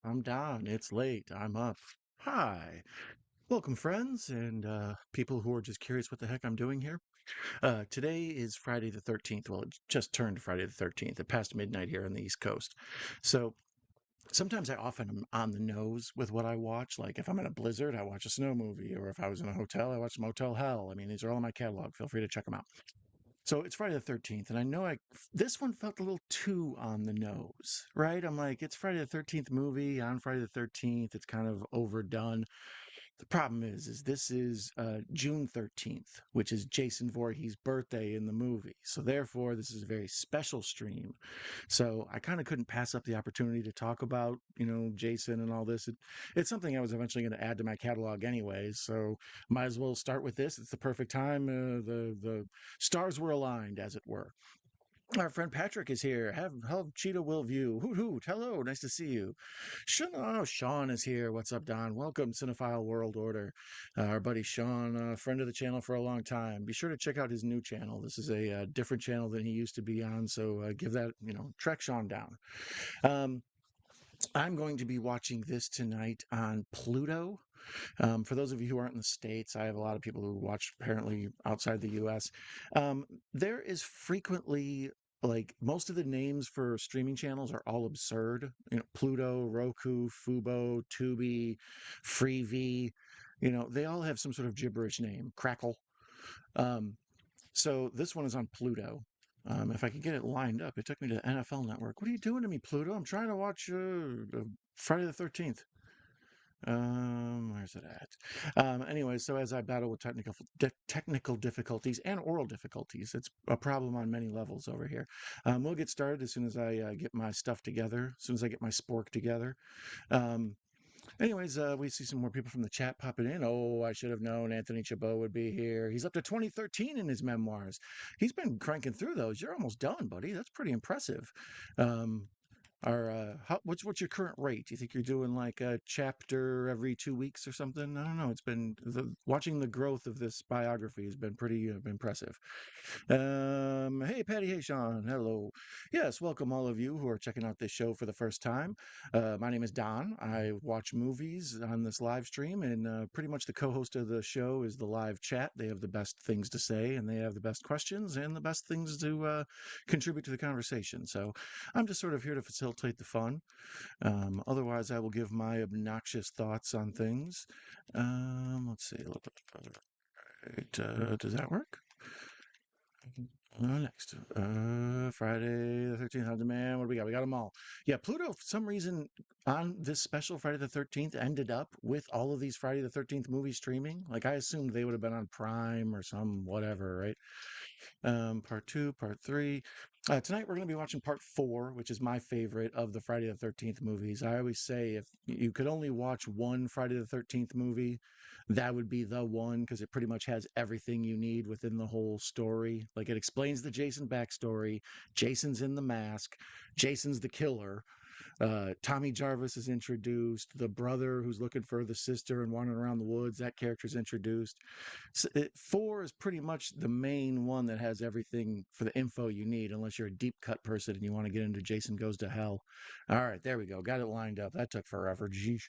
I'm Don. It's late. I'm up. Hi. Welcome, friends, and people who are just curious what the heck I'm doing here. Today is Friday the 13th. Well, it just turned Friday the 13th. It passed midnight here on the East Coast. So sometimes I often am on the nose with what I watch. Like if I'm in a blizzard, I watch a snow movie, or if I was in a hotel, I watch Motel Hell. I mean, these are all in my catalog. Feel free to check them out. So it's Friday the 13th, and I know this one felt a little too on the nose, right? I'm like, it's Friday the 13th movie on Friday the 13th. It's kind of overdone. The problem is this is June 13th, which is Jason Voorhees' birthday in the movie. So therefore, this is a very special stream. So I kind of couldn't pass up the opportunity to talk about, Jason and all this. It's something I was eventually going to add to my catalog anyways. So might as well start with this. It's the perfect time. The stars were aligned, as it were. Our friend Patrick is here. Have Cheetah will view. Hoot hoot. Hello, nice to see you. Sean is here. What's up, Don? Welcome, Cinephile World Order. Our buddy Sean, friend of the channel for a long time. Be sure to check out his new channel. This is a different channel than he used to be on, so give that, track Sean down. Um, I'm going to be watching this tonight on Pluto. For those of you who aren't in the States, I have a lot of people who watch apparently outside the US. Um, there is frequently, like, most of the names for streaming channels are all absurd. Pluto, Roku, Fubo, Tubi, Freevee. They all have some sort of gibberish name, Crackle. Um, so this one is on Pluto. If I could get it lined up, it took me to the NFL Network. What are you doing to me, Pluto? I'm trying to watch Friday the 13th. Where's it at? Anyway, so as I battle with technical difficulties and oral difficulties, it's a problem on many levels over here. We'll get started as soon as I get my stuff together, as soon as I get my spork together. Um, we see some more people from the chat popping in. Oh, I should have known Anthony Chabot would be here. He's up to 2013 in his memoirs. He's been cranking through those. You're almost done, buddy. That's pretty impressive. Um, what's your current rate? Do you think you're doing like a chapter every 2 weeks or something? I don't know. It's been watching the growth of this biography has been pretty impressive. Hey Patty, hey Sean, hello. Yes, welcome all of you who are checking out this show for the first time. My name is Don. I watch movies on this live stream, and pretty much the co-host of the show is the live chat. They have the best things to say, and they have the best questions and the best things to contribute to the conversation. So I'm just sort of here to facilitate the fun. Otherwise, I will give my obnoxious thoughts on things. Let's see a little bit further. Right, does that work? Next, Friday the 13th on demand. What do we got? We got them all. Yeah, Pluto, for some reason, on this special Friday the 13th, ended up with all of these Friday the 13th movies streaming. Like, I assumed they would have been on Prime or some whatever, right? Part two, part three. Tonight we're going to be watching part four, which is my favorite of the Friday the 13th movies. I always say if you could only watch one Friday the 13th movie, that would be the one because it pretty much has everything you need within the whole story. Like it explains the Jason backstory. Jason's in the mask. Jason's the killer. Tommy Jarvis is introduced. The brother who's looking for the sister and wandering around the woods, that character's introduced. Four is pretty much the main one that has everything for the info you need, unless you're a deep cut person and you want to get into Jason Goes to Hell. All right, there we go. Got it lined up. That took forever. Jeez.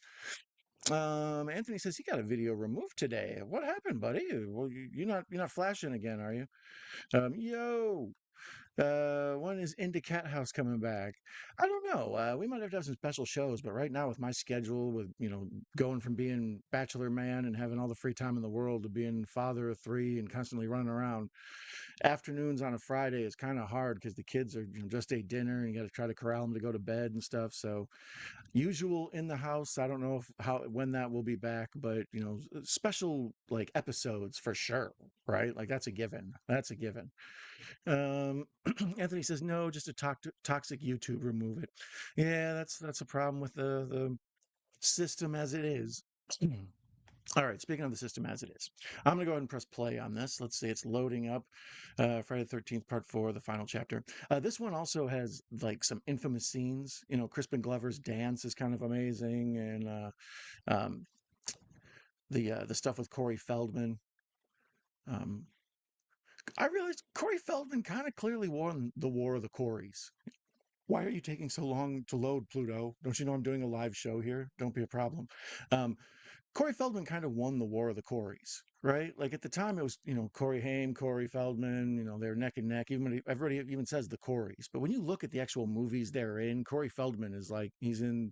Anthony says he got a video removed today. What happened, buddy? Well, you're not flashing again, are you? Yo, when is Into Cat House coming back? I don't know. We might have to have some special shows, but right now with my schedule, with going from being bachelor man and having all the free time in the world to being father of three and constantly running around, afternoons on a Friday is kind of hard because the kids are just ate dinner and you got to try to corral them to go to bed and stuff. So usual in the house. I don't know if how when that will be back, but special like episodes for sure, right? Like that's a given. That's a given. Um, Anthony says no, just a toxic YouTube. Remove it. Yeah, that's a problem with the system as it is. All right, speaking of the system as it is, I'm going to go ahead and press play on this. Let's see, it's loading up. Friday the 13th, part four, the final chapter. This one also has like some infamous scenes. Crispin Glover's dance is kind of amazing, and um, the stuff with Corey Feldman. Um, I realized Corey Feldman kind of clearly won the War of the Coreys. Why are you taking so long to load, Pluto? Don't you know I'm doing a live show here? Don't be a problem. Um, Corey Feldman kind of won the war of the Corys, right? Like at the time, it was Corey Haim, Corey Feldman. They're neck and neck. Even everybody even says the Corys, but when you look at the actual movies they're in, Corey Feldman is like he's in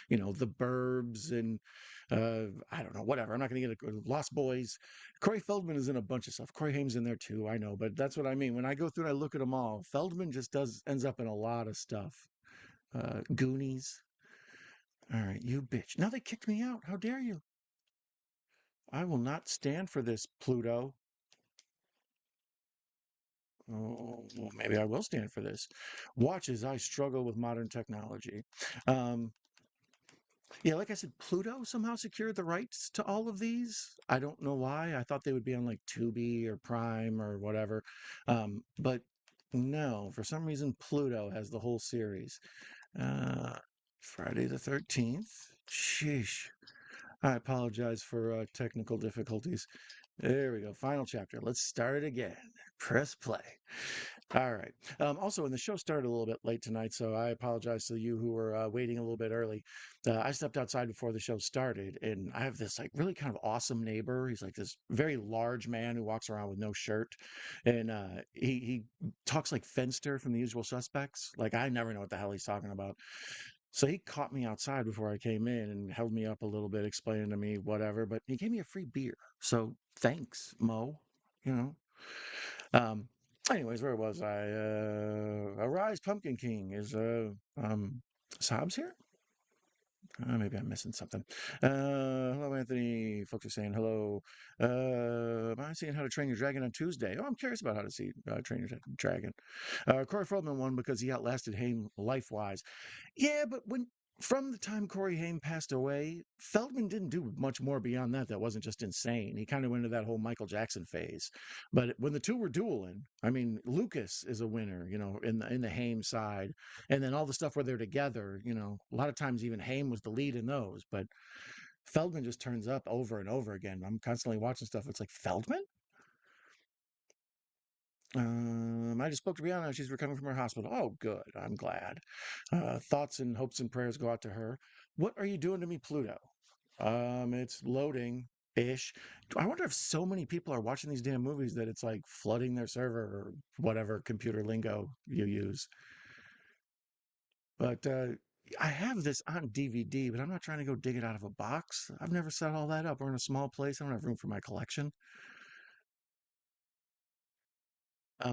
The Burbs and I don't know, whatever. I'm not going to get Lost Boys. Corey Feldman is in a bunch of stuff. Corey Haim's in there too, I know, but that's what I mean. When I go through and I look at them all, Feldman just does ends up in a lot of stuff. Goonies. All right, you bitch. Now they kicked me out. How dare you? I will not stand for this, Pluto. Oh, well, maybe I will stand for this. Watch as I struggle with modern technology. Um, Yeah, like I said, Pluto somehow secured the rights to all of these. I don't know why. I thought they would be on like Tubi or Prime or whatever. But no, for some reason, Pluto has the whole series. Uh, Friday the 13th. Sheesh. I apologize for technical difficulties. There we go. Final chapter. Let's start again. Press play. All right. Also, and the show started a little bit late tonight, so I apologize to you who were waiting a little bit early. I stepped outside before the show started, and I have this like really kind of awesome neighbor. He's like this very large man who walks around with no shirt, and he talks like Fenster from The Usual Suspects. Like I never know what the hell he's talking about. So he caught me outside before I came in and held me up a little bit, explaining to me whatever. But he gave me a free beer, so thanks, Mo. You know. Um, Anyways, where was I? Arise Pumpkin King is Sobs here? Maybe I'm missing something. Hello, Anthony. Folks are saying hello. Am I seeing How to Train Your Dragon on Tuesday? Oh, I'm curious about how to see Train Your Dragon. Corey Feldman won because he outlasted Haim life-wise. Yeah, but when from the time Corey Haim passed away, Feldman didn't do much more beyond that. That wasn't just insane. He kind of went into that whole Michael Jackson phase. But when the two were dueling, I mean, Lucas is a winner, in the Haim side, and then all the stuff where they're together. A lot of times even Haim was the lead in those, but Feldman just turns up over and over again. I'm constantly watching stuff. It's like Feldman. I just spoke to Brianna. She's recovering from her hospital. Oh, good. I'm glad. Thoughts and hopes and prayers go out to her. What are you doing to me, Pluto? It's loading ish. I wonder if so many people are watching these damn movies that it's like flooding their server or whatever computer lingo you use. But I have this on DVD, but I'm not trying to go dig it out of a box. I've never set all that up. We're in a small place. I don't have room for my collection.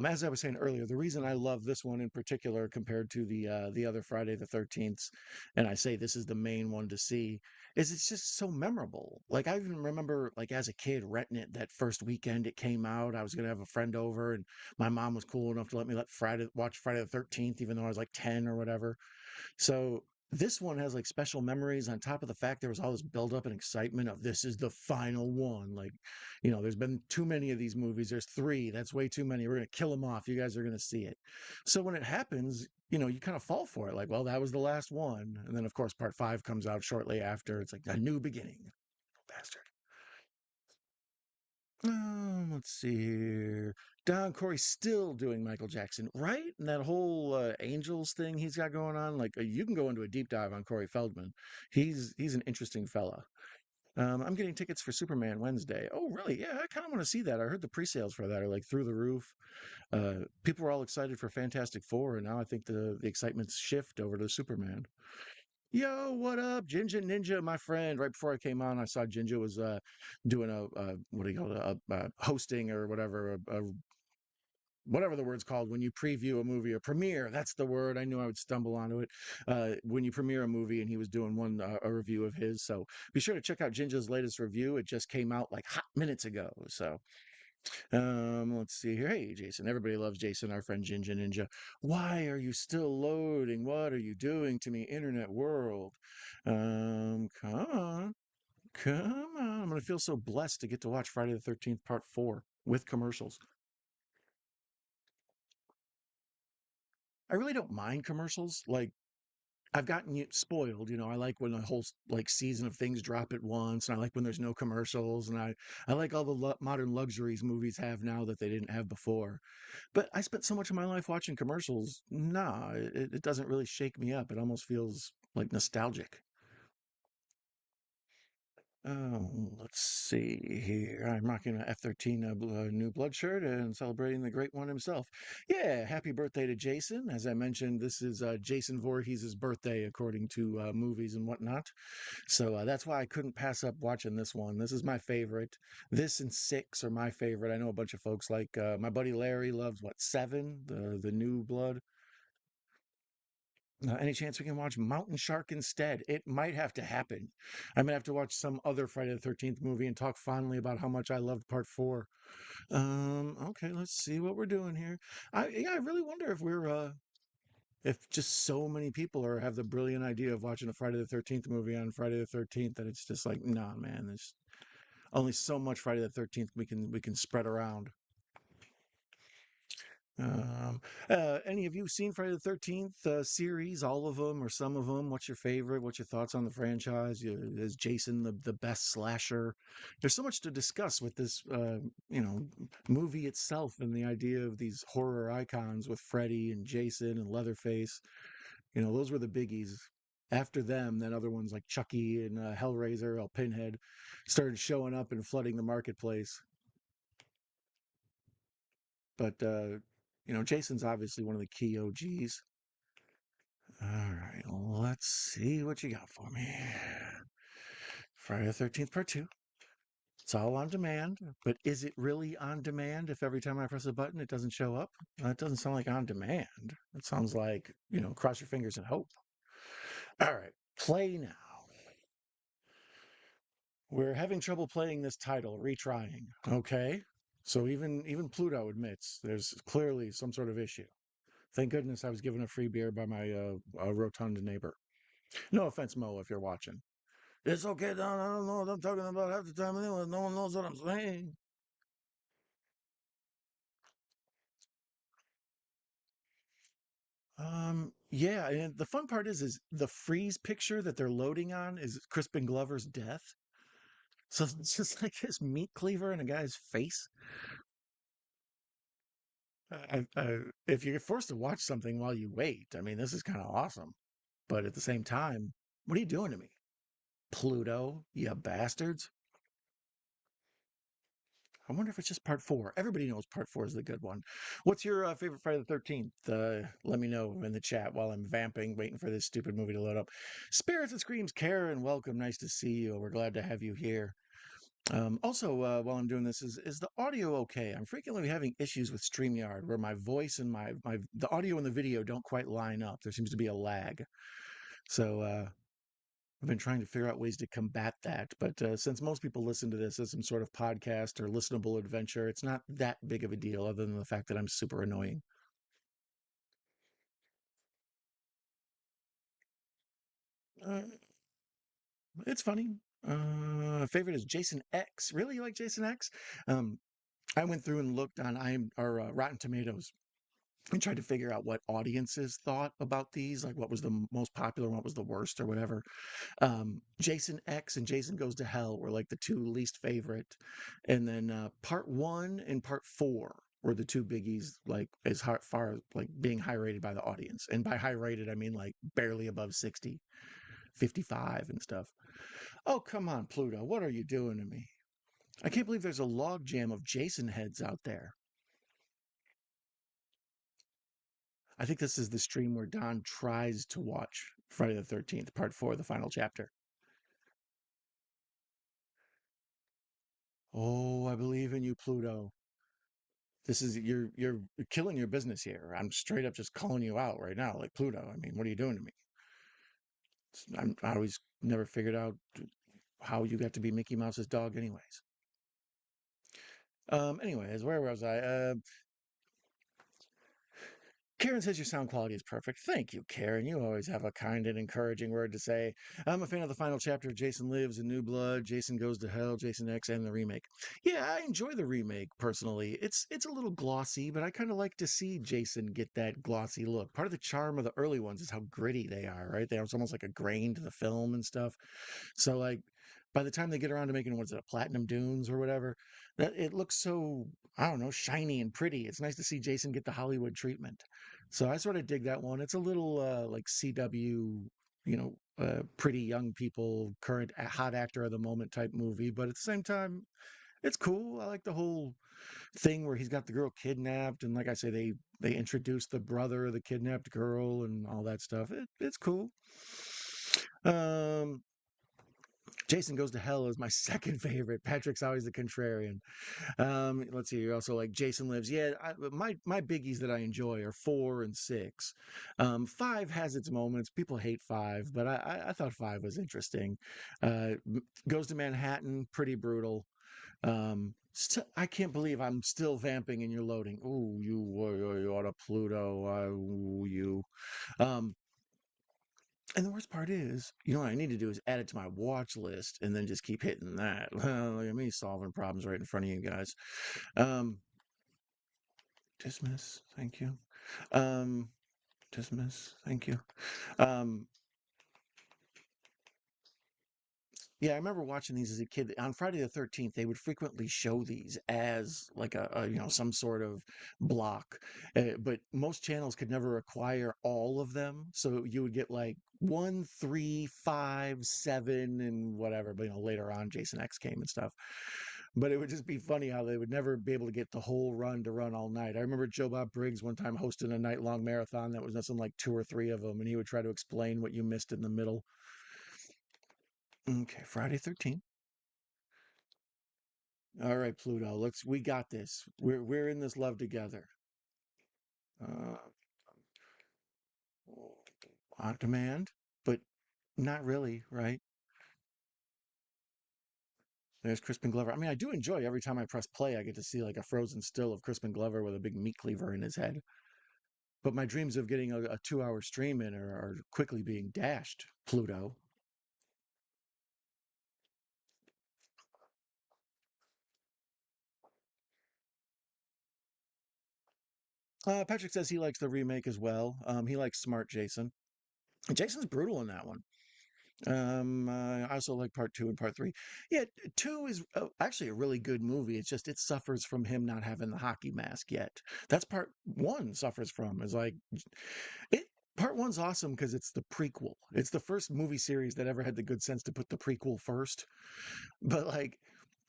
As I was saying earlier, the reason I love this one in particular compared to the other Friday the 13th, and I say this is the main one to see, is it's just so memorable. Like I even remember, like as a kid, renting it that first weekend it came out. I was gonna have a friend over, and my mom was cool enough to let me watch Friday the 13th, even though I was like 10 or whatever. So this one has like special memories on top of the fact there was all this buildup and excitement of this is the final one. Like, there's been too many of these movies. There's three. That's way too many. We're gonna kill them off. You guys are gonna see it. So when it happens, you kind of fall for it. Like, well, that was the last one. And then of course part five comes out shortly after. It's like a new beginning. Bastard. Let's see here. Don Corey's still doing Michael Jackson, right? And that whole Angels thing he's got going on. Like, you can go into a deep dive on Corey Feldman. He's an interesting fella. I'm getting tickets for Superman Wednesday. Oh, really? Yeah, I kind of want to see that. I heard the pre-sales for that are like through the roof. People were all excited for Fantastic Four, and now I think the excitement's shift over to Superman. Yo, what up, Ginger Ninja, my friend? Right before I came on, I saw Ginger was doing a what do you call it, a hosting or whatever, whatever the word's called when you preview a movie, a premiere. That's the word. I knew I would stumble onto it. When you premiere a movie, and he was doing one a review of his. So be sure to check out Ginger's latest review. It just came out like hot minutes ago. So let's see here. Hey, Jason. Everybody loves Jason, our friend Ginger Ninja. Why are you still loading? What are you doing to me, internet world? Come on. Come on. I'm going to feel so blessed to get to watch Friday the 13th, part four with commercials. I really don't mind commercials. Like, I've gotten spoiled. I like when the whole like season of things drop at once, and I like when there's no commercials, and I like all the modern luxuries movies have now that they didn't have before. But I spent so much of my life watching commercials. Nah, it doesn't really shake me up. It almost feels like nostalgic. Oh, let's see here. I'm rocking a F-13 new blood shirt and celebrating the great one himself. Yeah, happy birthday to Jason. As I mentioned, this is Jason Voorhees' birthday, according to movies and whatnot. So that's why I couldn't pass up watching this one. This is my favorite. This and Six are my favorite. I know a bunch of folks like my buddy Larry loves what, Seven, the new blood. Any chance we can watch Mountain Shark instead? It might have to happen. I might have to watch some other Friday the 13th movie and talk fondly about how much I loved part four. Okay, let's see what we're doing here. I really wonder if if just so many people have the brilliant idea of watching a Friday the 13th movie on Friday the 13th that it's just like, nah, man, there's only so much Friday the 13th we can spread around. Um, any of you seen Friday the 13th series, all of them or some of them? What's your favorite? What's your thoughts on the franchise? Is Jason the best slasher? There's so much to discuss with this, movie itself and the idea of these horror icons with Freddy and Jason and Leatherface. Those were the biggies. After them, then other ones like Chucky and Hellraiser, Pinhead started showing up and flooding the marketplace. But Jason's obviously one of the key OGs. All right, let's see what you got for me. Friday the 13th Part 2. It's all on demand, but is it really on demand if every time I press a button it doesn't show up? That doesn't sound like on demand. It sounds like, cross your fingers and hope. All right, play now. We're having trouble playing this title, retrying. Okay. So even Pluto admits there's clearly some sort of issue. Thank goodness I was given a free beer by my rotund neighbor. No offense, Mo, if you're watching. It's okay, Don. I don't know what I'm talking about half the time anyway. No one knows what I'm saying. Yeah, and the fun part is the freeze picture that they're loading on is Crispin Glover's death. So it's just like his meat cleaver in a guy's face. If you're forced to watch something while you wait, I mean, this is kind of awesome. But at the same time, what are you doing to me? Pluto, you bastards. I wonder if it's just part four. Everybody knows part four is the good one. What's your favorite Friday the 13th? Let me know in the chat while I'm vamping, waiting for this stupid movie to load up. Spirits and Screams, Karen, welcome. Nice to see you. We're glad to have you here. Also, while I'm doing this, is the audio okay? I'm frequently having issues with StreamYard where my voice and the audio and the video don't quite line up. There seems to be a lag. So, I've been trying to figure out ways to combat that. But since most people listen to this as some sort of podcast or listenable adventure, it's not that big of a deal other than the fact that I'm super annoying. Uh, it's funny. Favorite is Jason X. Really, you like Jason X? Um, I went through and looked on Rotten Tomatoes and tried to figure out what audiences thought about these, like what was the most popular, what was the worst, or whatever. Jason X and Jason Goes to Hell were like the two least favorite, and then part one and part four were the two biggies, like as far as like being high rated by the audience. And by high rated, I mean like barely above 60, 55 and stuff. Oh, come on, Pluto. What are you doing to me? I can't believe there's a log jam of Jason heads out there. I think this is the stream where Don tries to watch Friday the 13th, part four, the final chapter. Oh, I believe in you, Pluto. This is you're killing your business here. I'm straight up just calling you out right now, like Pluto. I mean, what are you doing to me? I always never figured out how you got to be Mickey Mouse's dog, anyways. Anyways, where was I? Karen says your sound quality is perfect. Thank you, Karen. You always have a kind and encouraging word to say. I'm a fan of the final chapter of Jason Lives in New Blood, Jason Goes to Hell, Jason X, and the remake. Yeah, I enjoy the remake personally. It's a little glossy, but I kind of like to see Jason get that glossy look. Part of the charm of the early ones is how gritty they are, right? They It's almost like a grain to the film and stuff. So like by the time they get around to making what's it, a Platinum Dunes or whatever, that it looks so I don't know, shiny and pretty. It's nice to see Jason get the Hollywood treatment. So I sort of dig that one. It's a little like CW, pretty young people, current hot actor of the moment type movie, but at the same time, it's cool. I like the whole thing where he's got the girl kidnapped, and like I say, they introduce the brother of the kidnapped girl and all that stuff. It's cool. Um, Jason Goes to Hell is my second favorite. Patrick's always the contrarian. Let's see. You're also like Jason Lives. Yeah, my biggies that I enjoy are 4 and 6. Five has its moments. People hate five, but I thought five was interesting. Goes to Manhattan, pretty brutal. I can't believe I'm still vamping and you're loading. Ooh, you ought to Pluto. Ooh, you. Um, and the worst part is, what I need to do is add it to my watch list and then just keep hitting that. Look at me solving problems right in front of you guys. Um, Dismiss, thank you. Um, Dismiss, thank you. Um, yeah, I remember watching these as a kid. On Friday the 13th, they would frequently show these as like some sort of block. But most channels could never acquire all of them. So you would get like 1, 3, 5, 7, and whatever. But later on, Jason X came and stuff. But it would just be funny how they would never be able to get the whole run to run all night. I remember Joe Bob Briggs one time hosting a night long marathon that was nothing like 2 or 3 of them, and he would try to explain what you missed in the middle. Okay, Friday 13th. All right, Pluto. We got this. We're in this love together. Uh, on demand, but not really, right? There's Crispin Glover. I mean, I do enjoy every time I press play, I get to see like a frozen still of Crispin Glover with a big meat cleaver in his head. But my dreams of getting a 2 hour stream in are quickly being dashed, Pluto. Patrick says he likes the remake as well. He likes Smart Jason. Jason's brutal in that one. I also like part two and part three. Yeah, two is actually a really good movie. It's just it suffers from him not having the hockey mask yet. That's part one suffers from. Is like it. Part one's awesome because it's the prequel. It's the first movie series that ever had the good sense to put the prequel first. But like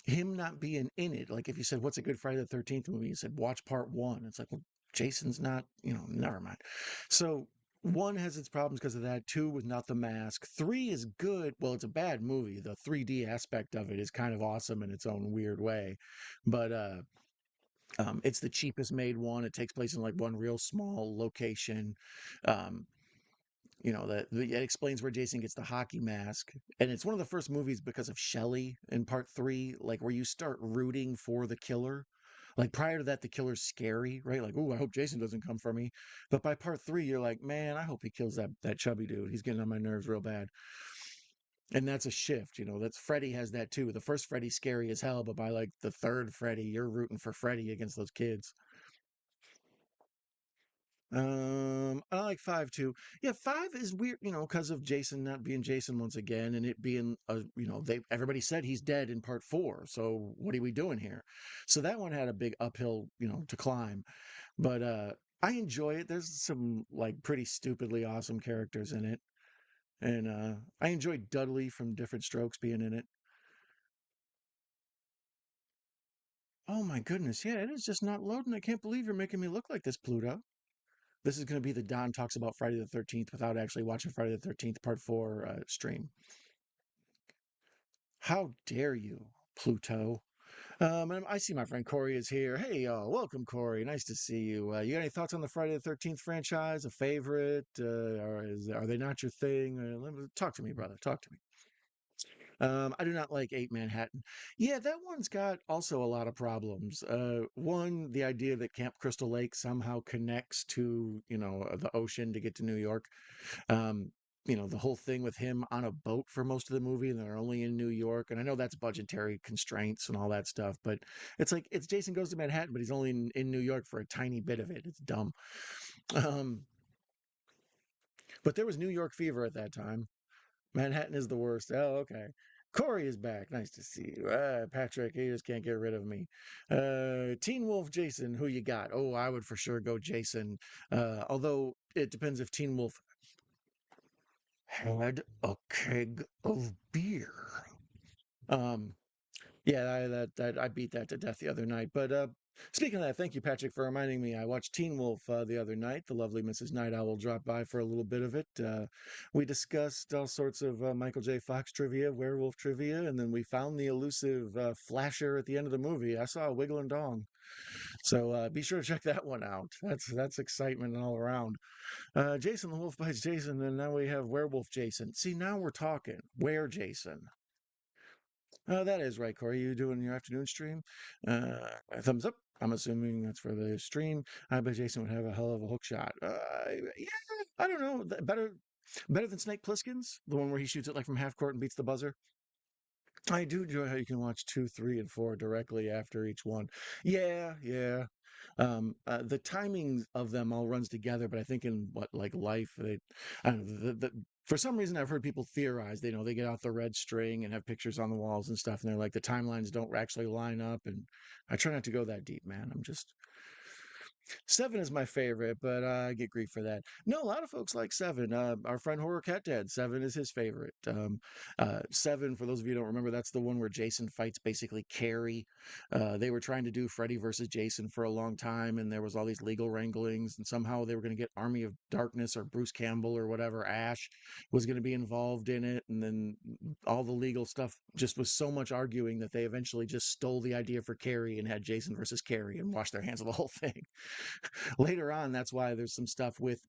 him not being in it, like if you said, "What's a good Friday the 13th movie?" You said, "Watch part one." It's like, well, Jason's not, never mind. So one has its problems because of that. Two was not the mask. Three is good. Well, it's a bad movie. The 3D aspect of it is kind of awesome in its own weird way, but it's the cheapest made one. It takes place in like one real small location. Um, it explains where Jason gets the hockey mask, and it's one of the first movies because of Shelley in part three, like where you start rooting for the killer. Like prior to that, the killer's scary, right? Like, oh, I hope Jason doesn't come for me. But by part three, you're like, man, I hope he kills that chubby dude. He's getting on my nerves real bad. And that's a shift, That's Freddy has that too. The first Freddy's scary as hell, but by like the third Freddy, you're rooting for Freddy against those kids. I like five too. Yeah, five is weird, because of Jason not being Jason once again, and it being everybody said he's dead in part four. So what are we doing here? So that one had a big uphill, to climb. But I enjoy it. There's some like pretty stupidly awesome characters in it, and I enjoyed Dudley from Different Strokes being in it. Oh my goodness, yeah, it is just not loading. I can't believe you're making me look like this, Pluto. This is going to be the Don talks about Friday the 13th without actually watching Friday the 13th Part 4 stream. How dare you, Pluto? And I see my friend Corey is here. Hey, y'all. Welcome, Corey. Nice to see you. You got any thoughts on the Friday the 13th franchise? A favorite? Or are they not your thing? Talk to me, brother. Talk to me. I do not like 8 Manhattan. Yeah, that one's got also a lot of problems. One, the idea that Camp Crystal Lake somehow connects to, the ocean to get to New York. Um, the whole thing with him on a boat for most of the movie, and they're only in New York. And I know that's budgetary constraints and all that stuff, but it's like it's Jason Goes to Manhattan, but he's only in New York for a tiny bit of it. It's dumb. Um, but there was New York fever at that time. Manhattan is the worst. Oh, okay. Corey is back. Nice to see you. Patrick, you just can't get rid of me. Teen Wolf Jason, who you got? Oh, I would for sure go Jason. Although it depends if Teen Wolf had a keg of beer. Um, yeah, I beat that to death the other night. But speaking of that, thank you, Patrick, for reminding me. I watched Teen Wolf the other night. The lovely Mrs. Night Owl dropped by for a little bit of it. We discussed all sorts of Michael J. Fox trivia, werewolf trivia, and then we found the elusive flasher at the end of the movie. I saw a wiggle and dong. So be sure to check that one out. That's excitement all around. Jason the Wolf bites Jason, and now we have Werewolf Jason. See, now we're talking. Where Jason? That is right, Corey. You doing your afternoon stream? Thumbs up. I'm assuming that's for the stream. I bet Jason would have a hell of a hook shot. Yeah, I don't know. Better than Snake Plissken's, the one where he shoots it like from half court and beats the buzzer. I do enjoy how you can watch 2, 3, and 4 directly after each one. Yeah, yeah. The timing of them all runs together, but I think in what like life, I don't know, for some reason I've heard people theorize. They get out the red string and have pictures on the walls and stuff, and they're like the timelines don't actually line up. And I try not to go that deep, man. I'm just 7 is my favorite, but I get grief for that. No, a lot of folks like 7. Our friend Horror Cat Dad, 7 is his favorite. 7, for those of you who don't remember, that's the one where Jason fights basically Carrie. They were trying to do Freddy versus Jason for a long time, and there was all these legal wranglings, and somehow they were going to get Army of Darkness or Bruce Campbell or whatever, Ash, was going to be involved in it, and then all the legal stuff just was so much arguing that they eventually just stole the idea for Carrie and had Jason versus Carrie and washed their hands of the whole thing. Later on, that's why there's some stuff with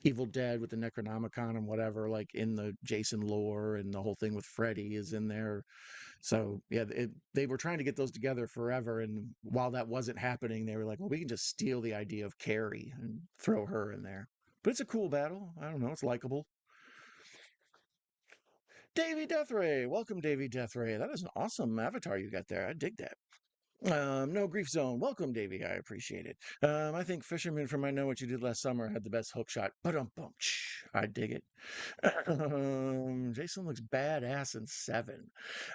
Evil Dead with the Necronomicon and whatever, like in the Jason lore, and the whole thing with Freddy is in there. So yeah, they were trying to get those together forever, and while that wasn't happening, they were like, well, we can just steal the idea of Carrie and throw her in there. But it's a cool battle. I don't know, it's likable. Davy Deathray, welcome, Davy Deathray. That is an awesome avatar you got there. I dig that. No Grief Zone. Welcome, Davey. I appreciate it. I think Fisherman from I Know What You Did Last Summer had the best hook shot. But I dig it. Jason looks badass in 7.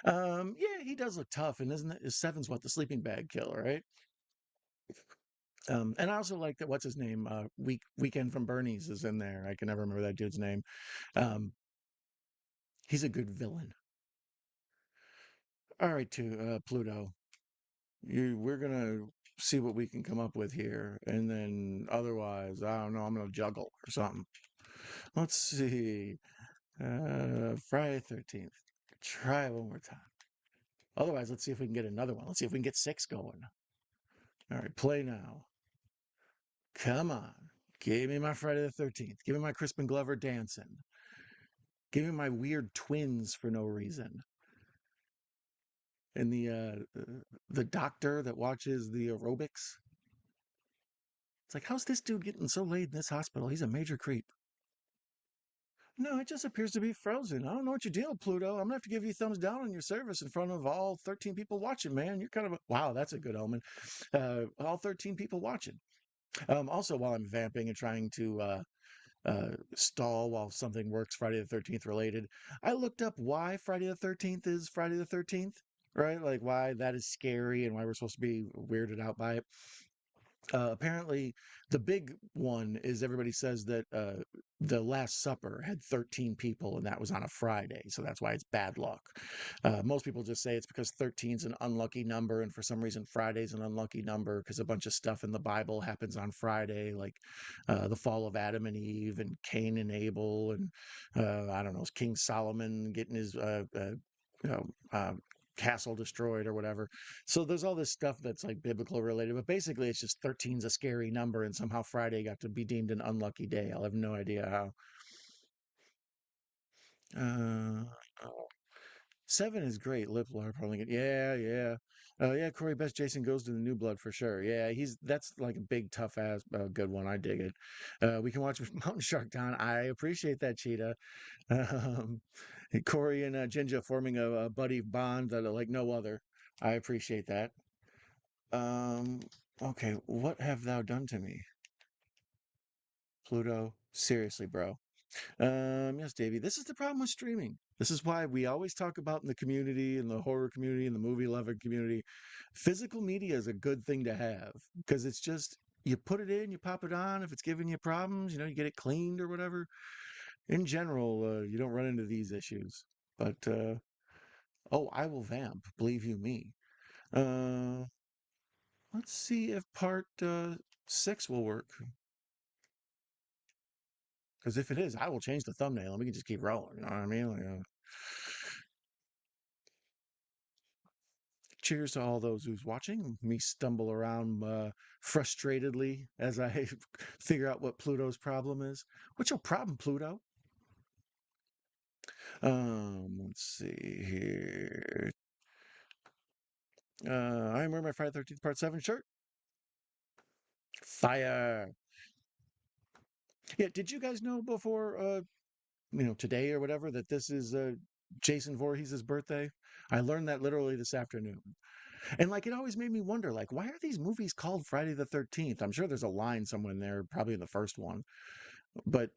Yeah, he does look tough, and isn't it? Seven's what, the sleeping bag kill, right? And I also like that. What's his name? Weekend from Bernie's is in there. I can never remember that dude's name. Um, he's a good villain. All right, to Pluto. We're gonna see what we can come up with here, and then otherwise, I don't know. I'm gonna juggle or something. Let's see. Friday 13th. Try it one more time. Otherwise, let's see if we can get another one. Let's see if we can get 6 going. All right, play now. Come on. Give me my Friday the 13th. Give me my Crispin Glover dancing. Give me my weird twins for no reason. And the doctor that watches the aerobics. It's like, how's this dude getting so laid in this hospital? He's a major creep. No, it just appears to be frozen. I don't know what your deal, Pluto. I'm gonna have to give you a thumbs down on your service in front of all 13 people watching, man. You're kind of wow, that's a good omen. All 13 people watching. Also, while I'm vamping and trying to stall while something works Friday the 13th related, I looked up why Friday the 13th is Friday the 13th, right? Like why that is scary and why we're supposed to be weirded out by it. Apparently, the big one is everybody says that the Last Supper had 13 people, and that was on a Friday, so that's why it's bad luck. Most people just say it's because 13 is an unlucky number, and for some reason, Friday's an unlucky number because a bunch of stuff in the Bible happens on Friday, like the fall of Adam and Eve, and Cain and Abel, and I don't know, King Solomon getting his you know, castle destroyed or whatever. So there's all this stuff that's like biblical related, but basically it's just 13's a scary number, and somehow Friday got to be deemed an unlucky day. I'll have no idea how. Uh, Seven is great. Lip Larp, yeah, yeah. Yeah, Corey Best Jason goes to the New Blood for sure. Yeah, he's that's like a big tough ass good one. I dig it. We can watch Mountain Shark Down. I appreciate that, Cheetah. Um, Corey and Jinja forming a buddy bond that are like no other. I appreciate that. Um, okay, what have thou done to me, Pluto? Seriously, bro. Yes, Davey. This is the problem with streaming. This is why we always talk about in the community, in the horror community, in the movie lover community. Physical media is a good thing to have because it's just you put it in, you pop it on. If it's giving you problems, you get it cleaned or whatever. In general, you don't run into these issues. But oh, I will vamp. Believe you me. Uh, let's see if part six will work. Because if it is, I will change the thumbnail and we can just keep rolling. You know what I mean? Like, cheers to all those who's watching me stumble around frustratedly as I figure out what Pluto's problem is. What's your problem, Pluto? Let's see here. I'm wearing my Friday 13th Part 7 shirt. Fire. Yeah, did you guys know before, today or whatever, that this is Jason Voorhees' birthday? I learned that literally this afternoon. And like it always made me wonder, like, why are these movies called Friday the 13th? I'm sure there's a line somewhere in there, probably in the first one, but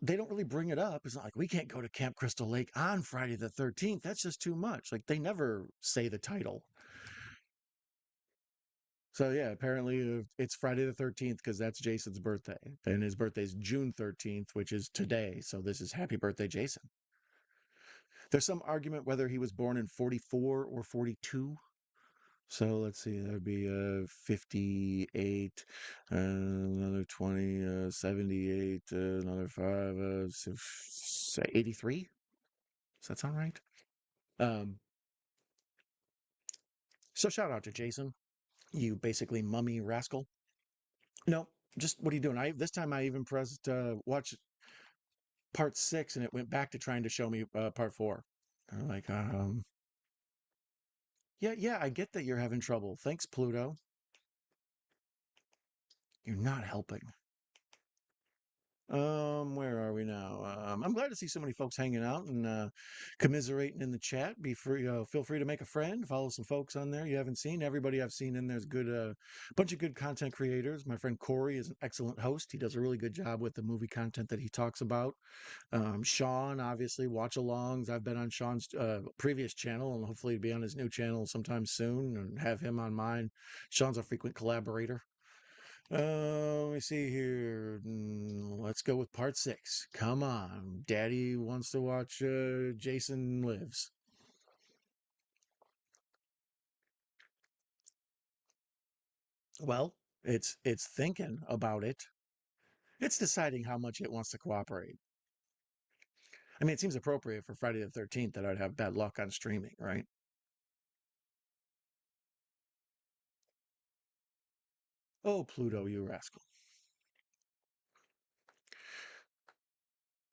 they don't really bring it up. It's not like we can't go to Camp Crystal Lake on Friday the 13th. That's just too much. Like they never say the title. So yeah, apparently it's Friday the 13th because that's Jason's birthday, and his birthday's June 13th, which is today. So this is happy birthday, Jason. There's some argument whether he was born in 44 or 42. So let's see, that would be 58, another 20, 78, another 5, 83. Does that sound right? Um, so shout out to Jason, you basically mummy rascal. No, just what are you doing? I this time I even pressed watch part six and it went back to trying to show me part four. I'm like, yeah, yeah, I get that you're having trouble. Thanks, Pluto. You're not helping. Where are we now? I'm glad to see so many folks hanging out and commiserating in the chat. Be free, feel free to make a friend, follow some folks on there you haven't seen. Everybody I've seen in there's good, bunch of good content creators. My friend Corey is an excellent host. He does a really good job with the movie content that he talks about. Sean, obviously, watch alongs. I've been on Sean's previous channel and hopefully be on his new channel sometime soon and have him on mine. Sean's a frequent collaborator. Let me see here. Let's go with part six. Come on. Daddy wants to watch Jason Lives. Well, it's thinking about it. It's deciding how much it wants to cooperate. I mean, it seems appropriate for Friday the 13th that I'd have bad luck on streaming, right? Oh, Pluto, you rascal.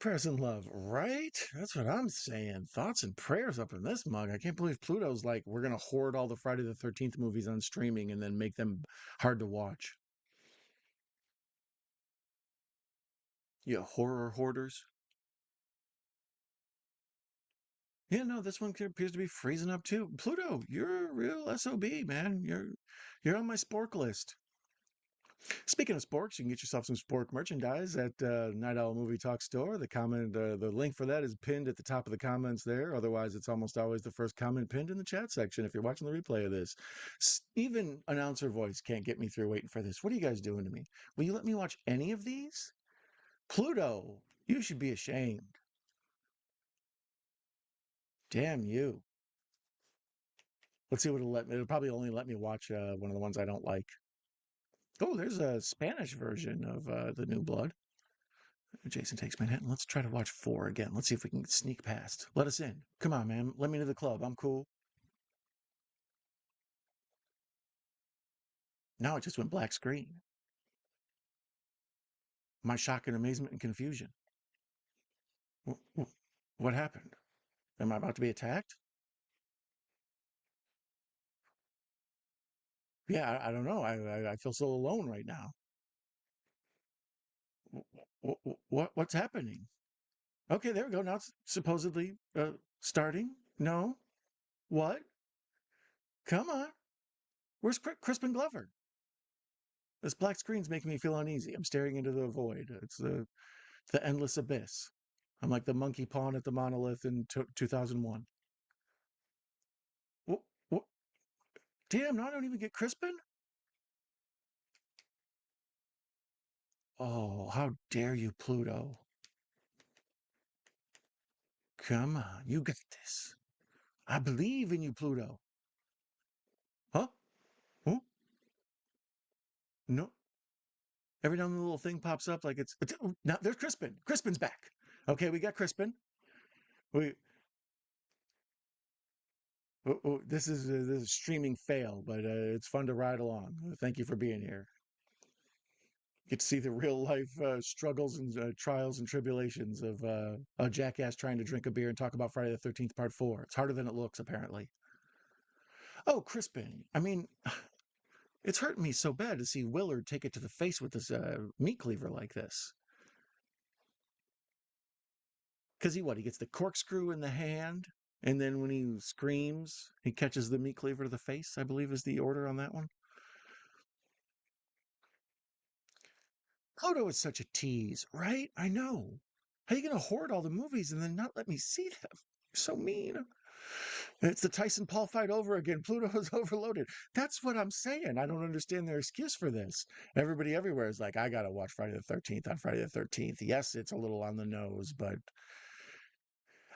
Prayers and love, right? That's what I'm saying. Thoughts and prayers up in this mug. I can't believe Pluto's like, we're going to hoard all the Friday the 13th movies on streaming and then make them hard to watch. You horror hoarders. Yeah, no, this one appears to be freezing up too. Pluto, you're a real SOB, man. You're on my spork list. Speaking of sporks, you can get yourself some spork merchandise at Night Owl Movie Talk Store. The link for that is pinned at the top of the comments there. Otherwise, it's almost always the first comment pinned in the chat section if you're watching the replay of this. Even announcer voice can't get me through waiting for this. What are you guys doing to me? Will you let me watch any of these? Pluto, you should be ashamed. Damn you. Let's see what it'll let me. It'll probably only let me watch one of the ones I don't like. Oh, there's a Spanish version of The New Blood. Jason Takes Manhattan. Let's try to watch four again. Let's see if we can sneak past. Let us in. Come on, man. Let me into the club. I'm cool. Now it just went black screen. My shock and amazement and confusion. What happened? Am I about to be attacked? Yeah, I don't know. I feel so alone right now. What's happening? Okay, there we go. Now it's supposedly starting. No, what? Come on. Where's Crispin Glover? This black screen's making me feel uneasy. I'm staring into the void. It's the endless abyss. I'm like the monkey pawn at the monolith in 2001. What, what? Damn, no, I don't even get Crispin? Oh, how dare you, Pluto. Come on, you got this. I believe in you, Pluto. Huh? Huh? No. Every now and then a little thing pops up like it's oh, now there's Crispin. Crispin's back. Okay, we got Crispin. We this is a streaming fail, but it's fun to ride along. Thank you for being here. Get to see the real life struggles and trials and tribulations of a jackass trying to drink a beer and talk about Friday the 13th Part 4. It's harder than it looks, apparently. Oh, Crispin. I mean, it's hurting me so bad to see Willard take it to the face with this meat cleaver like this. Because he gets the corkscrew in the hand, and then when he screams, he catches the meat cleaver to the face, I believe is the order on that one. Kodo is such a tease, right? I know. How you going to hoard all the movies and then not let me see them? You're so mean. It's the Tyson Paul fight over again. Pluto is overloaded. That's what I'm saying. I don't understand their excuse for this. Everybody everywhere is like, I got to watch Friday the 13th on Friday the 13th. Yes, it's a little on the nose, but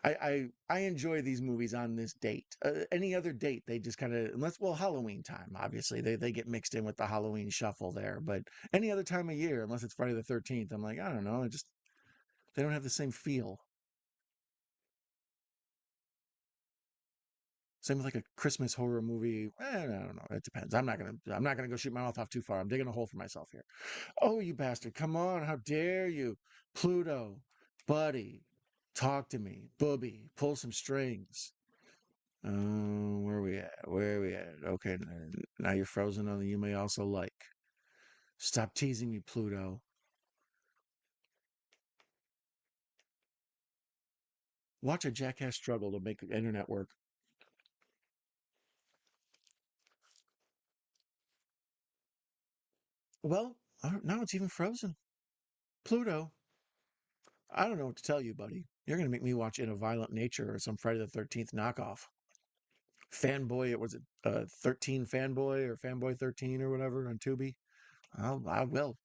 I enjoy these movies on this date. Any other date, they just kind of unless well Halloween time, obviously they get mixed in with the Halloween shuffle there. But any other time of year, unless it's Friday the 13th, I'm like I don't know. They don't have the same feel. Same with like a Christmas horror movie. I don't know. It depends. I'm not gonna go shoot my mouth off too far. I'm digging a hole for myself here. Oh, you bastard! Come on! How dare you, Pluto, buddy? Talk to me, booby. Pull some strings. Where are we at? Where are we at? Okay, now you're frozen on the you may also like. Stop teasing me, Pluto. Watch a jackass struggle to make the internet work. Well, now it's even frozen. Pluto, I don't know what to tell you, buddy. You're going to make me watch In a Violent Nature or some Friday the 13th knockoff. Fanboy, it was a 13 Fanboy or Fanboy 13 or whatever on Tubi. I will.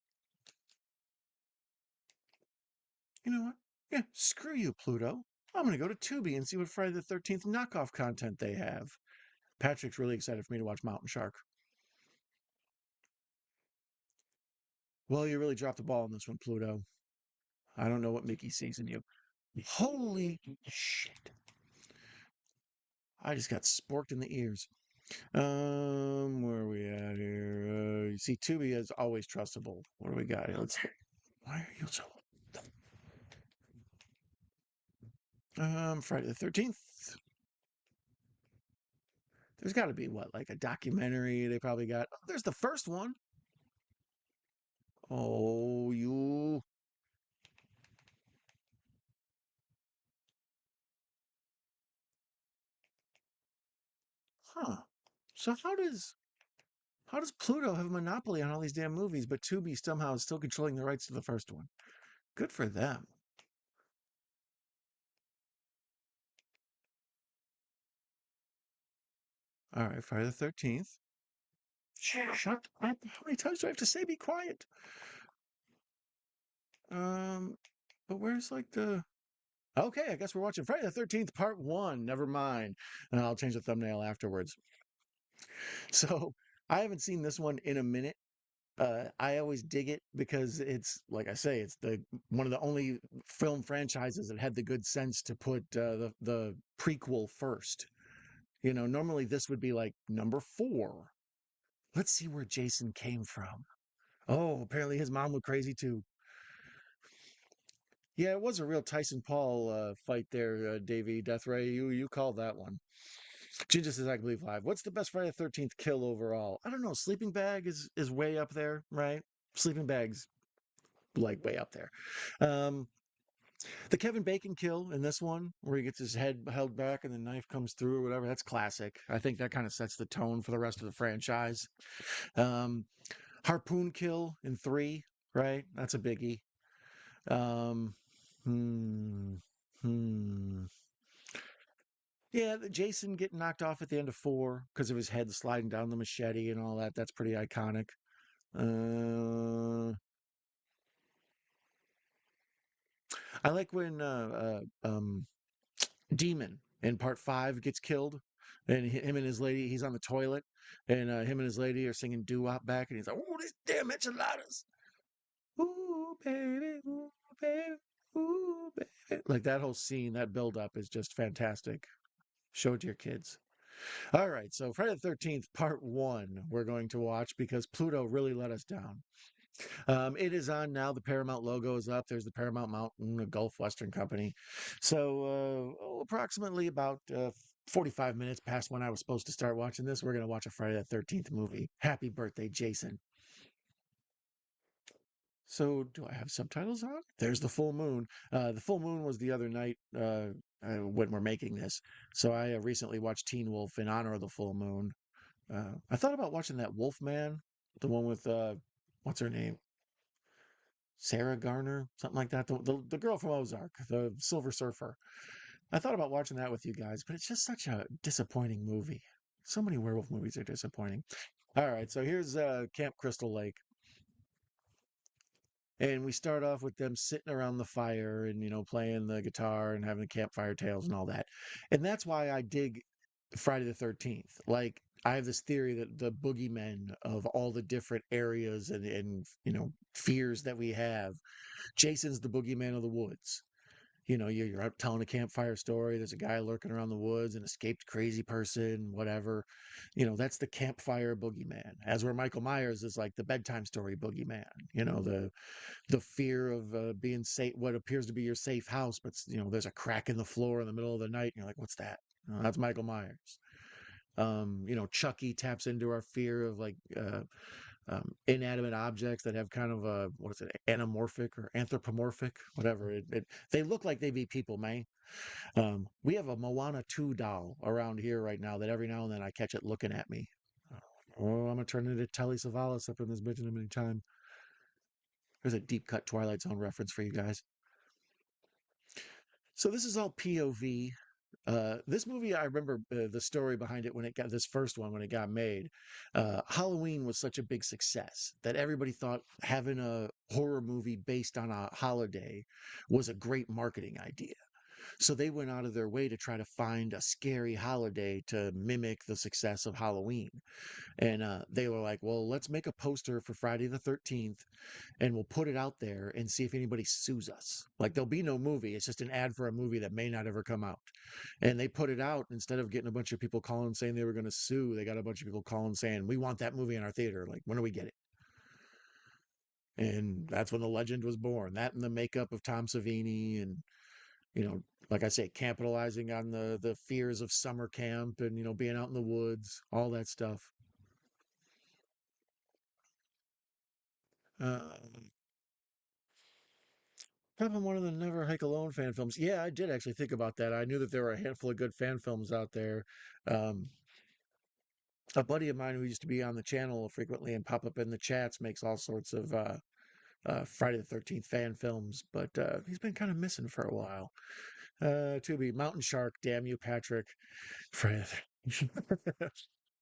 You know what? Yeah, screw you, Pluto. I'm going to go to Tubi and see what Friday the 13th knockoff content they have. Patrick's really excited for me to watch Mountain Shark. Well, you really dropped the ball on this one, Pluto. I don't know what Mickey sees in you. Holy shit. I just got sporked in the ears. Where are we at here? You see, Tubi is always trustable. What do we got here? Why are you so? Friday the 13th. There's got to be what, like a documentary they probably got. Oh, there's the first one. Oh, you. Huh. So how does Pluto have a monopoly on all these damn movies, but Tubi somehow is still controlling the rights to the first one? Good for them. All right, Friday the 13th. Shut up. How many times do I have to say be quiet? Um, but where's like the. Okay, I guess we're watching Friday the 13th, part one. Never mind. And I'll change the thumbnail afterwards. So I haven't seen this one in a minute. I always dig it because it's like I say, it's the one of the only film franchises that had the good sense to put the prequel first. Normally this would be like number four. Let's see where Jason came from. Oh, apparently his mom went crazy too. Yeah, it was a real Tyson Paul fight there, Davey Deathray. You called that one. Ginger says, I can believe live. What's the best Friday the 13th kill overall? I don't know. Sleeping Bag is way up there, right? Sleeping Bag's like way up there. Um, the Kevin Bacon kill in this one, where he gets his head held back and the knife comes through or whatever, that's classic. I think that kind of sets the tone for the rest of the franchise. Um, Harpoon kill in three, right? That's a biggie. Um, hmm, hmm. Yeah, Jason getting knocked off at the end of four because of his head sliding down the machete and all that. That's pretty iconic. Uh, I like when Demon in part five gets killed, and him and his lady, he's on the toilet, and him and his lady are singing doo wop back, and he's like, "Oh, these damn enchiladas, ooh baby, ooh baby, ooh baby." Like that whole scene, that build up is just fantastic. Show it to your kids. All right, so Friday the 13th, part one, we're going to watch because Pluto really let us down. It is on now. The Paramount logo is up. There's the Paramount Mountain, a Gulf Western Company. So, approximately about 45 minutes past when I was supposed to start watching this, we're going to watch a Friday the 13th movie. Happy birthday, Jason. So, do I have subtitles on? There's the full moon. The full moon was the other night when we're making this. So, I recently watched Teen Wolf in honor of the full moon. I thought about watching that Wolf Man, the one with, what's her name? Sarah Garner, something like that. The girl from Ozark, the Silver Surfer. I thought about watching that with you guys, but it's just such a disappointing movie. So many werewolf movies are disappointing. All right, so here's Camp Crystal Lake, and we start off with them sitting around the fire and playing the guitar and having the campfire tales and all that. And that's why I dig Friday the 13th. Like I have this theory that the boogeymen of all the different areas and fears that we have, Jason's the boogeyman of the woods. You're out telling a campfire story. There's a guy lurking around the woods, an escaped crazy person, whatever. That's the campfire boogeyman. As where Michael Myers is like the bedtime story boogeyman. The fear of being safe, what appears to be your safe house, but there's a crack in the floor in the middle of the night, and you're like, what's that? That's Michael Myers. Chucky taps into our fear of like inanimate objects that have kind of a what is it, anamorphic or anthropomorphic, whatever. They look like they be people, man. We have a Moana 2 doll around here right now that every now and then I catch it looking at me. Oh, I'm gonna turn into Telly Savalas up in this bitch in a minute time. There's a deep cut Twilight Zone reference for you guys. So this is all POV. This movie, I remember the story behind it when it got this first one when it got made. Halloween was such a big success that everybody thought having a horror movie based on a holiday was a great marketing idea. So they went out of their way to try to find a scary holiday to mimic the success of Halloween. And they were like, well, let's make a poster for Friday the 13th and we'll put it out there and see if anybody sues us. Like there'll be no movie. It's just an ad for a movie that may not ever come out. And they put it out instead of getting a bunch of people calling saying they were going to sue. They got a bunch of people calling saying, we want that movie in our theater. Like, when do we get it? And that's when the legend was born. That and the makeup of Tom Savini and, you know, like I say, capitalizing on the fears of summer camp and, being out in the woods, all that stuff. Uh, Probably one of the Never Hike Alone fan films. Yeah, I did actually think about that. I knew that there were a handful of good fan films out there. Um, a buddy of mine who used to be on the channel frequently and pop up in the chats makes all sorts of Friday the 13th fan films, but he's been kind of missing for a while. Tubi, Mountain Shark, damn you, Patrick. Friday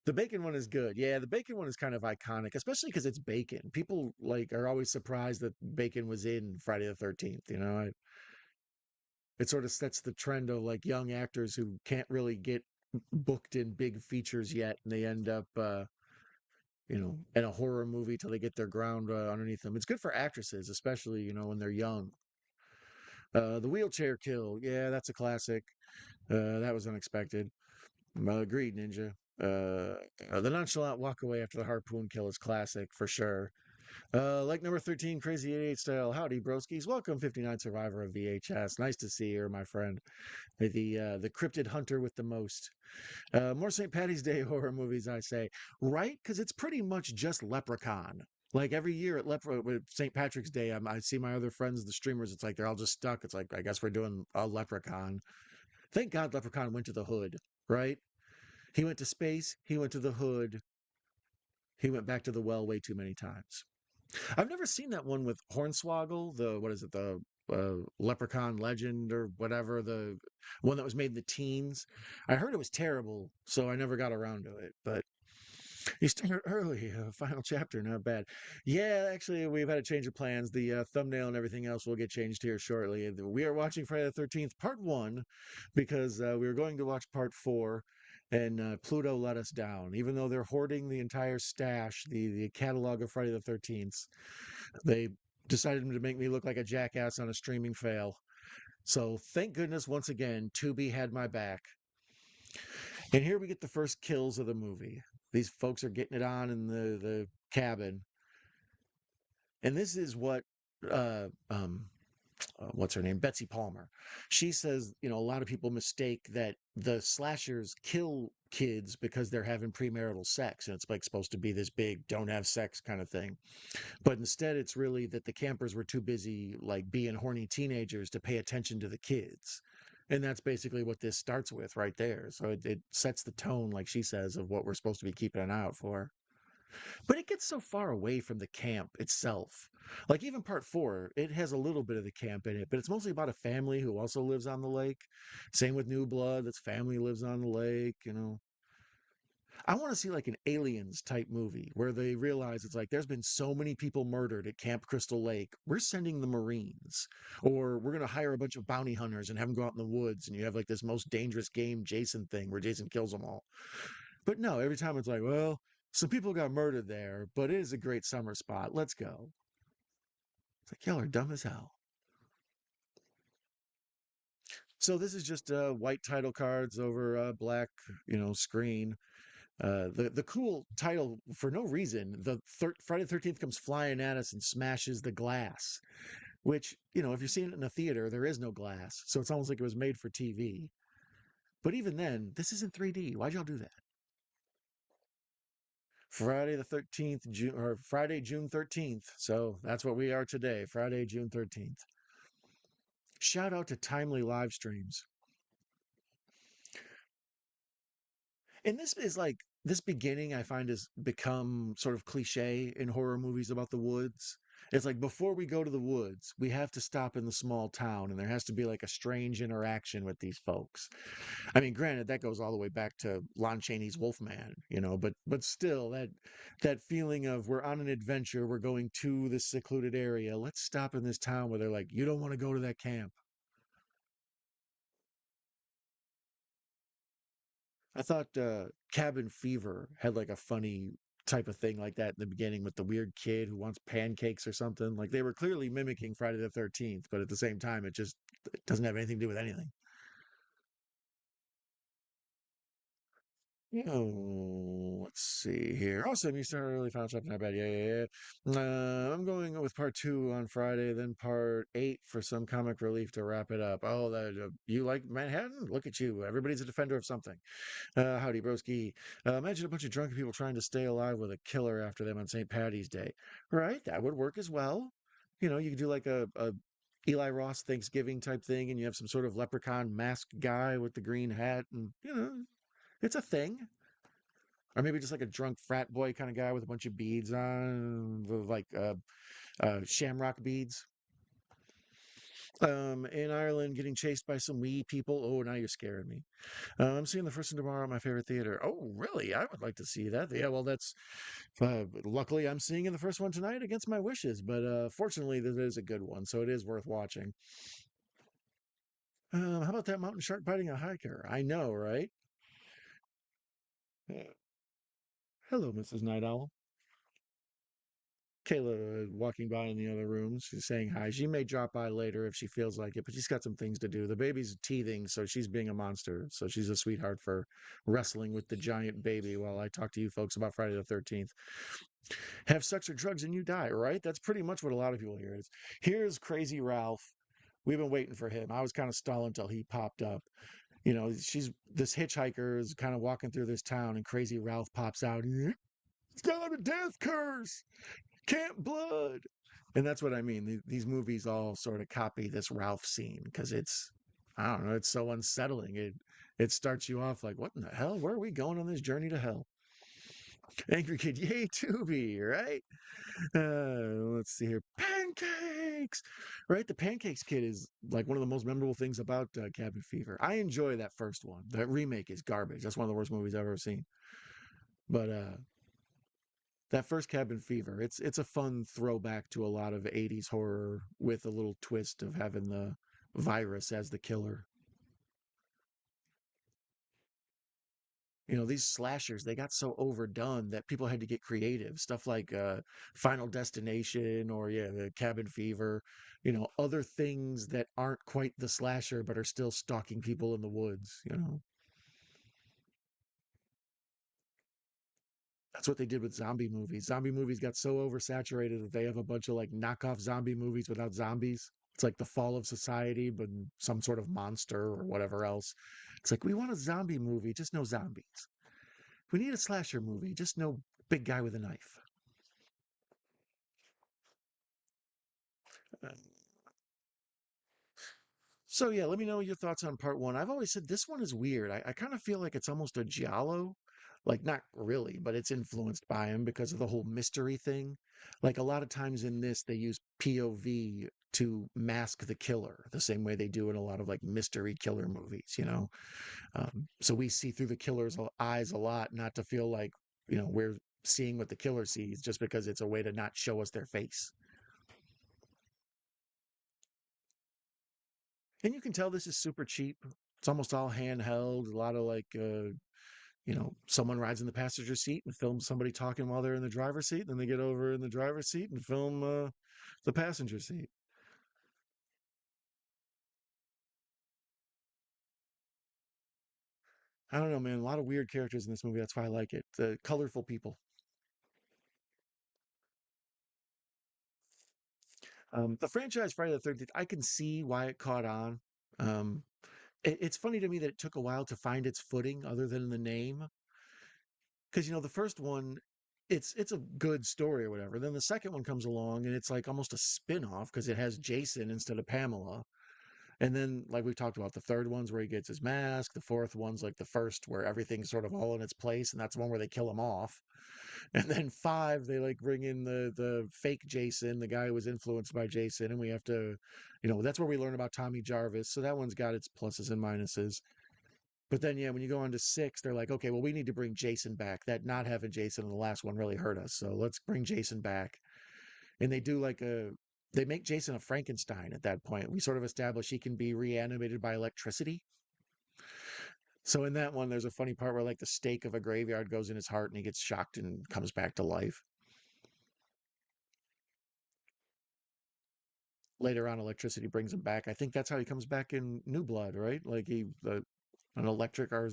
the bacon one is good. Yeah, the bacon one is kind of iconic, especially because it's bacon. People like are always surprised that bacon was in Friday the 13th. It sort of sets the trend of like young actors who can't really get booked in big features yet, and they end up, in a horror movie till they get their ground underneath them. It's good for actresses, especially when they're young. The wheelchair kill, yeah, that's a classic. That was unexpected. Agreed, Ninja. The nonchalant walk away after the harpoon kill is classic for sure. Like number 13, Crazy 88 style. Howdy, broskies. Welcome, 59 survivor of VHS. Nice to see you, my friend. The cryptid hunter with the most. More St. Patty's Day horror movies, I say. Right? Because it's pretty much just Leprechaun. Like every year at with St. Patrick's Day, I see my other friends, the streamers. It's like they're all just stuck. It's like I guess we're doing a Leprechaun. Thank God Leprechaun went to the hood, right? He went to space. He went to the hood. He went back to the well way too many times. I've never seen that one with Hornswoggle, the what is it, the Leprechaun Legend or whatever, the one that was made in the teens. I heard it was terrible, so I never got around to it. But you start early, final chapter, not bad. Yeah, actually, we've had a change of plans. The thumbnail and everything else will get changed here shortly. We are watching Friday the 13th, Part 1, because we were going to watch Part 4, and Pluto let us down. Even though they're hoarding the entire stash, the catalog of Friday the 13th, they decided to make me look like a jackass on a streaming fail. So thank goodness once again, Tubi had my back. And here we get the first kills of the movie. These folks are getting it on in the cabin. And this is what uh, um, what's her name? Betsy Palmer. She says, you know, a lot of people mistake that the slashers kill kids because they're having premarital sex and it's like supposed to be this big don't have sex kind of thing. But instead, it's really that the campers were too busy, like being horny teenagers, to pay attention to the kids. And that's basically what this starts with right there. So it sets the tone, like she says, of what we're supposed to be keeping an eye out for. But it gets so far away from the camp itself. Like even part four, it has a little bit of the camp in it, but it's mostly about a family who also lives on the lake. Same with New Blood, that's family lives on the lake, you know. I want to see like an aliens type movie where they realize it's like there's been so many people murdered at Camp Crystal Lake. We're sending the Marines, or we're going to hire a bunch of bounty hunters and have them go out in the woods. And you have like this most dangerous game Jason thing where Jason kills them all. But no, every time it's like, well, some people got murdered there, but it is a great summer spot. Let's go. It's like, y'all are dumb as hell. So this is just white title cards over a black, screen. The cool title for no reason. Friday the 13th comes flying at us and smashes the glass. Which if you're seeing it in a theater, there is no glass, so it's almost like it was made for TV. But even then, this isn't 3D. Why'd y'all do that? Friday the 13th, June or Friday June 13th. So that's what we are today. Friday June 13th. Shout out to timely live streams. And this is like this beginning I find has become sort of cliche in horror movies about the woods. It's like before we go to the woods, we have to stop in the small town and there has to be like a strange interaction with these folks. I mean, granted, that goes all the way back to Lon Chaney's Wolfman, but still that feeling of we're on an adventure, we're going to this secluded area. Let's stop in this town where they're like, you don't want to go to that camp. I thought Cabin Fever had like a funny type of thing like that in the beginning with the weird kid who wants pancakes or something. Like they were clearly mimicking Friday the 13th, but at the same time, it doesn't have anything to do with anything. Oh, let's see here. Awesome, you started early, final chapter, not bad. Yeah, yeah, yeah. I'm going with part two on Friday, then part eight for some comic relief to wrap it up. Oh, that you like Manhattan? Look at you. Everybody's a defender of something. Howdy, broski. Imagine a bunch of drunken people trying to stay alive with a killer after them on St. Patty's Day. Right? That would work as well. You could do like a Eli Ross Thanksgiving type thing, and you have some sort of leprechaun masked guy with the green hat, and it's a thing. Or maybe just like a drunk frat boy kind of guy with a bunch of beads on, like shamrock beads. In Ireland, getting chased by some wee people. Oh, now you're scaring me. I'm seeing the first one tomorrow at my favorite theater. Oh, really? I would like to see that. Yeah, well, that's luckily I'm seeing in the first one tonight against my wishes, but fortunately, this is a good one, so it is worth watching. How about that mountain shark biting a hiker? I know, right? Uh, Hello, Mrs. Night Owl. Kayla walking by in the other room. She's saying hi. She may drop by later if she feels like it, but she's got some things to do. The baby's teething, so she's being a monster. So she's a sweetheart for wrestling with the giant baby while I talk to you folks about Friday the 13th. Have sex or drugs and you die, right? That's pretty much what a lot of people hear is. Here's Crazy Ralph. We've been waiting for him. I was kind of stalling until he popped up. She's this hitchhiker is kind of walking through this town, and Crazy Ralph pops out. It's got a death curse. Camp Blood. And that's what I mean. These movies all sort of copy this Ralph scene because I don't know, it's so unsettling. It starts you off like, what in the hell? Where are we going on this journey to hell? Angry Kid, yay, Tubi, right? Let's see here. Pancakes, right? The Pancakes Kid is like one of the most memorable things about Cabin Fever. I enjoy that first one. That remake is garbage. That's one of the worst movies I've ever seen. But that first Cabin Fever, it's a fun throwback to a lot of 80s horror with a little twist of having the virus as the killer. These slashers, they got so overdone that people had to get creative. Stuff like Final Destination or yeah, the Cabin Fever, other things that aren't quite the slasher but are still stalking people in the woods. That's what they did with zombie movies. Zombie movies got so oversaturated that they have a bunch of like knockoff zombie movies without zombies. It's like the fall of society, but some sort of monster or whatever else. It's like we want a zombie movie, just no zombies. We need a slasher movie, just no big guy with a knife. Uh, So yeah, let me know your thoughts on part one. I've always said this one is weird. I kind of feel like it's almost a giallo, like not really, but it's influenced by him because of the whole mystery thing. Like a lot of times in this, they use POV to mask the killer, the same way they do in a lot of like mystery killer movies. So we see through the killer's eyes a lot, not to feel like we're seeing what the killer sees, just because it's a way to not show us their face. And you can tell this is super cheap. It's almost all handheld. A lot of like, someone rides in the passenger seat and films somebody talking while they're in the driver's seat. Then they get over in the driver's seat and film the passenger seat. I don't know, man. A lot of weird characters in this movie. That's why I like it. The colorful people. The franchise Friday the 13th, I can see why it caught on. Um, it's funny to me that it took a while to find its footing other than the name. Because the first one, it's a good story or whatever. Then the second one comes along and it's like almost a spin-off because it has Jason instead of Pamela. And then, like we talked about, the third one's where he gets his mask. The fourth one's like the first, where everything's sort of all in its place, and that's the one where they kill him off. And then five, they like bring in the fake Jason, the guy who was influenced by Jason, and we have to, that's where we learn about Tommy Jarvis. So that one's got its pluses and minuses. But then, yeah, when you go on to six, they're like, okay, well, we need to bring Jason back. That not having Jason in the last one really hurt us. So let's bring Jason back. And they do they make Jason a Frankenstein at that point. We sort of establish he can be reanimated by electricity. So in that one, there's a funny part where like the stake of a graveyard goes in his heart and he gets shocked and comes back to life. Later on, electricity brings him back. I think that's how he comes back in New Blood, right? Like an electric or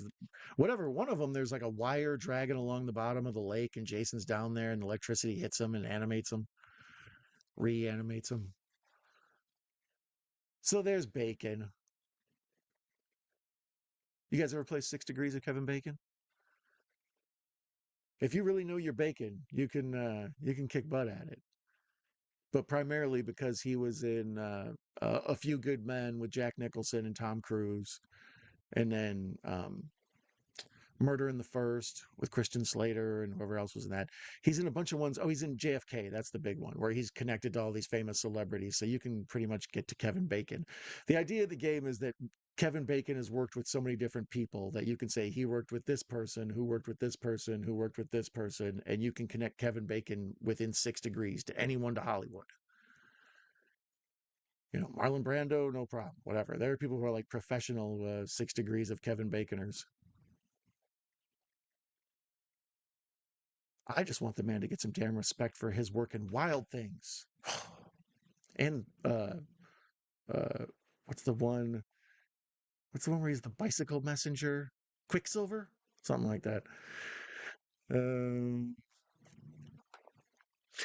whatever. One of them, there's like a wire dragging along the bottom of the lake, and Jason's down there, and electricity hits him and animates him, reanimates him. So there's Bacon. You guys ever play 6 Degrees of Kevin Bacon? If you really know your Bacon, you can kick butt at it. But primarily because he was in A Few Good Men with Jack Nicholson and Tom Cruise, and then Murder in the First with Christian Slater and whoever else was in that. He's in a bunch of ones. Oh, he's in JFK. That's the big one where he's connected to all these famous celebrities. So you can pretty much get to Kevin Bacon. The idea of the game is that Kevin Bacon has worked with so many different people that you can say he worked with this person, who worked with this person, who worked with this person, and you can connect Kevin Bacon within 6 degrees to anyone to Hollywood. Marlon Brando, no problem, whatever. There are people who are like professional 6 degrees of Kevin Baconers. I just want the man to get some damn respect for his work in Wild Things. And uh what's the one what's the one where he's the bicycle messenger? Quicksilver? Something like that. Um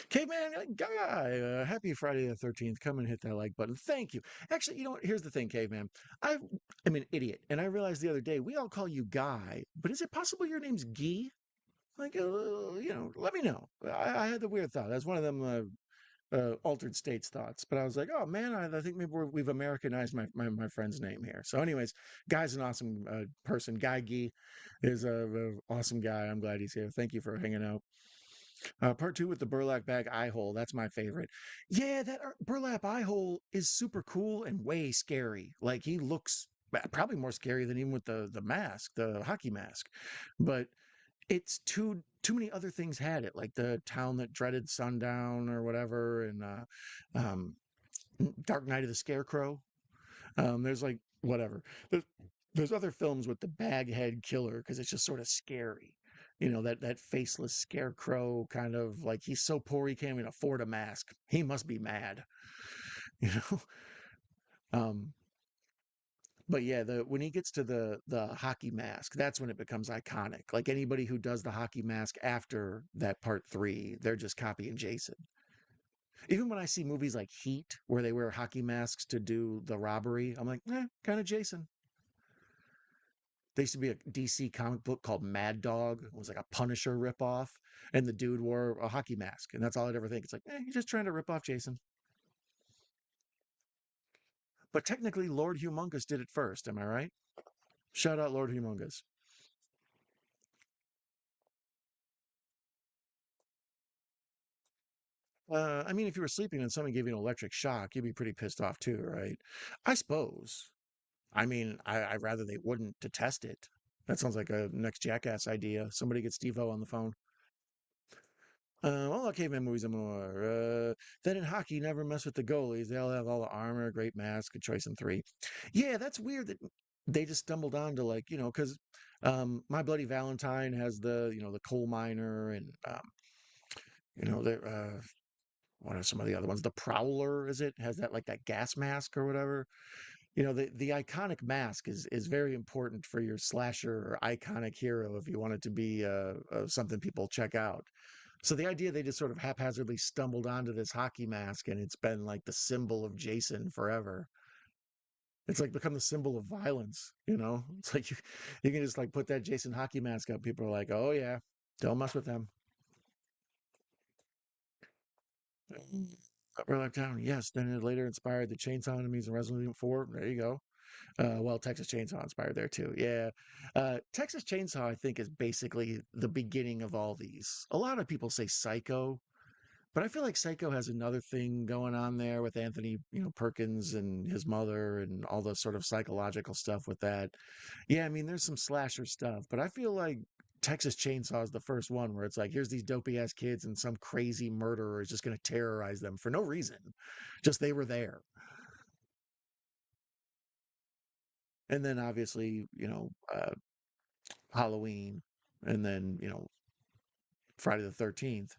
Caveman Guy, happy Friday the 13th. Come and hit that like button. Thank you. Actually, you know what? Here's the thing, Caveman. I am an idiot, and I realized the other day we all call you Guy, but is it possible your name's Gee? Like, let me know. I had the weird thought. That's one of them altered states thoughts. But I was like, oh man, I think maybe we've Americanized my friend's name here. So, anyways, Guy's an awesome person. Guy Gee is a awesome guy. I'm glad he's here. Thank you for hanging out. Part two with the burlap bag eye hole. That's my favorite. Yeah, that burlap eye hole is super cool and way scary. Like he looks probably more scary than even with the mask, the hockey mask. But it's too many other things had it, like the town that dreaded sundown or whatever, and um, Dark Night of the Scarecrow. There's like whatever. There's other films with the baghead killer because it's just sort of scary. You know, that faceless scarecrow kind of like he's so poor he can't even afford a mask. He must be mad. You know? Um, but yeah, the when he gets to the hockey mask, that's when it becomes iconic. Like anybody who does the hockey mask after that part three, they're just copying Jason. Even when I see movies like Heat, where they wear hockey masks to do the robbery, I'm like, kind of Jason. There used to be a DC comic book called Mad Dog. It was like a Punisher ripoff, and the dude wore a hockey mask, and that's all I'd ever think. It's like, you're just trying to rip off Jason. But technically, Lord Humongous did it first. Am I right? Shout out Lord Humongous. I mean, if you were sleeping and someone gave you an electric shock, you'd be pretty pissed off too, right? I suppose. I mean, I'd rather they wouldn't to test it. That sounds like a next Jackass idea. Somebody get Steve-O on the phone. All the caveman movies are more. Then in hockey, never mess with the goalies. They all have all the armor, great mask, good choice in three. Yeah, that's weird that they just stumbled on to like, because My Bloody Valentine has the coal miner and, the, what are some of the other ones? The Prowler, is it? Has that like that gas mask or whatever? The iconic mask is very important for your slasher or iconic hero if you want it to be something people check out. So the idea they just sort of haphazardly stumbled onto this hockey mask and it's been like the symbol of Jason forever. It's like become the symbol of violence. It's like you can just like put that Jason hockey mask up. People are like, oh yeah, don't mess with them. Upper Left Town, yes. Then it later inspired the Chainsaw Enemies in Resident Evil 4. There you go. Well, Texas Chainsaw inspired there too. Yeah. Texas Chainsaw, I think, is basically the beginning of all these. A lot of people say Psycho, but I feel like Psycho has another thing going on there with Anthony, Perkins and his mother and all the sort of psychological stuff with that. Yeah, I mean, there's some slasher stuff, but I feel like Texas Chainsaw is the first one where it's like, here's these dopey ass kids and some crazy murderer is just going to terrorize them for no reason. Just they were there. And then obviously, Halloween, and then, Friday the 13th.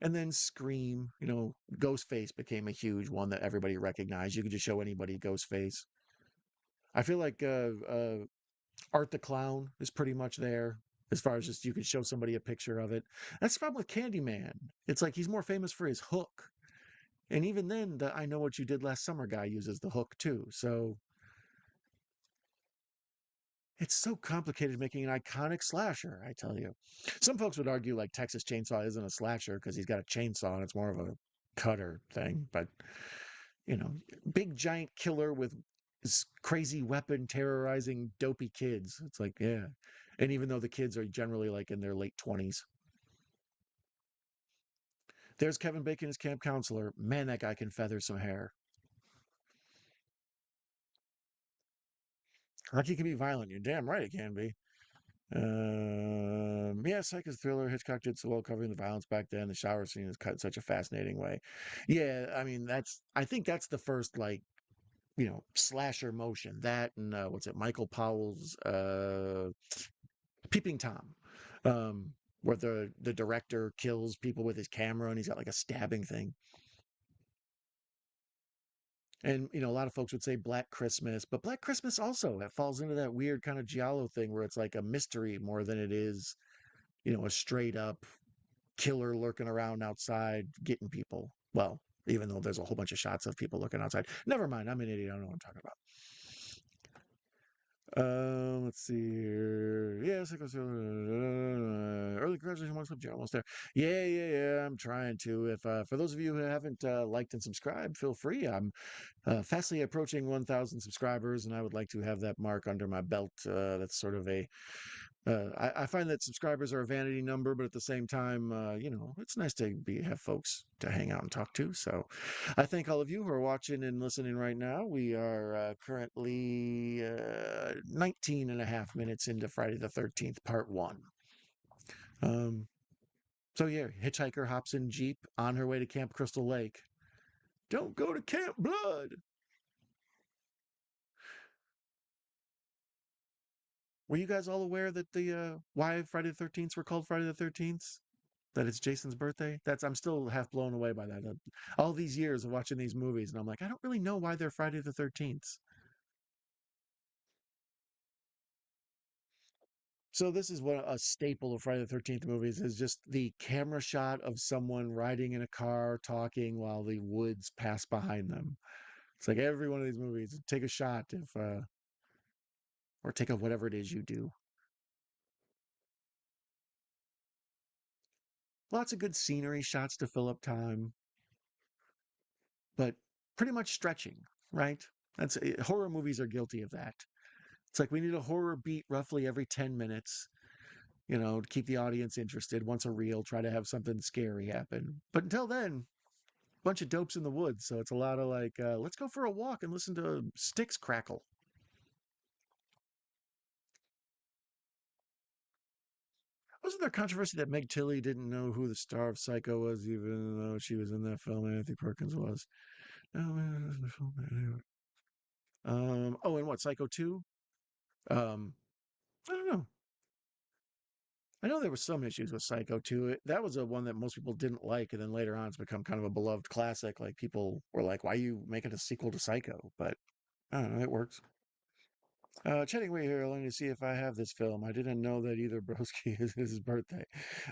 And then Scream, Ghostface became a huge one that everybody recognized. You could just show anybody Ghostface. I feel like Art the Clown is pretty much there as far as just you could show somebody a picture of it. That's the problem with Candyman. It's like he's more famous for his hook. And even then, the I Know What You Did Last Summer guy uses the hook too. So it's so complicated making an iconic slasher, I tell you. Some folks would argue like Texas Chainsaw isn't a slasher because he's got a chainsaw and it's more of a cutter thing. But, you know, big giant killer with this crazy weapon terrorizing dopey kids. It's like, yeah. And even though the kids are generally like in their late 20s, there's Kevin Bacon as camp counselor. Man, that guy can feather some hair. Rocky can be violent. You're damn right it can be. Yeah, psych is thriller. Hitchcock did so well covering the violence back then. The shower scene is cut in such a fascinating way. Yeah, I mean I think that's the first like slasher motion. That and what's it? Michael Powell's Peeping Tom, um, where the director kills people with his camera and he's got like a stabbing thing. And a lot of folks would say Black Christmas, but Black Christmas also that falls into that weird kind of giallo thing where it's like a mystery more than it is, a straight up killer lurking around outside getting people. Well, even though there's a whole bunch of shots of people looking outside. Never mind, I'm an idiot. I don't know what I'm talking about. Let's see here. Yes, it goes early graduation. One subject almost there. Yeah, yeah, yeah. I'm trying to. If for those of you who haven't liked and subscribed, feel free. I'm fastly approaching 1,000 subscribers, and I would like to have that mark under my belt. That's sort of a I find that subscribers are a vanity number, but at the same time, it's nice to have folks to hang out and talk to. So I thank all of you who are watching and listening right now. We are currently 19 and a half minutes into Friday the 13th, part one. Um, so yeah, hitchhiker hops in Jeep on her way to Camp Crystal Lake. Don't go to Camp Blood. Were you guys all aware that the why Friday the 13th were called Friday the 13th? That it's Jason's birthday? I'm still half blown away by that. All these years of watching these movies, and I'm like, I don't really know why they're Friday the 13th. So this is what a staple of Friday the 13th movies is just the camera shot of someone riding in a car talking while the woods pass behind them. It's like every one of these movies, take a shot if or take a whatever it is you do. Lots of good scenery shots to fill up time, but pretty much stretching, right? Horror movies are guilty of that. It's like we need a horror beat roughly every 10 minutes, to keep the audience interested. Once a reel, try to have something scary happen. But until then, bunch of dopes in the woods. So it's a lot of like, let's go for a walk and listen to sticks crackle. Wasn't there controversy that Meg Tilly didn't know who the star of Psycho was, even though she was in that film? Anthony Perkins was. Oh, man, oh, and what, Psycho 2? I don't know. I know there was some issues with Psycho 2. That was a one that most people didn't like, and then later on it's become kind of a beloved classic. Like people were like, "Why are you making a sequel to Psycho?" But I don't know, it works. Chatting away here, let me see if I have this film. I didn't know that either. Broski is his birthday.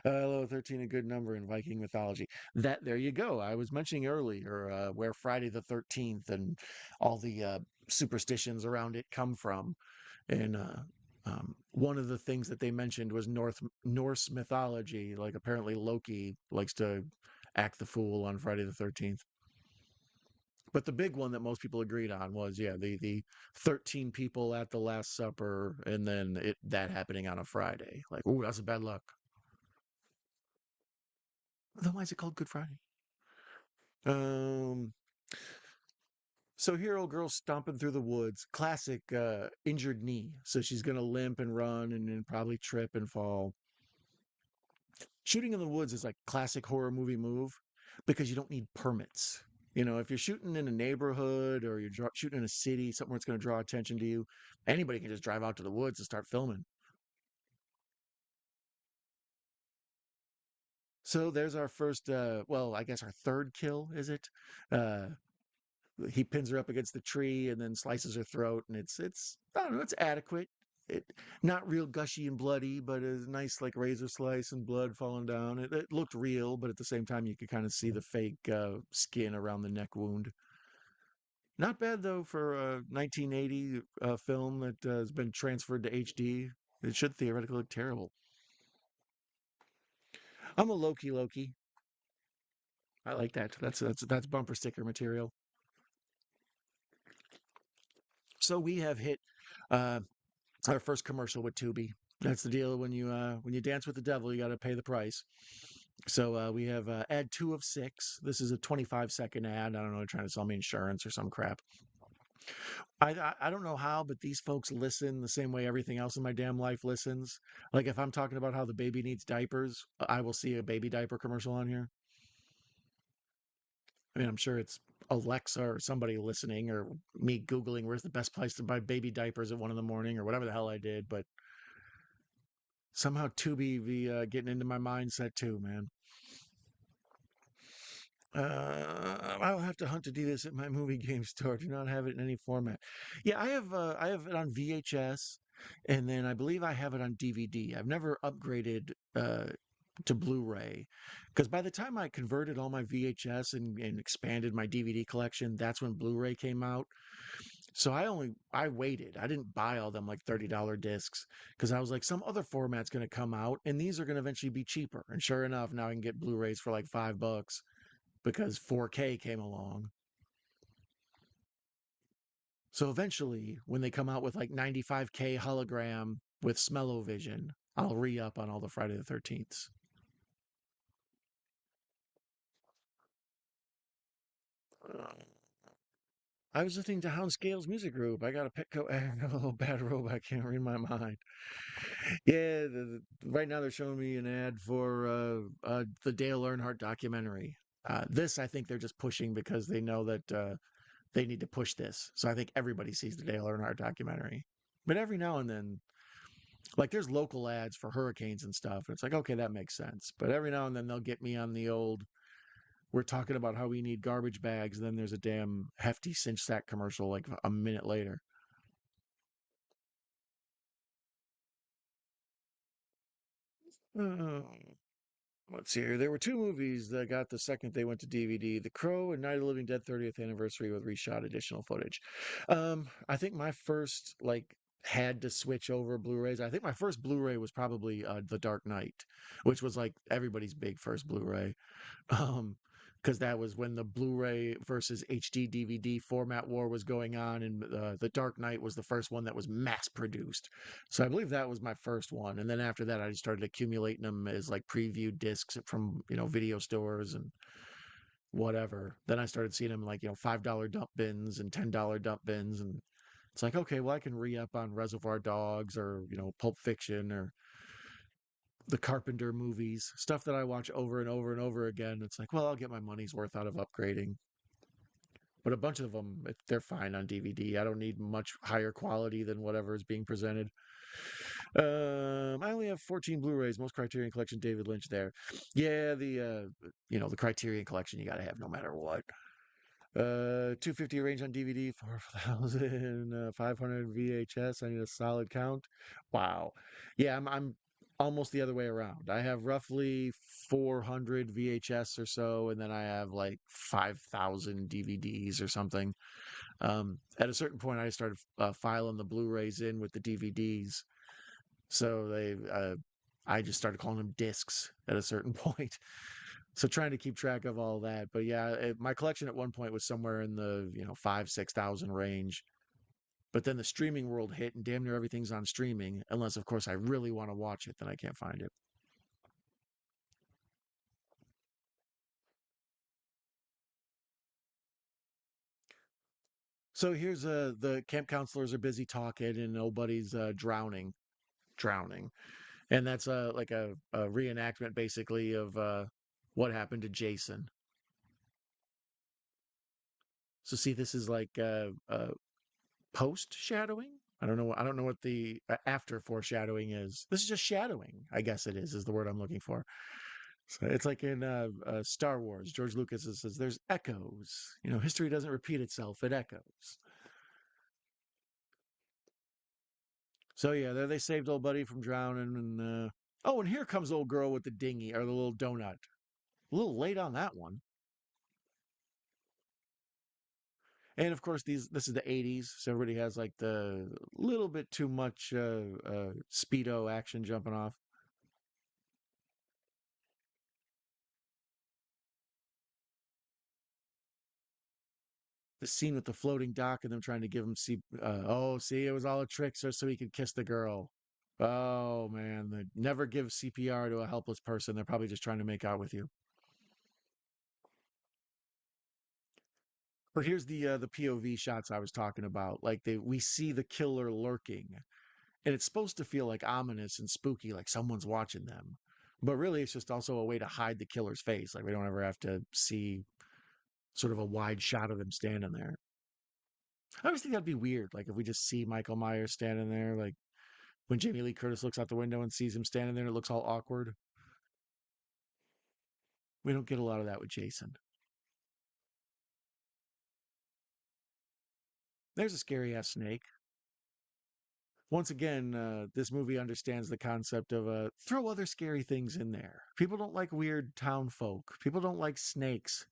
Hello, 13, a good number in Viking mythology. There you go. I was mentioning earlier where Friday the 13th and all the superstitions around it come from. And one of the things that they mentioned was Norse mythology. Like apparently Loki likes to act the fool on Friday the 13th. But the big one that most people agreed on was, yeah, the 13 people at the Last Supper, and then that happening on a Friday. Like, oh, that's a bad luck. Then why is it called Good Friday? Um, so hero girl stomping through the woods, classic injured knee. So she's gonna limp and run and then probably trip and fall. Shooting in the woods is like classic horror movie move because you don't need permits. If you're shooting in a neighborhood or you're shooting in a city, somewhere it's going to draw attention to you, anybody can just drive out to the woods and start filming. So there's our first, well, I guess our third kill, is it? Uh, he pins her up against the tree and then slices her throat, and I don't know, it's adequate. It not real gushy and bloody, but a nice like razor slice and blood falling down. It looked real, but at the same time you could kind of see the fake skin around the neck wound. Not bad though for a 1980 film that has been transferred to HD. It should theoretically look terrible. I'm a Loki. I like that. That's bumper sticker material. So we have hit uh, our first commercial with Tubi. That's the deal. When you dance with the devil, you got to pay the price. So we have ad 2 of 6. This is a 25-second ad. I don't know, they're trying to sell me insurance or some crap. I don't know how, but these folks listen the same way everything else in my damn life listens. Like if I'm talking about how the baby needs diapers, I will see a baby diaper commercial on here. I mean, I'm sure it's Alexa or somebody listening or me Googling where's the best place to buy baby diapers at 1 in the morning or whatever the hell I did. But somehow Tubi be getting into my mindset too, man. I'll have to hunt to do this at my movie game store. Do not have it in any format. Yeah, I have it on VHS, and then I believe I have it on DVD. I've never upgraded to Blu-ray because by the time I converted all my VHS and expanded my DVD collection, that's when Blu-ray came out. So I waited. I didn't buy all them like $30 discs because I was like, some other format's going to come out, and these are going to eventually be cheaper. And sure enough, now I can get Blu-rays for like $5 because 4K came along. So eventually, when they come out with like 95K hologram with Smell-O-Vision, I'll re up on all the Friday the 13th. I was listening to Hound Scales music group. I got a Petco ad. Oh, bad robot can't read my mind. Yeah, right now they're showing me an ad for the Dale Earnhardt documentary. This I think they're just pushing because they know that they need to push this. So I think everybody sees the Dale Earnhardt documentary. But every now and then, like there's local ads for hurricanes and stuff. It's like, okay, that makes sense. But every now and then they'll get me on the old, we're talking about how we need garbage bags. And then there's a damn hefty cinch sack commercial like a minute later. Uh, let's see here. There were two movies that got the second they went to DVD: The Crow and Night of the Living Dead 30th anniversary with reshot additional footage. I think my first like had to switch over Blu-rays. I think my first Blu-ray was probably The Dark Knight, which was like everybody's big first Blu-ray. Um, because that was when the Blu-ray versus HD DVD format war was going on, and the Dark Knight was the first one that was mass produced. So I believe that was my first one, and then after that, I just started accumulating them as like preview discs from video stores and whatever. Then I started seeing them like $5 dump bins and $10 dump bins, and it's like, okay, well I can re up on Reservoir Dogs or Pulp Fiction or the Carpenter movies, stuff that I watch over and over and over again. It's like, well, I'll get my money's worth out of upgrading. But a bunch of them, they're fine on DVD. I don't need much higher quality than whatever is being presented. I only have 14 Blu-rays, most Criterion Collection, David Lynch there. Yeah, the Criterion Collection you got to have no matter what. 250 range on DVD, 4,500 VHS. I need a solid count. Wow. Yeah, I'm almost the other way around. I have roughly 400 VHS or so, and then I have like 5,000 DVDs or something. At a certain point, I started filing the Blu-rays in with the DVDs, so I just started calling them discs at a certain point. So trying to keep track of all that. But yeah, my collection at one point was somewhere in the 5,000 to 6,000 range. But then the streaming world hit, and damn near everything's on streaming, unless of course I really want to watch it, then I can't find it. So here's the camp counselors are busy talking, and nobody's drowning, and that's like a reenactment basically of what happened to Jason. So see, this is like post shadowing. I don't know what the after foreshadowing is. This is just shadowing. I guess it is the word I'm looking for. So it's like in Star Wars. George Lucas says there's echoes. History doesn't repeat itself; it echoes. So yeah, they saved old buddy from drowning, and oh, and here comes old girl with the dinghy or the little donut. A little late on that one. And of course, this is the '80s, so everybody has like the little bit too much speedo action jumping off. The scene with the floating dock and them trying to give him oh, see, it was all a trick so he could kiss the girl. Oh man, never give CPR to a helpless person. They're probably just trying to make out with you. But here's the POV shots I was talking about. Like we see the killer lurking, and it's supposed to feel like ominous and spooky, like someone's watching them. But really, it's just also a way to hide the killer's face. Like we don't ever have to see sort of a wide shot of them standing there. I always think that'd be weird. Like if we just see Michael Myers standing there, like when Jamie Lee Curtis looks out the window and sees him standing there, and it looks all awkward. We don't get a lot of that with Jason. There's a scary ass snake. Once again, this movie understands the concept of throw other scary things in there. People don't like weird town folk. People don't like snakes.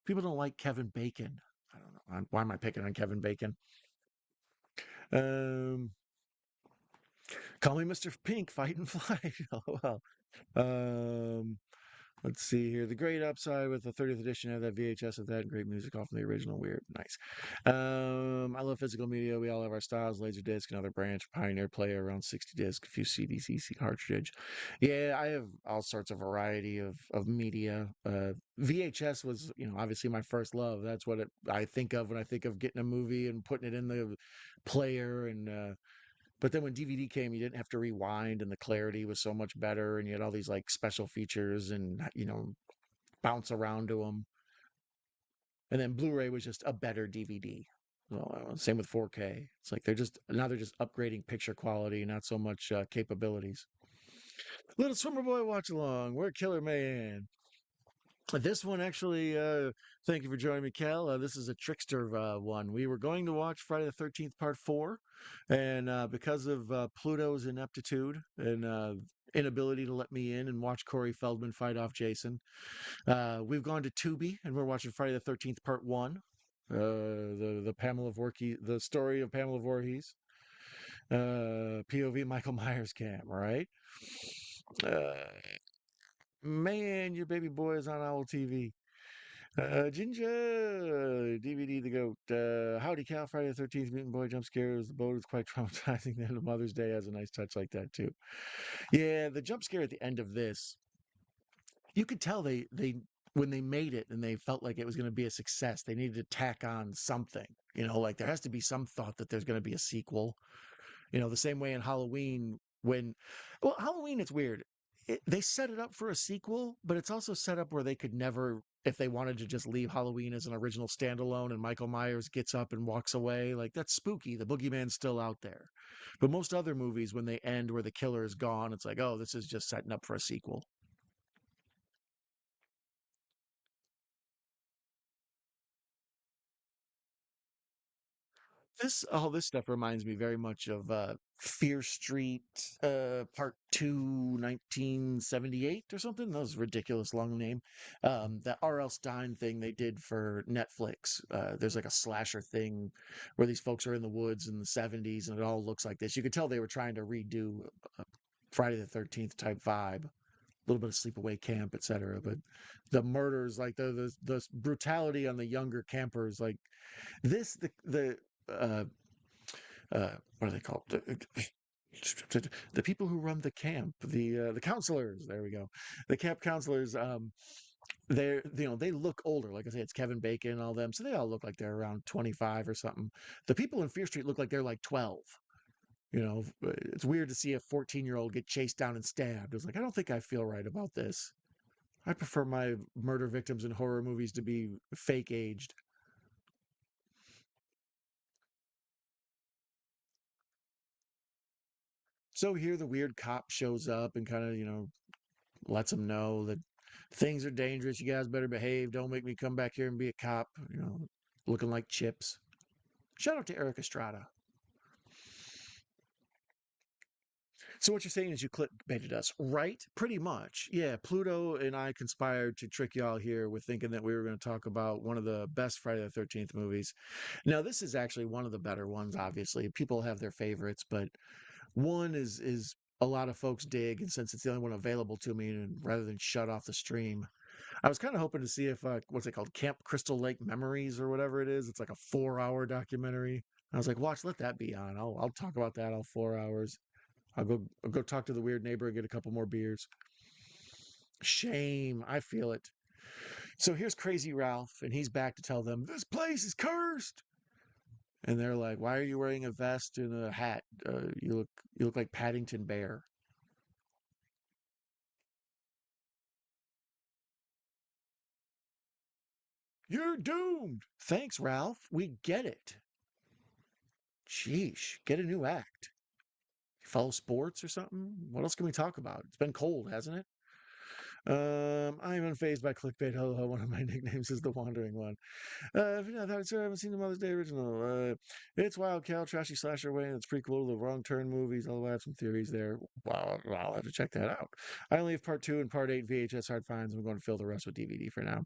People don't like Kevin Bacon. I don't know. Why am I picking on Kevin Bacon? Um, Call me Mr. Pink, fight and flight. Oh, well. Um, Let's see here. The great upside with the 30th edition of that VHS of that great music off from the original. Weird. Nice. I love physical media. We all have our styles. Laserdisc, another branch. Pioneer player, around 60 disc, a few CDs, CC cartridge. Yeah, I have all sorts of variety of media. VHS was, obviously my first love. That's what I think of when I think of getting a movie and putting it in the player and but then when DVD came, you didn't have to rewind, and the clarity was so much better, and you had all these like special features and bounce around to them. And then Blu-ray was just a better DVD. Well, same with 4K. It's like they're just upgrading picture quality, not so much capabilities. Little Swimmer Boy watch along. We're Killer Man. This one actually, thank you for joining me, Cal. This is a trickster one. We were going to watch Friday the 13th Part 4, and because of Pluto's ineptitude and inability to let me in and watch Corey Feldman fight off Jason, we've gone to Tubi, and we're watching Friday the 13th Part 1. The Pamela Voorhees, the story of Pamela Voorhees, POV Michael Myers cam, right? Uh, Man, your baby boy is on Owl TV. Ginger, DVD The Goat. Howdy Cow, Friday the 13th, Mutant Boy jump scares. The boat is quite traumatizing. The end of Mother's Day has a nice touch like that, too. Yeah, the jump scare at the end of this, you could tell when they made it and they felt like it was going to be a success, they needed to tack on something. Like there has to be some thought that there's going to be a sequel. The same way in Halloween well, Halloween, it's weird. They set it up for a sequel, but it's also set up where they could never, if they wanted to just leave Halloween as an original standalone and Michael Myers gets up and walks away, like that's spooky. The boogeyman's still out there. But most other movies, when they end where the killer is gone, it's like, oh, this is just setting up for a sequel. All this stuff reminds me very much of Fear Street Part 2, 1978 or something. That was a ridiculous long name. That R.L. Stein thing they did for Netflix. There's like a slasher thing where these folks are in the woods in the 70s and it all looks like this. You could tell they were trying to redo Friday the 13th type vibe. A little bit of sleepaway camp, etc. But the murders, like the brutality on the younger campers, like this, uh, what are they called? The people who run the camp, the counselors. There we go. The camp counselors. They look older. Like I say, it's Kevin Bacon and all them, so they all look like they're around 25 or something. The people in Fear Street look like they're like 12. It's weird to see a 14-year-old get chased down and stabbed. It's like I don't think I feel right about this. I prefer my murder victims in horror movies to be fake aged. So here the weird cop shows up and kind of, lets them know that things are dangerous. You guys better behave. Don't make me come back here and be a cop, looking like chips. Shout out to Eric Estrada. So what you're saying is you clickbaited us, right? Pretty much. Yeah, Pluto and I conspired to trick y'all here with thinking that we were going to talk about one of the best Friday the 13th movies. Now, this is actually one of the better ones, obviously. People have their favorites, but one is a lot of folks dig, and since it's the only one available to me, and rather than shut off the stream, I was kind of hoping to see if what's it called, Camp Crystal Lake Memories or whatever it is. It's like a 4-hour documentary. I was like, watch, let that be on. I'll talk about that all 4 hours. I'll go talk to the weird neighbor and get a couple more beers. Shame, I feel it. So here's Crazy Ralph, and he's back to tell them this place is cursed. And they're like, "Why are you wearing a vest and a hat? You look like Paddington Bear." You're doomed. Thanks, Ralph. We get it. Sheesh. Get a new act. Follow sports or something? What else can we talk about? It's been cold, hasn't it? I'm unfazed by clickbait. Ho ho. One of my nicknames is the Wandering One. If you're not that sure, I haven't seen the Mother's Day original. It's Wild Cal, Trashy Slasher Way, and it's prequel to the Wrong Turn movies. Although I have some theories there. Wow, I'll have to check that out. I only have part two and part eight VHS hard finds. I'm going to fill the rest with DVD for now.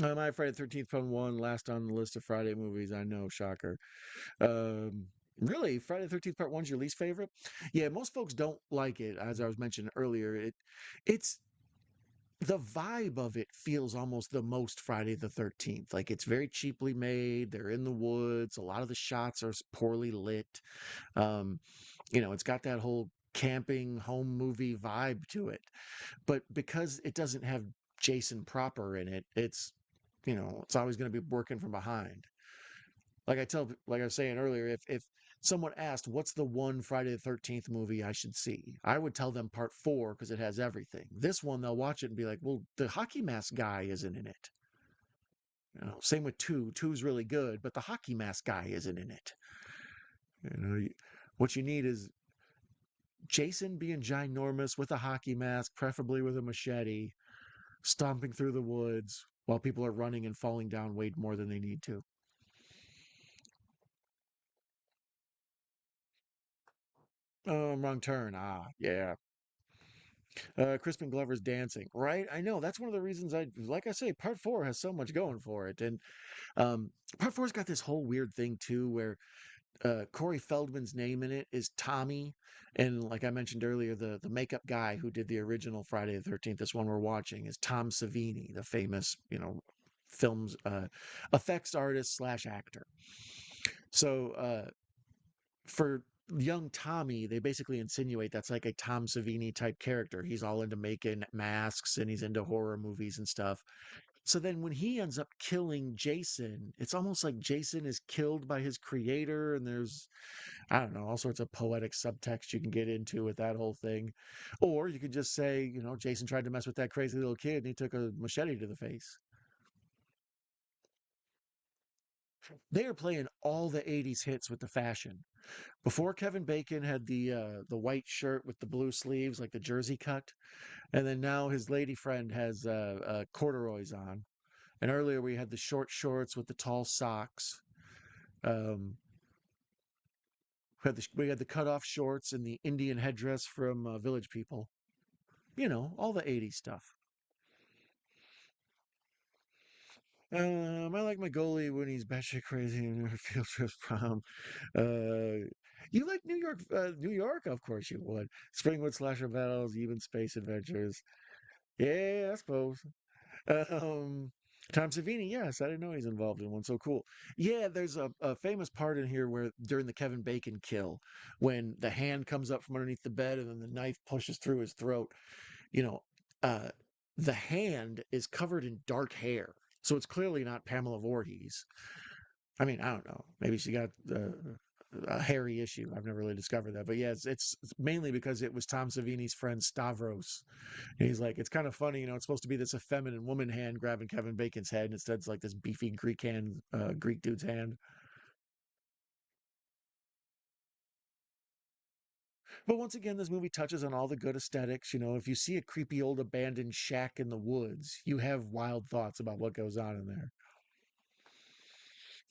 My Friday the 13th Fun One, last on the list of Friday movies. I know, shocker. Um, really, Friday the 13th Part One's your least favorite? Yeah, most folks don't like it. As I was mentioning earlier, it's the vibe of it feels almost the most Friday the 13th. Like it's very cheaply made. They're in the woods. A lot of the shots are poorly lit. Um, it's got that whole camping home movie vibe to it. But because it doesn't have Jason proper in it, it's always going to be working from behind. Like I was saying earlier, if someone asked what's the one Friday the 13th movie I should see, I would tell them part four because it has everything. This one, they'll watch it and be like, well, the hockey mask guy isn't in it. Same with two. Two's really good, but the hockey mask guy isn't in it. What you need is Jason being ginormous with a hockey mask, preferably with a machete, stomping through the woods while people are running and falling down way more than they need to. Wrong turn. Ah, yeah. Crispin Glover's dancing, right? I know that's one of the reasons like I say, part four has so much going for it, and um, part four's got this whole weird thing too, where Corey Feldman's name in it is Tommy, and like I mentioned earlier, the makeup guy who did the original Friday the 13th, this one we're watching, is Tom Savini, the famous films effects artist slash actor. So for young Tommy, they basically insinuate that's like a Tom Savini type character. He's all into making masks and he's into horror movies and stuff. So then when he ends up killing Jason, it's almost like Jason is killed by his creator, and there's, I don't know, all sorts of poetic subtext you can get into with that whole thing. Or you could just say, Jason tried to mess with that crazy little kid and he took a machete to the face. They are playing all the 80s hits with the fashion. Before Kevin Bacon had the white shirt with the blue sleeves, like the jersey cut, and then now his lady friend has corduroys on. And earlier we had the short shorts with the tall socks. Um, we had the cutoff shorts and the Indian headdress from Village People. All the 80s stuff. I like my goalie when he's batshit crazy and field trips prom. You like New York? New York, of course you would. Springwood slasher battles, even space adventures. Yeah, I suppose. Um, Tom Savini, yes, I didn't know he's involved in one. So cool. Yeah, there's a famous part in here where during the Kevin Bacon kill, when the hand comes up from underneath the bed and then the knife pushes through his throat, you know, uh, the hand is covered in dark hair. So it's clearly not Pamela Voorhees. I mean, I don't know. Maybe she got a hairy issue. I've never really discovered that. But yeah, it's mainly because it was Tom Savini's friend Stavros. And he's like, it's kind of funny, it's supposed to be this effeminate woman hand grabbing Kevin Bacon's head, and instead it's like this beefy Greek dude's hand. But once again, this movie touches on all the good aesthetics. If you see a creepy old abandoned shack in the woods, you have wild thoughts about what goes on in there.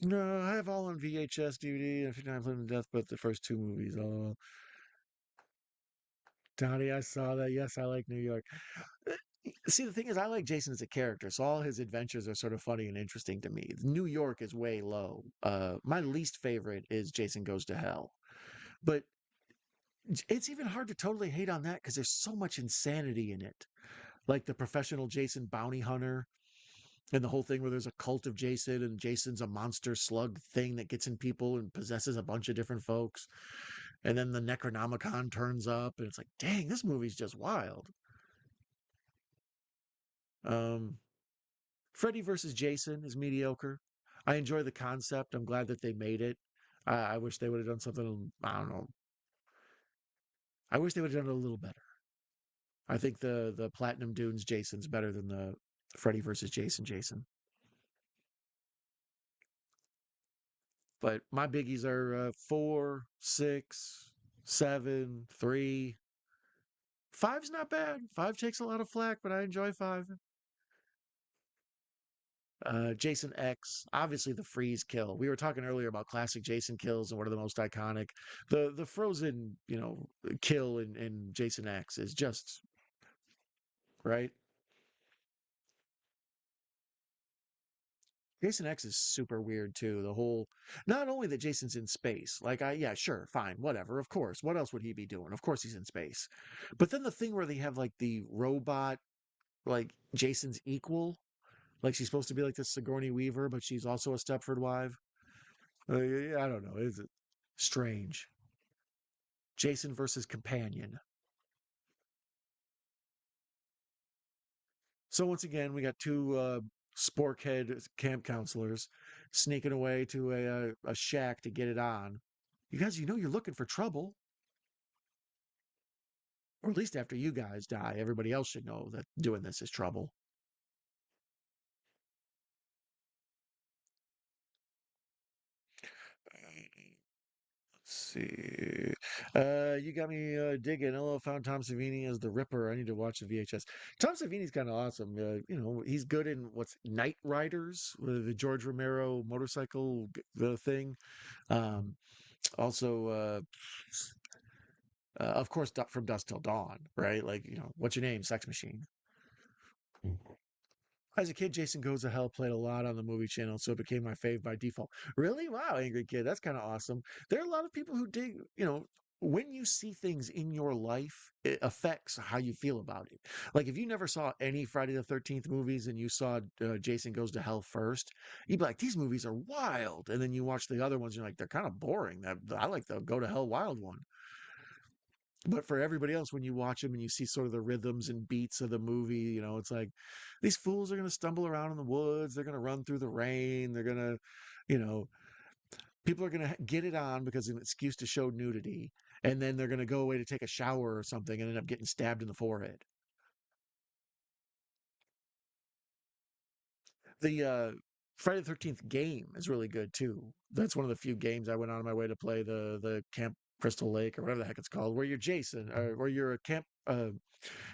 No, I have all on VHS DVD. And 59 Living Death, but the first two movies. Oh, Donnie, I saw that. Yes, I like New York. See, the thing is, I like Jason as a character, so all his adventures are sort of funny and interesting to me. New York is way low. My least favorite is Jason Goes to Hell, but it's even hard to totally hate on that because there's so much insanity in it, like the professional Jason bounty hunter and the whole thing where there's a cult of Jason and Jason's a monster slug thing that gets in people and possesses a bunch of different folks, and then the Necronomicon turns up, and it's like, dang, this movie's just wild. Um, Freddy versus Jason is mediocre. I enjoy the concept. I'm glad that they made it. I wish they would have done something. I don't know. I wish they would have done it a little better. I think the Platinum Dunes Jason's better than the Freddy versus Jason Jason. But my biggies are 4, 6, 7, 3. Five's not bad. Five takes a lot of flack, but I enjoy five. Jason X, obviously the freeze kill. We were talking earlier about classic Jason kills and what are the most iconic. The frozen, kill in Jason X is just right. Jason X is super weird too. The whole, not only that Jason's in space, like yeah, sure, fine, whatever, of course. What else would he be doing? Of course he's in space. But then the thing where they have like the robot, like Jason's equal, like she's supposed to be like this Sigourney Weaver, but she's also a Stepford wife. I don't know. Is it strange? Jason versus companion. So once again, we got two sporkhead camp counselors sneaking away to a shack to get it on. You guys, you're looking for trouble, or at least after you guys die, everybody else should know that doing this is trouble. Let's see. You got me digging. Hello, found Tom Savini as the Ripper. I need to watch the VHS. Tom Savini's kind of awesome. He's good in what's Night Riders, the George Romero motorcycle the thing. Um, also, of course, from Dusk Till Dawn, right? Like, what's your name? Sex Machine. As a kid, Jason Goes to Hell played a lot on the movie channel, so it became my fave by default. Really? Wow, Angry Kid, that's kind of awesome. There are a lot of people who dig, when you see things in your life, it affects how you feel about it. Like if you never saw any Friday the 13th movies and you saw Jason Goes to Hell first, you'd be like, these movies are wild. And then you watch the other ones, you're like, they're kind of boring. I like the Go to Hell Wild one. But for everybody else, when you watch them and you see sort of the rhythms and beats of the movie, it's like these fools are going to stumble around in the woods. They're going to run through the rain. They're going to, you know, people are going to get it on because of an excuse to show nudity. And then they're going to go away to take a shower or something and end up getting stabbed in the forehead. The Friday the 13th game is really good too. That's one of the few games I went on my way to play, the Camp Crystal Lake or whatever the heck it's called, where you're Jason or where you're a camp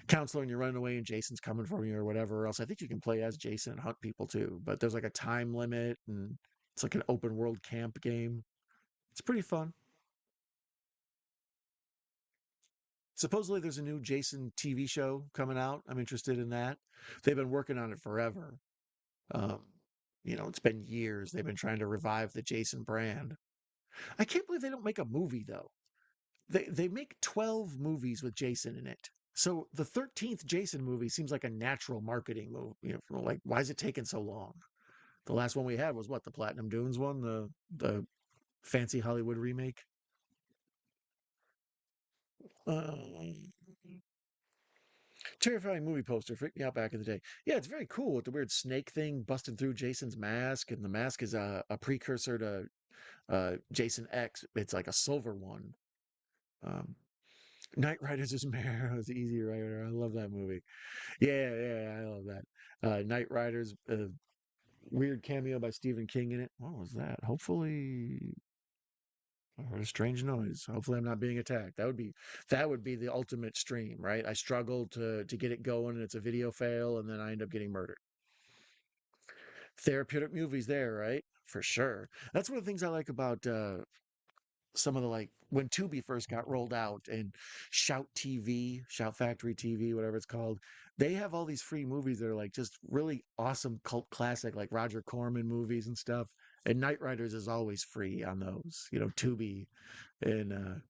counselor and you're running away and Jason's coming for you or whatever else. I think you can play as Jason and hunt people too, but there's like a time limit and it's like an open world camp game. It's pretty fun. Supposedly there's a new Jason TV show coming out. I'm interested in that. They've been working on it forever. Um, it's been years. They've been trying to revive the Jason brand. I can't believe they don't make a movie though. They make 12 movies with Jason in it. So the 13th Jason movie seems like a natural marketing move. Like why is it taking so long? The last one we had was what, the Platinum Dunes one, the fancy Hollywood remake. Um, Terrifying movie poster freaked me out back in the day. Yeah, it's very cool with the weird snake thing busting through Jason's mask, and the mask is a precursor to Jason X. It's like a silver one. Um, Night Riders is Mare. It's Easy Rider. I love that movie. Yeah, yeah, I love that. Night Riders, weird cameo by Stephen King in it. What was that? Hopefully, I heard a strange noise. Hopefully, I'm not being attacked. That would be the ultimate stream, right? I struggled to get it going, and it's a video fail, and then I end up getting murdered. Therapeutic movies there, right? For sure. That's one of the things I like about some of the like when Tubi first got rolled out and Shout TV, Shout Factory TV, whatever it's called, they have all these free movies that are like just really awesome cult classic, like Roger Corman movies and stuff. And Night Riders is always free on those, Tubi and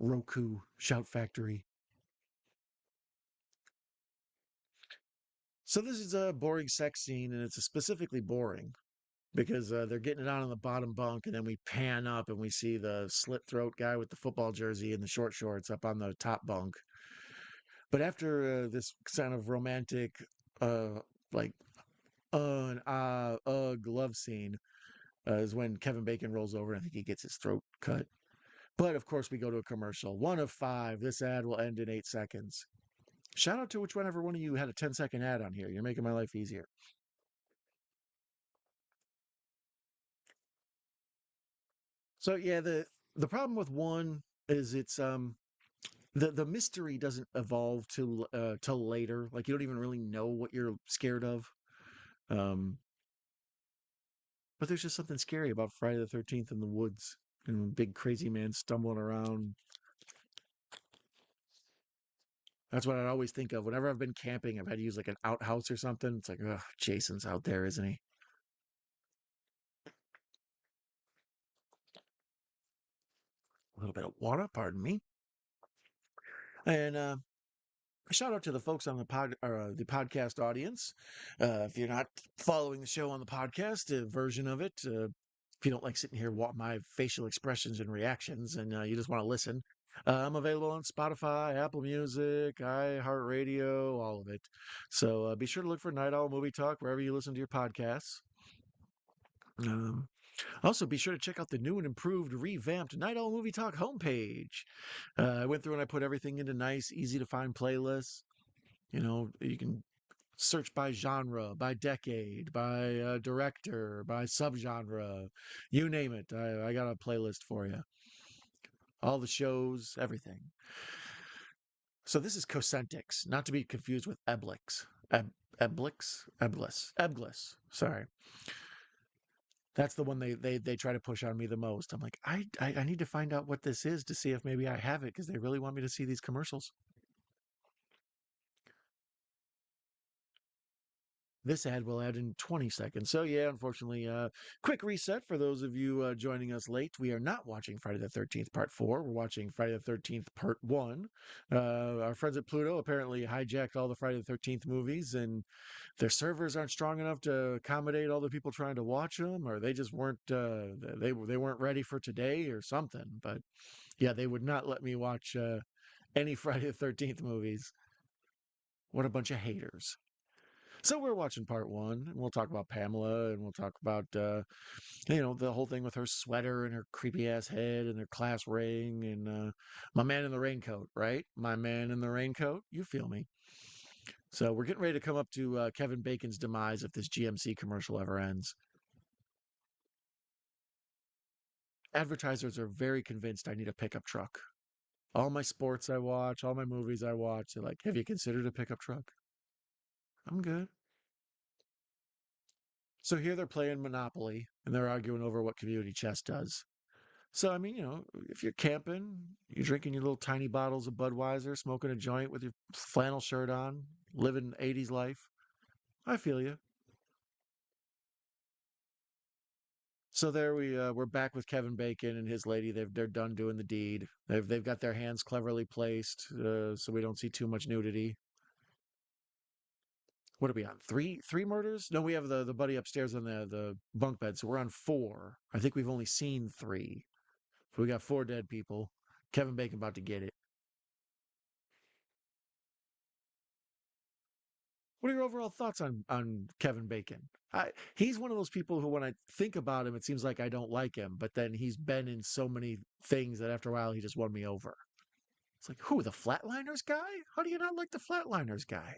Roku, Shout Factory. So this is a boring sex scene, and it's specifically boring because they're getting it on the bottom bunk, and then we pan up and we see the slit throat guy with the football jersey and the short shorts up on the top bunk. But after this kind of romantic, like and love scene, is when Kevin Bacon rolls over and I think he gets his throat cut. But of course, we go to a commercial. One of five. This ad will end in 8 seconds. Shout out to whichever one of you had a 10-second ad on here. You're making my life easier. So yeah, the problem with one is it's the mystery doesn't evolve till later. Like you don't even really know what you're scared of. Um, but there's just something scary about Friday the 13th in the woods and big crazy man stumbling around. That's what I always think of whenever I've been camping. I've had to use like an outhouse or something. It's like, oh, Jason's out there, isn't he? A little bit of water, pardon me. And a shout out to the folks on the podcast audience. If you're not following the show on the podcast version of it, if you don't like sitting here my facial expressions and reactions, and you just want to listen, I'm available on Spotify, Apple Music, iHeartRadio, all of it. So be sure to look for Night Owl Movie Talk wherever you listen to your podcasts. Um, Also, be sure to check out the new and improved, revamped Night Owl Movie Talk homepage. I went through and I put everything into nice, easy to find playlists. You know, you can search by genre, by decade, by director, by subgenre, you name it. I got a playlist for you. All the shows, everything. So this is Cosentix, not to be confused with Eblix. Eblis. Sorry, that's the one they try to push on me the most. I'm like, I need to find out what this is to see if maybe I have it because they really want me to see these commercials. This ad will add in 20 seconds. So, yeah, unfortunately, quick reset for those of you joining us late. We are not watching Friday the 13th Part 4. We're watching Friday the 13th Part 1. Our friends at Pluto apparently hijacked all the Friday the 13th movies, and their servers aren't strong enough to accommodate all the people trying to watch them, or they just weren't, they weren't ready for today or something. But yeah, they would not let me watch any Friday the 13th movies. What a bunch of haters. So we're watching part one, and we'll talk about Pamela, and we'll talk about the whole thing with her sweater and her creepy ass head and her class ring and my man in the raincoat, right? My man in the raincoat. You feel me? So we're getting ready to come up to Kevin Bacon's demise if this GMC commercial ever ends. Advertisers are very convinced I need a pickup truck. All my sports I watch, all my movies I watch, they're like, "Have you considered a pickup truck?" I'm good. So here they're playing Monopoly and they're arguing over what community chest does. So, I mean, if you're camping, you're drinking your little tiny bottles of Budweiser, smoking a joint with your flannel shirt on, living 80s life, I feel you. So there we're back with Kevin Bacon and his lady. They're done doing the deed. They've got their hands cleverly placed, so we don't see too much nudity. What are we on? Three murders? No, we have the buddy upstairs on the bunk bed, so we're on four. I think we've only seen three. So we got four dead people. Kevin Bacon about to get it. What are your overall thoughts on Kevin Bacon? He's one of those people who, when I think about him, it seems like I don't like him, but then he's been in so many things that after a while he just won me over. It's like, who, the Flatliners guy? How do you not like the Flatliners guy?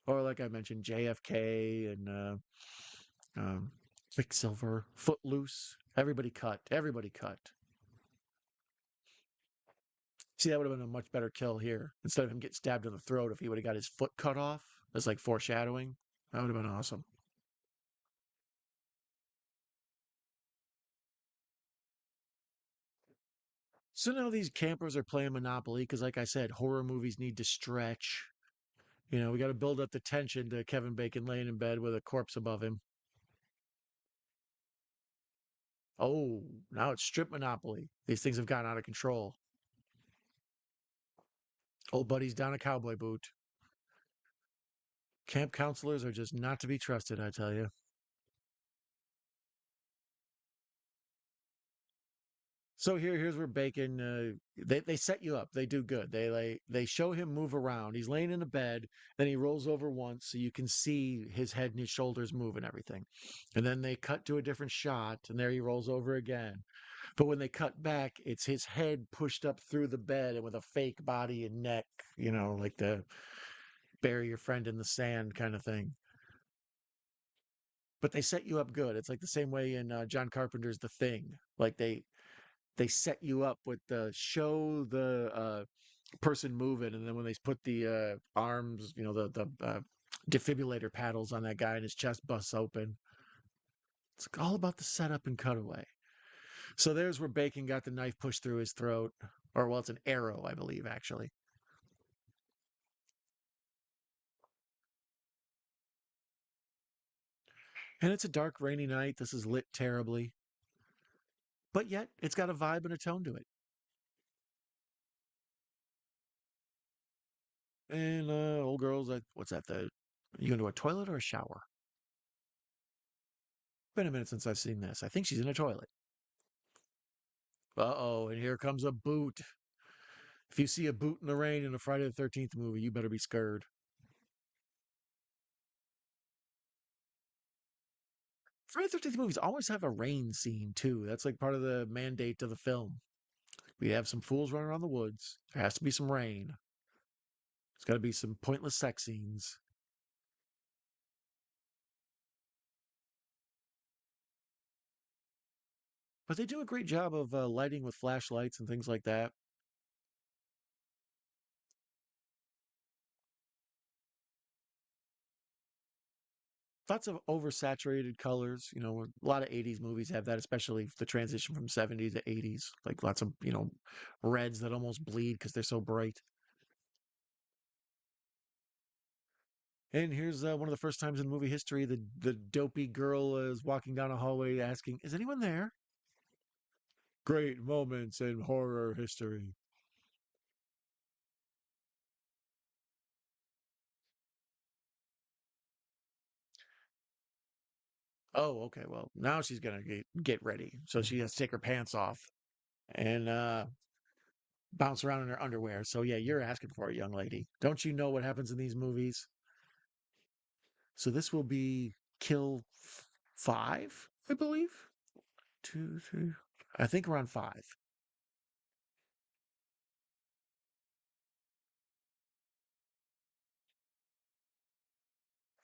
Or like I mentioned, JFK and Quicksilver, Footloose. Everybody cut. Everybody cut. See, that would have been a much better kill here. Instead of him getting stabbed in the throat, if he would have got his foot cut off as like foreshadowing, that would have been awesome. So now these campers are playing Monopoly because, like I said, horror movies need to stretch. We got to build up the tension to Kevin Bacon laying in bed with a corpse above him. Oh, now it's strip Monopoly. These things have gotten out of control. Old buddy's down a cowboy boot. Camp counselors are just not to be trusted, I tell you. So here's where Bacon they set you up. They do good. They show him move around. He's laying in a bed, then he rolls over once so you can see his head and his shoulders move and everything. And then they cut to a different shot and there he rolls over again. But when they cut back, it's his head pushed up through the bed and with a fake body and neck, like the bury your friend in the sand kind of thing. but they set you up good. It's like the same way in John Carpenter's The Thing. Like they set you up with the show the person moving, and then when they put the arms, the defibrillator paddles on that guy and his chest busts open, it's all about the setup and cutaway. So there's where Bacon got the knife pushed through his throat, or well, it's an arrow, I believe, actually. And it's a dark, rainy night. This is lit terribly, but yet it's got a vibe and a tone to it. And old girls, what's that? The you going to a toilet or a shower? Been a minute since I've seen this. I think she's in a toilet. Uh-oh, and here comes a boot. If you see a boot in the rain in a Friday the 13th movie, you better be scared. Friday the 13th movies always have a rain scene, too. That's like part of the mandate of the film. We have some fools running around the woods. There has to be some rain. There's got to be some pointless sex scenes. But they do a great job of lighting with flashlights and things like that. Lots of oversaturated colors. A lot of 80s movies have that, especially the transition from 70s to 80s. Like lots of, reds that almost bleed because they're so bright. And here's one of the first times in movie history the dopey girl is walking down a hallway asking, "Is anyone there?" Great moments in horror history. Oh, okay. Well, now she's gonna get ready, so she has to take her pants off and bounce around in her underwear. So yeah, you're asking for it, young lady. Don't you know what happens in these movies? So this will be kill five, I believe. Two, three. I think we're on five.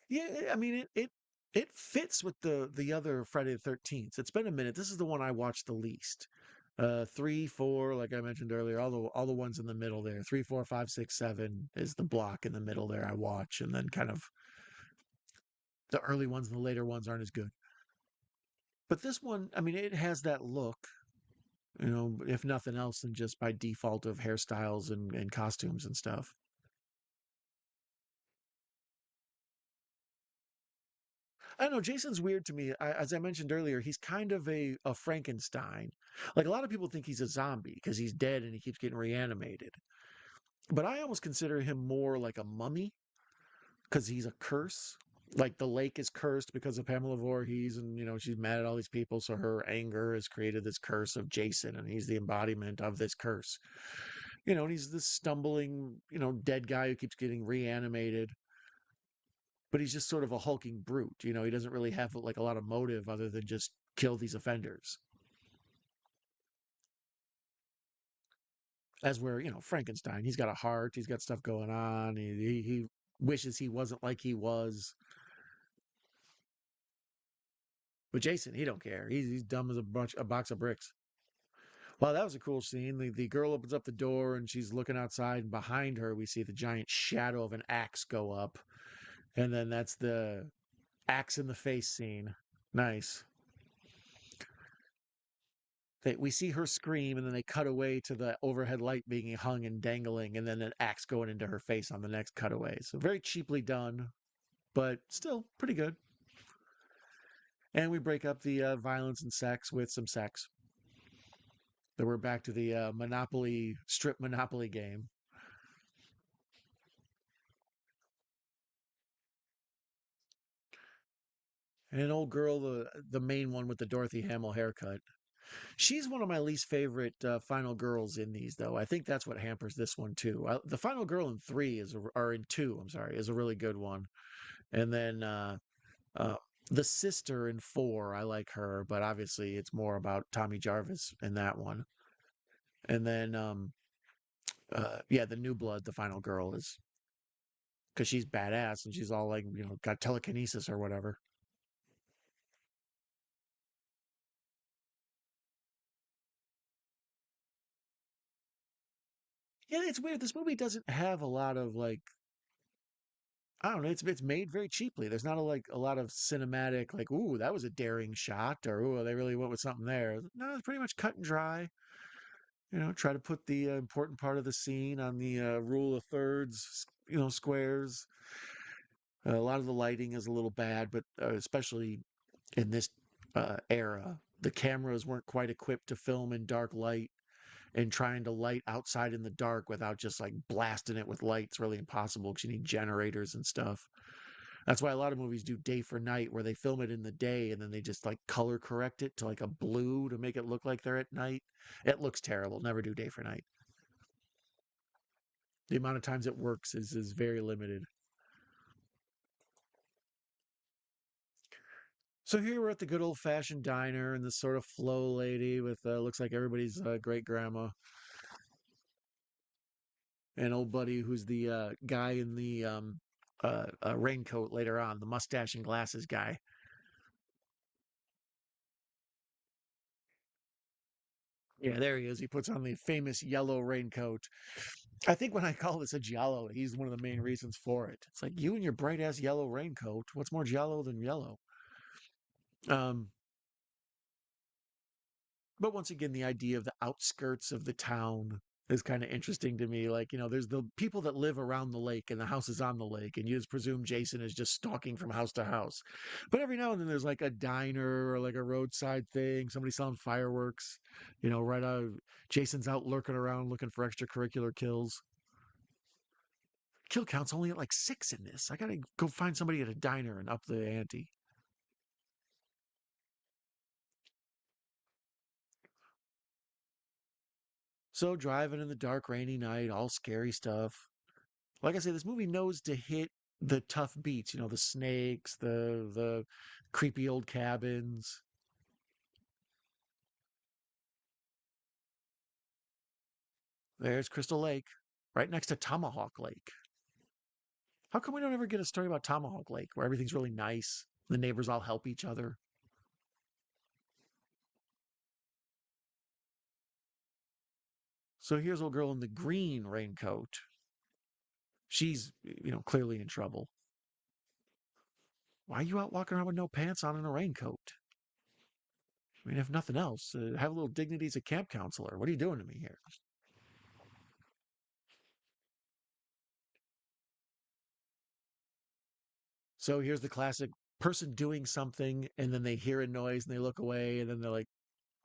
Yeah, I mean it fits with the other Friday the 13th. It's been a minute. This is the one I watched the least. Three, four, like I mentioned earlier, all the ones in the middle there. Three, four, five, six, seven is the block in the middle there I watch, and then kind of the early ones and the later ones aren't as good. But this one, I mean, it has that look, if nothing else than just by default of hairstyles and costumes and stuff. I don't know. Jason's weird to me. As I mentioned earlier, he's kind of a Frankenstein. Like a lot of people think he's a zombie because he's dead and he keeps getting reanimated. But I almost consider him more like a mummy because he's a curse. Like the lake is cursed because of Pamela Voorhees, and she's mad at all these people, so her anger has created this curse of Jason, and he's the embodiment of this curse. And he's this stumbling, dead guy who keeps getting reanimated, but he's just sort of a hulking brute. He doesn't really have like a lot of motive other than just kill these offenders. As where, Frankenstein, he's got a heart, he's got stuff going on, he wishes he wasn't like he was. But Jason, he don't care. He's dumb as a box of bricks. Well, that was a cool scene. The girl opens up the door and she's looking outside, and behind her we see the giant shadow of an axe go up. And then that's the axe in the face scene. Nice. We see her scream, and then they cut away to the overhead light being hung and dangling, and then an axe going into her face on the next cutaway. So very cheaply done, but still pretty good. And we break up the violence and sex with some sex. Then we're back to the Monopoly strip Monopoly game. And an old girl, the main one with the Dorothy Hamill haircut. She's one of my least favorite final girls in these, though. I think that's what hampers this one too. The final girl in three or in two, I'm sorry, is a really good one. And then uh, the sister in four, I like her, but obviously it's more about Tommy Jarvis in that one. And then yeah, the new blood, the final girl is because she's badass and she's all like got telekinesis or whatever. Yeah, it's weird. This movie doesn't have a lot of like I don't know. It's made very cheaply. There's not a lot of cinematic like ooh that was a daring shot or ooh they really went with something there. No, it's pretty much cut and dry. Try to put the important part of the scene on the rule of thirds. Squares. A lot of the lighting is a little bad, but especially in this era, the cameras weren't quite equipped to film in dark light, and trying to light outside in the dark without just like blasting it with lights really impossible because you need generators and stuff. That's why a lot of movies do day for night where they film it in the day and then they just like color correct it to like a blue to make it look like they're at night. It looks terrible. Never do day for night. The amount of times it works is very limited. So here we're at the good old fashioned diner, and this sort of flow lady with looks like everybody's great grandma, and old buddy who's the guy in the raincoat later on, the mustache and glasses guy. Yeah, there he is. He puts on the famous yellow raincoat. I think when I call this a giallo, he's one of the main reasons for it. It's like you and your bright ass yellow raincoat. What's more giallo than yellow? Um, But once again, the idea of the outskirts of the town is kind of interesting to me. Like, there's the people that live around the lake and the house is on the lake, and you just presume Jason is just stalking from house to house. But every now and then there's like a diner or like a roadside thing, somebody selling fireworks, right out. Jason's out lurking around looking for extracurricular kills. Kill count's only at like 6 in this. I gotta go find somebody at a diner and up the ante. So driving in the dark, rainy night, all scary stuff. Like I say, this movie knows to hit the tough beats, the snakes, the creepy old cabins. There's Crystal Lake, right next to Tomahawk Lake. How come we don't ever get a story about Tomahawk Lake where everything's really nice? The neighbors all help each other. So here's a little girl in the green raincoat. She's, clearly in trouble. Why are you out walking around with no pants on and a raincoat? I mean, if nothing else, have a little dignity as a camp counselor. What are you doing to me here? So here's the classic person doing something and then they hear a noise and they look away and then they're like,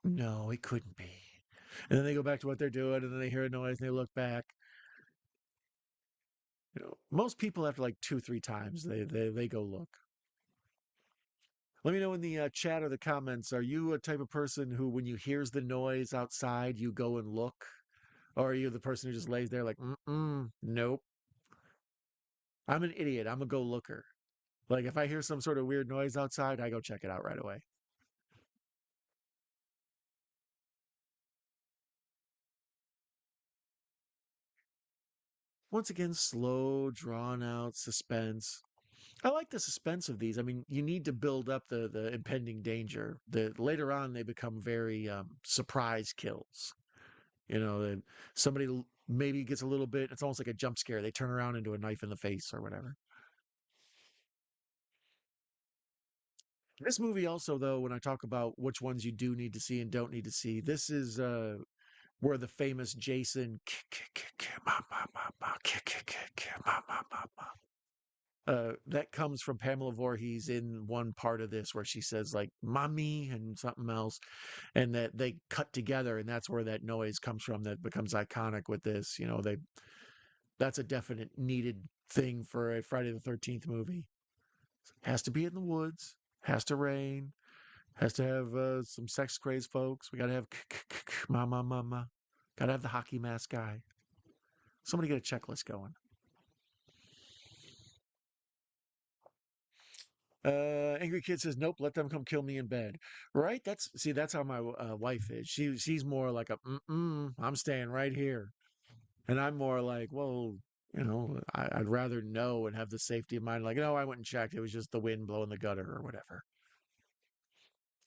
no, it couldn't be. And then they go back to what they're doing and then they hear a noise and they look back. Most people after like 2, 3 times they go look. Let me know in the chat or the comments. Are you a type of person who, when you hears the noise outside, you go and look, or are you the person who just lays there like, nope? I'm an idiot. I'm a go looker. Like if I hear some sort of weird noise outside, I go check it out right away. Once again, slow, drawn out suspense. I like the suspense of these. I mean, you need to build up the impending danger. The later on they become very surprise kills. That somebody maybe gets a little bit. It's almost like a jump scare. They turn around into a knife in the face or whatever. This movie also, though, when I talk about which ones you do need to see and don't need to see, this is where the famous Jason that comes from Pamela Voorhees in one part of this where she says like mommy and something else, and that they cut together, and that's where that noise comes from that becomes iconic with this. They that's a definite needed thing for a Friday the 13th movie. Has to be in the woods, has to rain, has to have some sex crazed folks. We got to have mama mama. Got to have the hockey mask guy. Somebody get a checklist going. Angry Kid says, "Nope, let them come kill me in bed." Right? That's how my wife is. She's more like a, I'm staying right here, and I'm more like, well, I'd rather know and have the safety of mind. Like, no, I went and checked. It was just the wind blowing the gutter or whatever.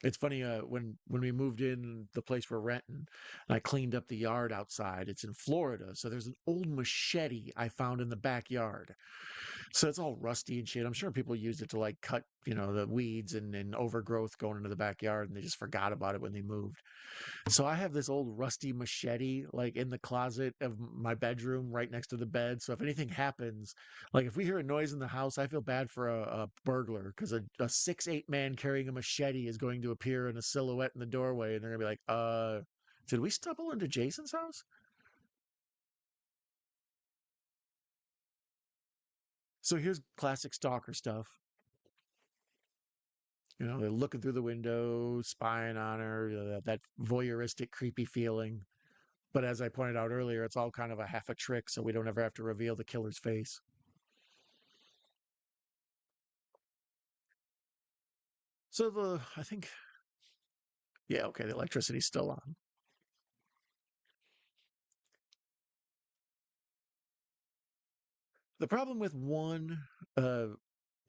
It's funny, when we moved in the place we're renting, and I cleaned up the yard outside. It's in Florida, so there's an old machete I found in the backyard. So it's all rusty and shit. I'm sure people used it to like cut, the weeds and overgrowth going into the backyard, and they just forgot about it when they moved. So I have this old rusty machete like in the closet of my bedroom right next to the bed. So if anything happens, like if we hear a noise in the house, I feel bad for a burglar because a 6'8" man carrying a machete is going to appear in a silhouette in the doorway and they're gonna be like, did we stumble into Jason's house? So here's classic stalker stuff. They're looking through the window, spying on her, that voyeuristic, creepy feeling. But as I pointed out earlier, it's all kind of a half a trick, so we don't ever have to reveal the killer's face. So I think, yeah, okay, the electricity's still on. The problem with one uh,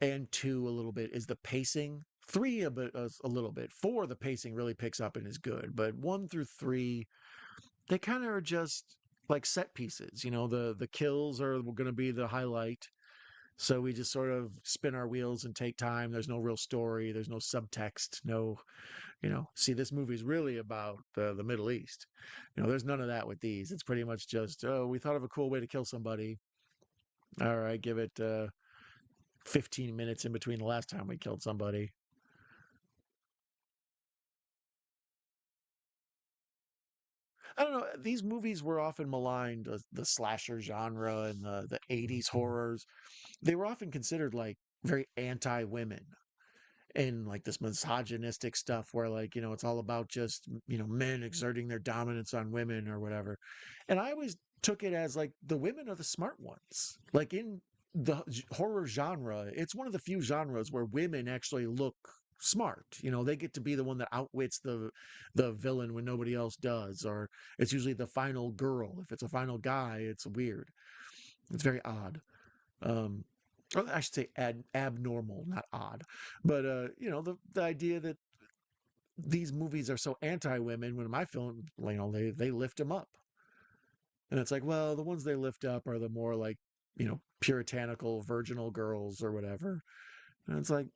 and two a little bit is the pacing. Three a little bit. Four, the pacing really picks up and is good, but one through three, they kind of are just like set pieces. The kills are going to be the highlight. So we just sort of spin our wheels and take time. There's no real story. There's no subtext. No, see, this movie's really about the Middle East. There's none of that with these. It's pretty much just, oh, we thought of a cool way to kill somebody. All right, give it 15 minutes in between the last time we killed somebody. I don't know. These movies were often maligned, the slasher genre and the 80s horrors. They were often considered like very anti women and like this misogynistic stuff where like it's all about just men exerting their dominance on women or whatever, and I always took it as like the women are the smart ones, like in the horror genre. It's one of the few genres where women actually look smart. They get to be the one that outwits the villain when nobody else does, or it's usually the final girl. If it's a final guy, it's weird. It's very odd. um, or I should say abnormal, not odd. But the idea that these movies are so anti-women when my film, they lift them up, and it's like, well, the ones they lift up are the more like puritanical, virginal girls or whatever, and it's like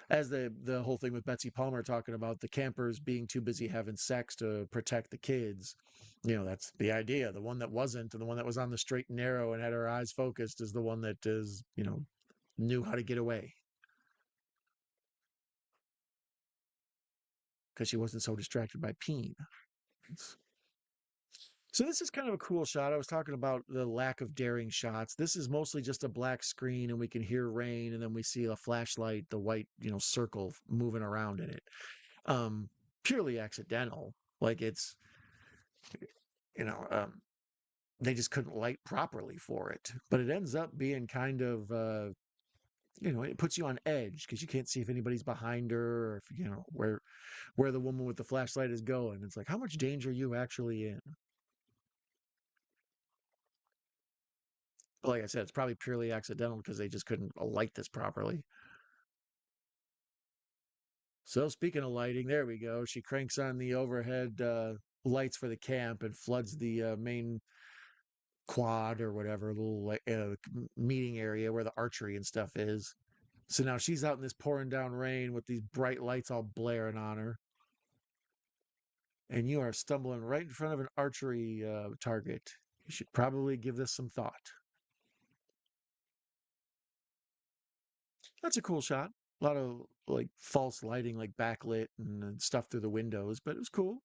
as the whole thing with Betsy Palmer talking about the campers being too busy having sex to protect the kids. That's the idea. The one that wasn't, and the one that was on the straight and narrow and had her eyes focused, is the one that is, knew how to get away because she wasn't so distracted by peen. So this is kind of a cool shot. I was talking about the lack of daring shots. This is mostly just a black screen and we can hear rain and then we see a flashlight, the white, circle moving around in it. Um Purely accidental. Like it's, you know, um they just couldn't light properly for it. But it ends up being kind of it puts you on edge because you can't see if anybody's behind her or if where the woman with the flashlight is going. It's like, how much danger are you actually in? Like I said, it's probably purely accidental because they just couldn't light this properly. So speaking of lighting, there we go. She cranks on the overhead lights for the camp and floods the main quad or whatever little meeting area where the archery and stuff is. So now she's out in this pouring down rain with these bright lights all blaring on her, and you are stumbling right in front of an archery target. You should probably give this some thought. That's a cool shot. A lot of like false lighting, like backlit and stuff through the windows, but it was cool.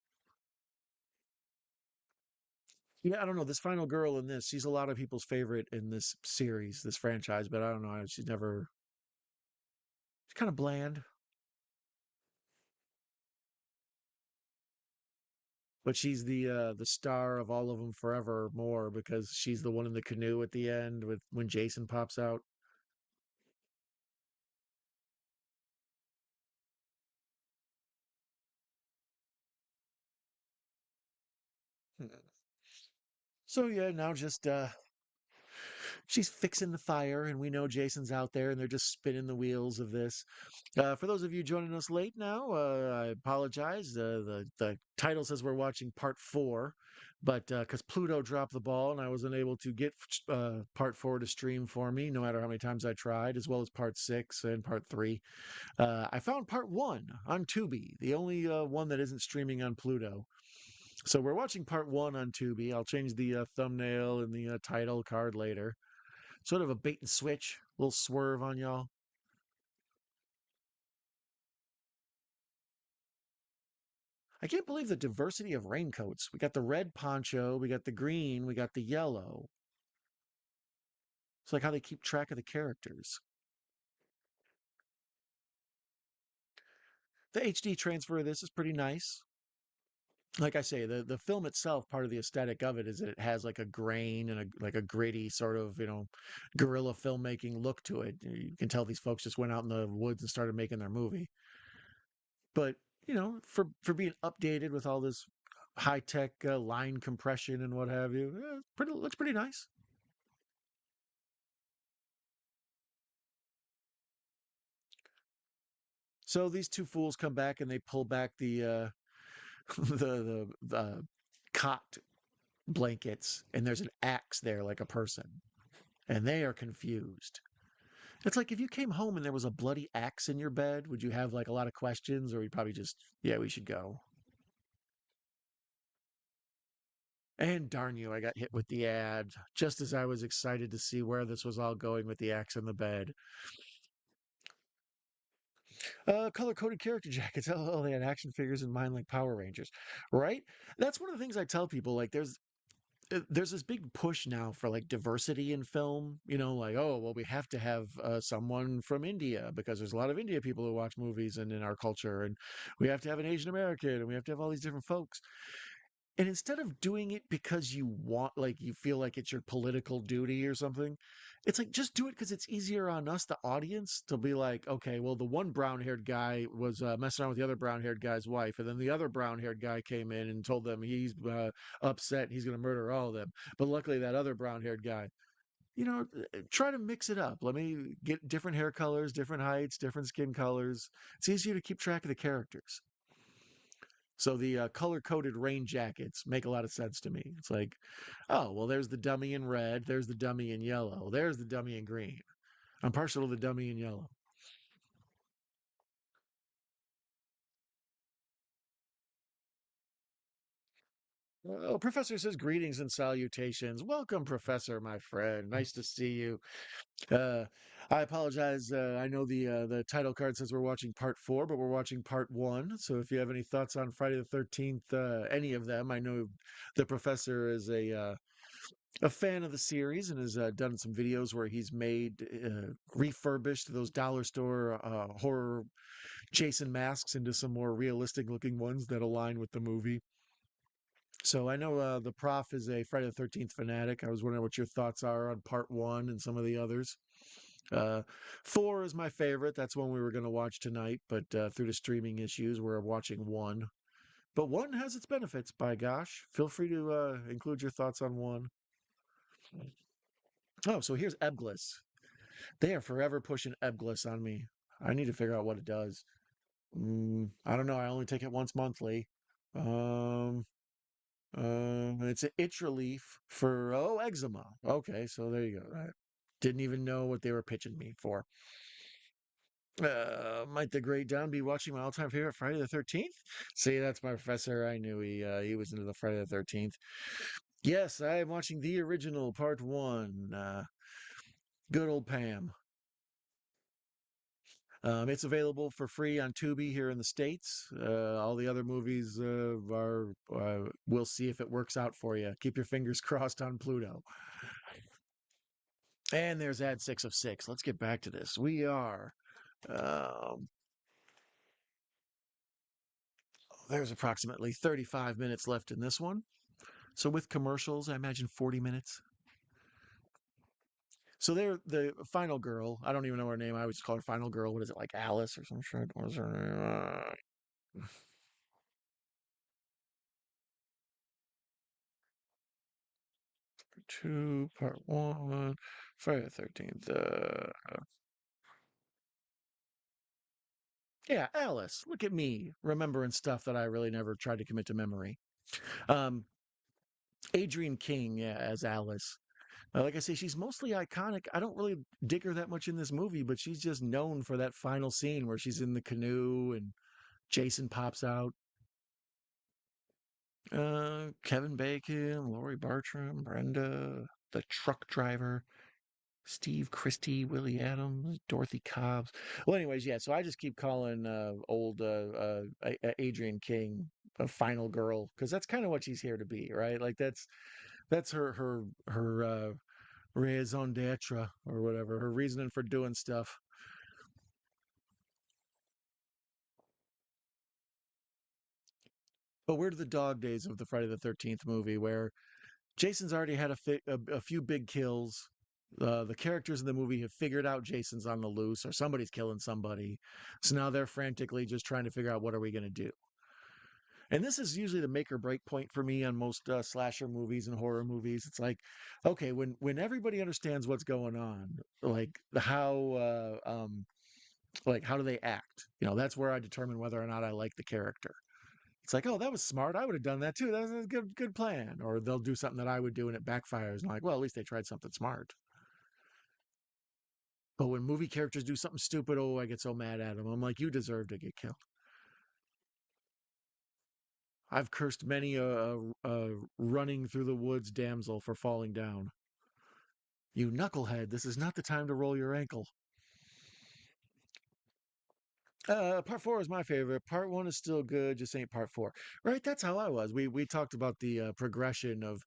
Yeah, I don't know. This final girl in this, she's a lot of people's favorite in this series, this franchise, but I don't know. She's kind of bland, but she's the star of all of them forevermore because she's the one in the canoe at the end with when Jason pops out. So yeah, now she's fixing the fire, and we know Jason's out there, and they're just spinning the wheels of this. For those of you joining us late now, I apologize. The title says we're watching part four, but because Pluto dropped the ball and I wasn't able to get part four to stream for me, no matter how many times I tried, as well as part six and part three. I found part one on Tubi, the only one that isn't streaming on Pluto. So we're watching part one on Tubi. I'll change the thumbnail and the title card later. Sort of a bait and switch, little swerve on y'all. I can't believe the diversity of raincoats. We got the red poncho, we got the green, we got the yellow. It's like how they keep track of the characters. The HD transfer of this is pretty nice. Like I say, the film itself, part of the aesthetic of it is that it has like a grain and like a gritty sort of, guerrilla filmmaking look to it. You can tell these folks just went out in the woods and started making their movie. But, for being updated with all this high tech line compression and what have you, looks pretty nice. So these two fools come back and they pull back the the cot blankets, and there's an axe there like a person, and they are confused. It's like if you came home and there was a bloody axe in your bed, would you have like a lot of questions, or you probably just, yeah, we should go? And darn you, I got hit with the ad just as I was excited to see where this was all going with the axe in the bed. Color coded character jackets. Oh, they had action figures in mind like Power Rangers, right? That's one of the things I tell people. Like, there's this big push now for like diversity in film. Like, oh well, we have to have someone from India because there's a lot of India people who watch movies and in our culture, and we have to have an Asian American, and we have to have all these different folks. And instead of doing it because you want, like, you feel like it's your political duty or something, it's like just do it because it's easier on us, the audience, to be like, okay, well, the one brown haired guy was messing around with the other brown haired guy's wife. And then the other brown haired guy came in and told them he's upset and he's going to murder all of them. But luckily, that other brown haired guy, try to mix it up. Let me get different hair colors, different heights, different skin colors. It's easier to keep track of the characters. So the color-coded rain jackets make a lot of sense to me. It's like, oh, well, there's the dummy in red, there's the dummy in yellow, there's the dummy in green. I'm partial to the dummy in yellow. Oh, Professor says greetings and salutations. Welcome, Professor, my friend. Nice to see you. Uh, I apologize. I know the title card says we're watching part four, but we're watching part one. So if you have any thoughts on Friday the 13th, any of them, I know the Professor is a fan of the series and has done some videos where he's made refurbished those dollar store horror Jason masks into some more realistic looking ones that align with the movie. So I know the prof is a Friday the 13th fanatic. I was wondering what your thoughts are on part one and some of the others. uh, Four is my favorite. That's one we were going to watch tonight, but through the streaming issues we're watching one. But one has its benefits, by gosh. Feel free to include your thoughts on one. Oh, so here's Ebglis. They are forever pushing Ebglis on me. I need to figure out what it does. I don't know. I only take it once monthly. Um, it's an itch relief for eczema. Okay, so there you go. I didn't even know what they were pitching me for. Might the Great Don be watching my all-time favorite Friday the 13th? See, that's my professor. I knew he was into the Friday the 13th. Yes, I am watching the original part one. Good old Pam. It's available for free on Tubi here in the States. All the other movies we'll see if it works out for you. Keep your fingers crossed on Pluto. And there's ad six of six. Let's get back to this. Um, there's approximately 35 minutes left in this one. So with commercials, I imagine 40 minutes. So they're the final girl. I don't even know her name. I always call her final girl. What is it, like Alice or some shit? What is her name? 2, part one. Friday the 13th. Yeah, Alice. Look at me remembering stuff that I really never tried to commit to memory. Um, Adrienne King, yeah, as Alice. Like I say, she's mostly iconic. I don't really dig her that much in this movie, but she's just known for that final scene where she's in the canoe and Jason pops out. Kevin Bacon, Laurie Bartram, Brenda, the truck driver, Steve Christie, Willie Adams, Dorothy Cobbs. Well, anyways, yeah. So I just keep calling old Adrienne King a final girl because that's kind of what she's here to be, right? Like that's her raison d'etre or whatever, her reasoning for doing stuff. But we're to the dog days of the Friday the 13th movie where Jason's already had a few big kills. The characters in the movie have figured out Jason's on the loose or somebody's killing somebody. So now they're frantically just trying to figure out what are we going to do. And this is usually the make or break point for me on most slasher movies and horror movies. It's like, okay, when everybody understands what's going on, like like how do they act? That's where I determine whether or not I like the character. It's like, oh, that was smart. I would have done that too. That was a good plan. Or they'll do something that I would do and it backfires. And I'm like, well, at least they tried something smart. But when movie characters do something stupid, oh, I get so mad at them. I'm like, you deserve to get killed. I've cursed many a running through the woods damsel for falling down. You knucklehead, this is not the time to roll your ankle. Part four is my favorite. Part one is still good, just ain't part four. Right? That's how I was. We talked about the progression of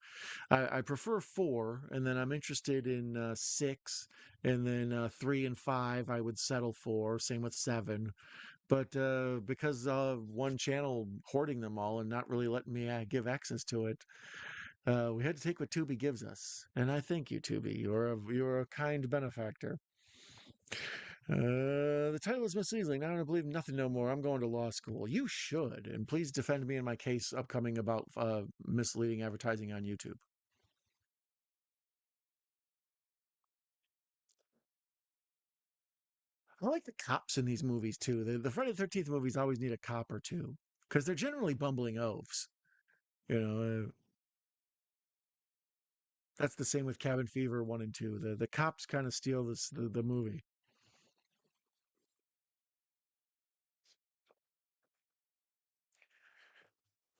I prefer four, and then I'm interested in six, and then three and five I would settle for. Same with seven, but because one channel hoarding them all and not really letting me give access to it, we had to take what Tubi gives us. And I thank you, Tubi. You're a kind benefactor. The title is misleading. Now I don't believe nothing no more. I'm going to law school. You should, and please defend me in my case upcoming about misleading advertising on YouTube. I like the cops in these movies too. The Friday the 13th movies always need a cop or two because they're generally bumbling oafs. You know, that's the same with Cabin Fever 1 and 2. The cops kind of steal the movie.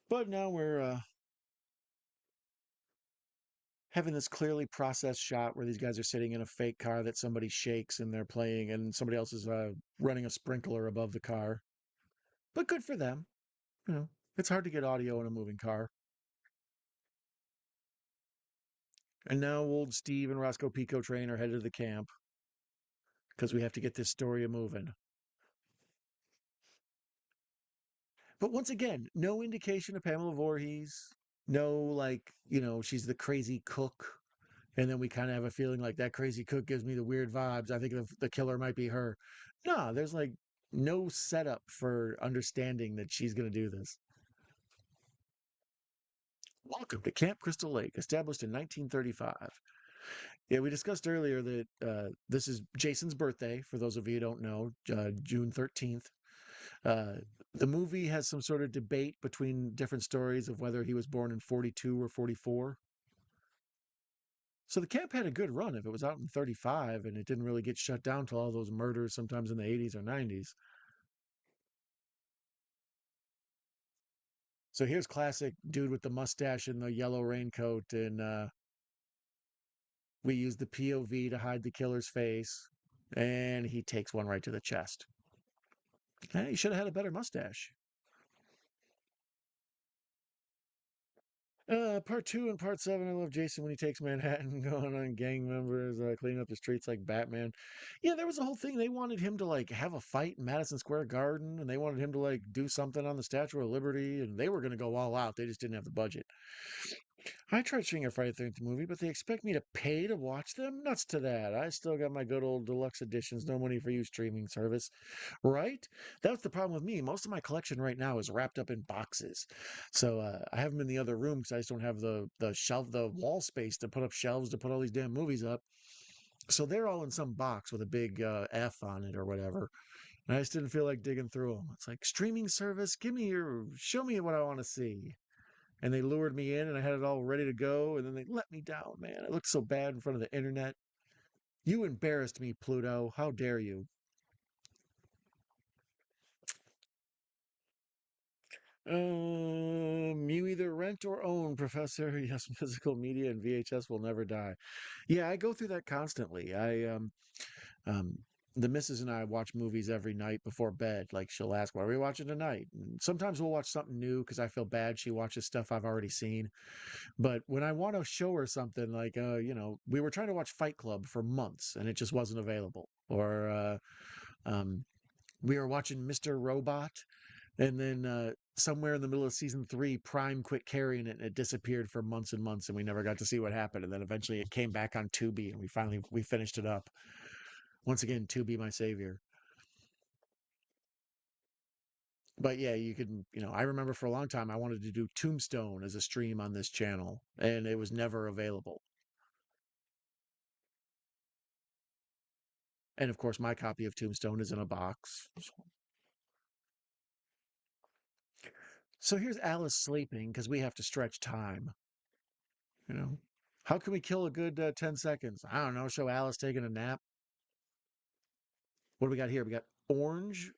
But now we're having this clearly processed shot where these guys are sitting in a fake car that somebody shakes and they're playing, and somebody else is running a sprinkler above the car. But good for them. You know, it's hard to get audio in a moving car. And now old Steve and Roscoe Pico Train are headed to the camp because we have to get this story a moving. But once again, no indication of Pamela Voorhees. No, like, she's the crazy cook. And then we kind of have a feeling like that crazy cook gives me the weird vibes. I think the killer might be her. No, there's like no setup for understanding that she's going to do this. Welcome to Camp Crystal Lake, established in 1935. Yeah, we discussed earlier that this is Jason's birthday, for those of you who don't know, June 13th. Uh, the movie has some sort of debate between different stories of whether he was born in 42 or 44. So the camp had a good run if it was out in 35 and it didn't really get shut down till all those murders sometimes in the 80s or 90s. So here's classic dude with the mustache and the yellow raincoat, and we use the POV to hide the killer's face, and he takes one right to the chest. Hey, he should have had a better mustache. Part two and part seven. I love Jason when he takes Manhattan, going on gang members, cleaning up the streets like Batman. Yeah, there was a whole thing. They wanted him to like have a fight in Madison Square Garden, and they wanted him to like do something on the Statue of Liberty, and they were going to go all out. They just didn't have the budget. I tried seeing a Friday the 13th movie, but they expect me to pay to watch them? Nuts to that. I still got my good old deluxe editions. No money for you, streaming service. Right? That's the problem with me. Most of my collection right now is wrapped up in boxes. So I have them in the other room because I just don't have the wall space to put up shelves to put all these damn movies up. So they're all in some box with a big F on it or whatever. And I just didn't feel like digging through them. It's like streaming service, show me what I want to see. And they lured me in and I had it all ready to go. And then they let me down, man. I looked so bad in front of the internet. You embarrassed me, Pluto. How dare you? You either rent or own, Professor. Yes, physical media and VHS will never die. Yeah, I go through that constantly. Um, the missus and I watch movies every night before bed. Like she'll ask, "What are we watching tonight?" And sometimes we'll watch something new because I feel bad she watches stuff I've already seen. But when I want to show her something, like we were trying to watch Fight Club for months and it just wasn't available. Or um, we were watching Mr. Robot, and then somewhere in the middle of season three, Prime quit carrying it and it disappeared for months and months, and we never got to see what happened. And then eventually it came back on Tubi, and we finished it up. Once again, Tubi, my savior. But yeah, you can, I remember for a long time I wanted to do Tombstone as a stream on this channel, and it was never available. And of course, my copy of Tombstone is in a box. So here's Alice sleeping because we have to stretch time. You know, how can we kill a good 10 seconds? I don't know. Show Alice taking a nap. What do we got here? We got orange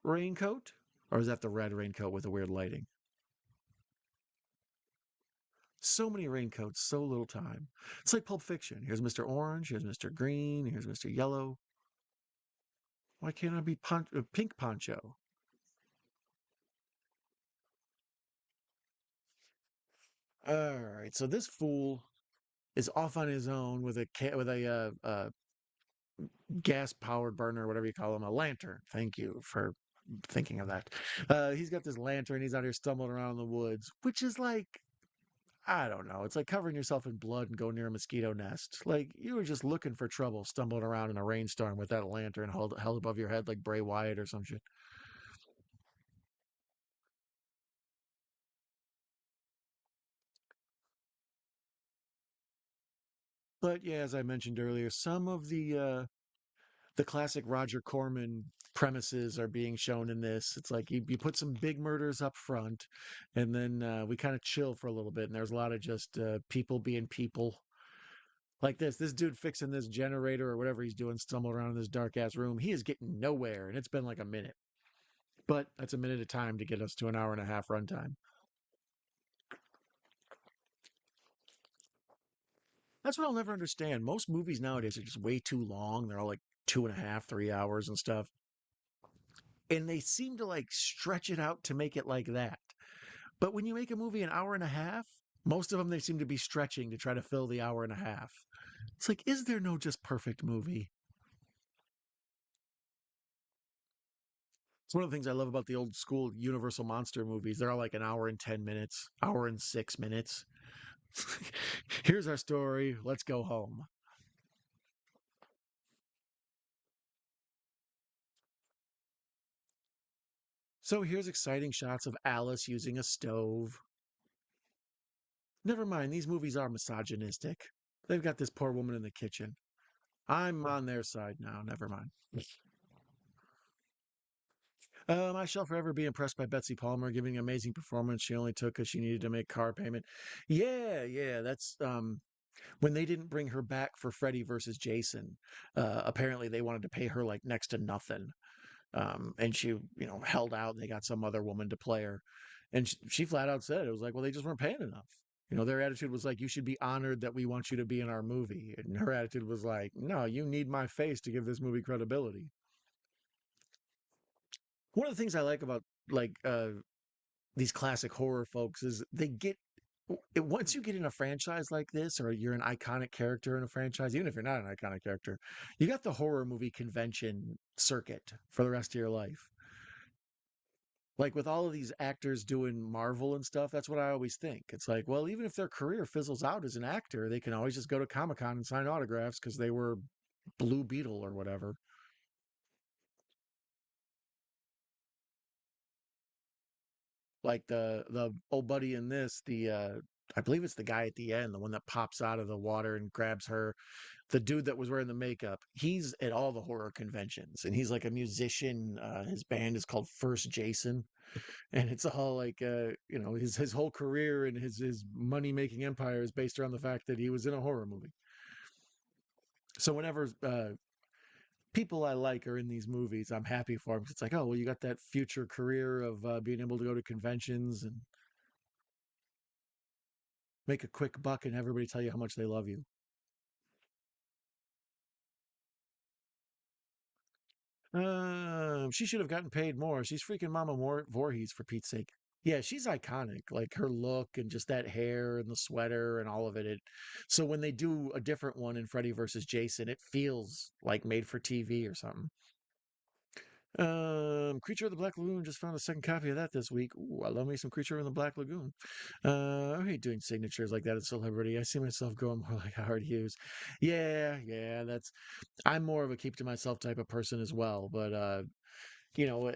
raincoat, or is that the red raincoat with the weird lighting? So many raincoats, so little time. It's like Pulp Fiction. Here's Mr. Orange, here's Mr. Green, here's Mr. Yellow. Why can't I be pink poncho? All right, so this fool is off on his own with a gas powered burner, whatever you call them, a lantern. Thank you for thinking of that. He's got this lantern. He's out here stumbling around in the woods, which is like, I don't know. It's like covering yourself in blood and going near a mosquito nest. Like you were just looking for trouble, stumbling around in a rainstorm with that lantern held above your head like Bray Wyatt or some shit. But yeah, as I mentioned earlier, some of the classic Roger Corman premises are being shown in this. It's like you put some big murders up front, and then we kind of chill for a little bit. And there's a lot of just people being people. Like this dude fixing this generator or whatever he's doing, stumbling around in this dark ass room. He is getting nowhere, and it's been like a minute. But that's a minute of time to get us to an hour and a half runtime. That's what I'll never understand. Most movies nowadays are just way too long. They're all like 2.5, 3 hours and stuff. And they seem to like stretch it out to make it like that. But when you make a movie an hour and a half, most of them they seem to be stretching to try to fill the hour and a half. It's like, is there no just perfect movie? It's one of the things I love about the old school Universal monster movies. They're all like an hour and 10 minutes, hour and 6 minutes. Here's our story. Let's go home. So here's exciting shots of Alice using a stove. Never mind, these movies are misogynistic. They've got this poor woman in the kitchen. I'm on their side now. Never mind. I shall forever be impressed by Betsy Palmer giving an amazing performance she only took because she needed to make car payment. Yeah, yeah, that's when they didn't bring her back for Freddy versus Jason. Apparently, they wanted to pay her like next to nothing, and she, held out. And they got some other woman to play her, and she flat out said it was like, well, they just weren't paying enough. Their attitude was like, you should be honored that we want you to be in our movie, and her attitude was like, no, you need my face to give this movie credibility. One of the things I like about like these classic horror folks is once you get in a franchise like this, or you're an iconic character in a franchise, even if you're not an iconic character, you got the horror movie convention circuit for the rest of your life. Like with all of these actors doing Marvel and stuff, that's what I always think. It's like, well, even if their career fizzles out as an actor, they can always just go to Comic Con and sign autographs because they were Blue Beetle or whatever. Like the old buddy in this, the I believe it's the guy at the end, the one that pops out of the water and grabs her. The dude that was wearing the makeup, he's at all the horror conventions and he's like a musician. His band is called First Jason. And it's all like, his whole career and his money making empire is based around the fact that he was in a horror movie. So whenever people I like are in these movies, I'm happy for them. It's like, oh, well, you got that future career of being able to go to conventions and make a quick buck and everybody tell you how much they love you. She should have gotten paid more. She's freaking Mama Voorhees, for Pete's sake. Yeah, she's iconic. Like her look and just that hair and the sweater and all of it. So when they do a different one in Freddy versus Jason, it feels like made for TV or something. Creature of the Black Lagoon just found a second copy of that this week. Ooh, I love me some Creature in the Black Lagoon. I hate doing signatures like that in celebrity. I see myself going more like Howard Hughes. Yeah, yeah, that's. I'm more of a keep to myself type of person as well. But you know,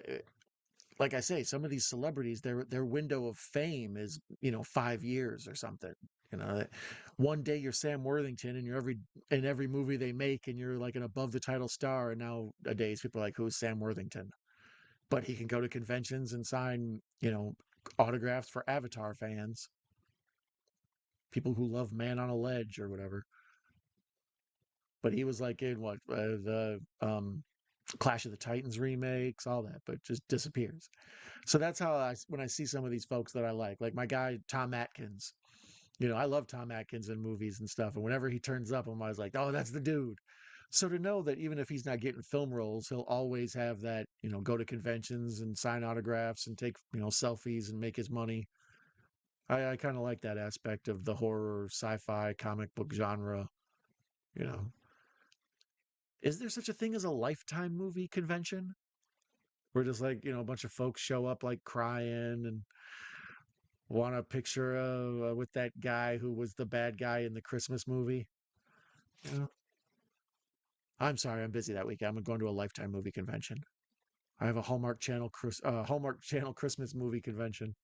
like I say, some of these celebrities, their window of fame is 5 years or something. One day you're Sam Worthington, and you're every in every movie they make, and you're like an above the title star. And nowadays, people are like, "Who's Sam Worthington?" But he can go to conventions and sign, autographs for Avatar fans, people who love Man on a Ledge or whatever. But he was like in what the Clash of the Titans remakes, all that, but just disappears. So that's how when I see some of these folks that I like my guy Tom Atkins. I love Tom Atkins in movies and stuff, and whenever he turns up, I'm always like, oh, that's the dude. So to know that even if he's not getting film roles, he'll always have that, go to conventions and sign autographs and take, selfies and make his money. I kind of like that aspect of the horror, sci-fi, comic book genre. You know, is there such a thing as a lifetime movie convention where just like a bunch of folks show up like crying and want a picture of with that guy who was the bad guy in the Christmas movie? Yeah. I'm sorry, I'm busy that week. I'm going to a Lifetime movie convention. I have a Hallmark Channel Christmas movie convention.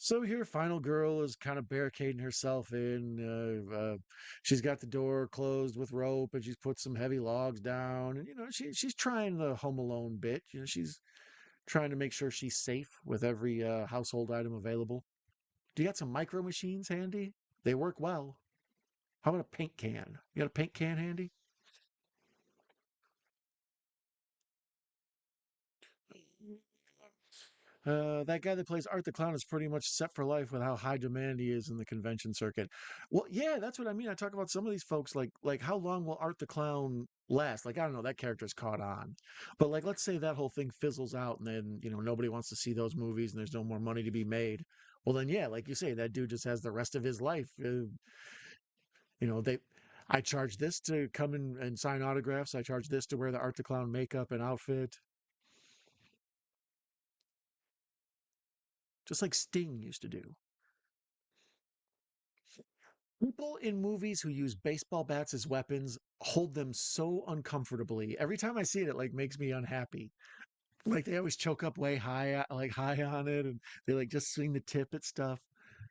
So here, final girl is kind of barricading herself in. She's got the door closed with rope, and she's put some heavy logs down. And she's trying the Home Alone bit. She's trying to make sure she's safe with every household item available. Do you got some micro machines handy? They work well. How about a paint can? You got a paint can handy? That guy that plays Art the Clown is pretty much set for life with how high demand he is in the convention circuit. Well, yeah, that's what I mean. I talk about some of these folks, like how long will Art the Clown last? Like I don't know, that character's caught on, but like let's say that whole thing fizzles out, and then nobody wants to see those movies, and there's no more money to be made. Well, then yeah, like you say, that dude just has the rest of his life. They. I charge this to come in and sign autographs. I charge this to wear the Art the Clown makeup and outfit, just like Sting used to do. People in movies who use baseball bats as weapons hold them so uncomfortably. Every time I see it, it like makes me unhappy. Like they always choke up way high, like high on it, and they like just swing the tip at stuff.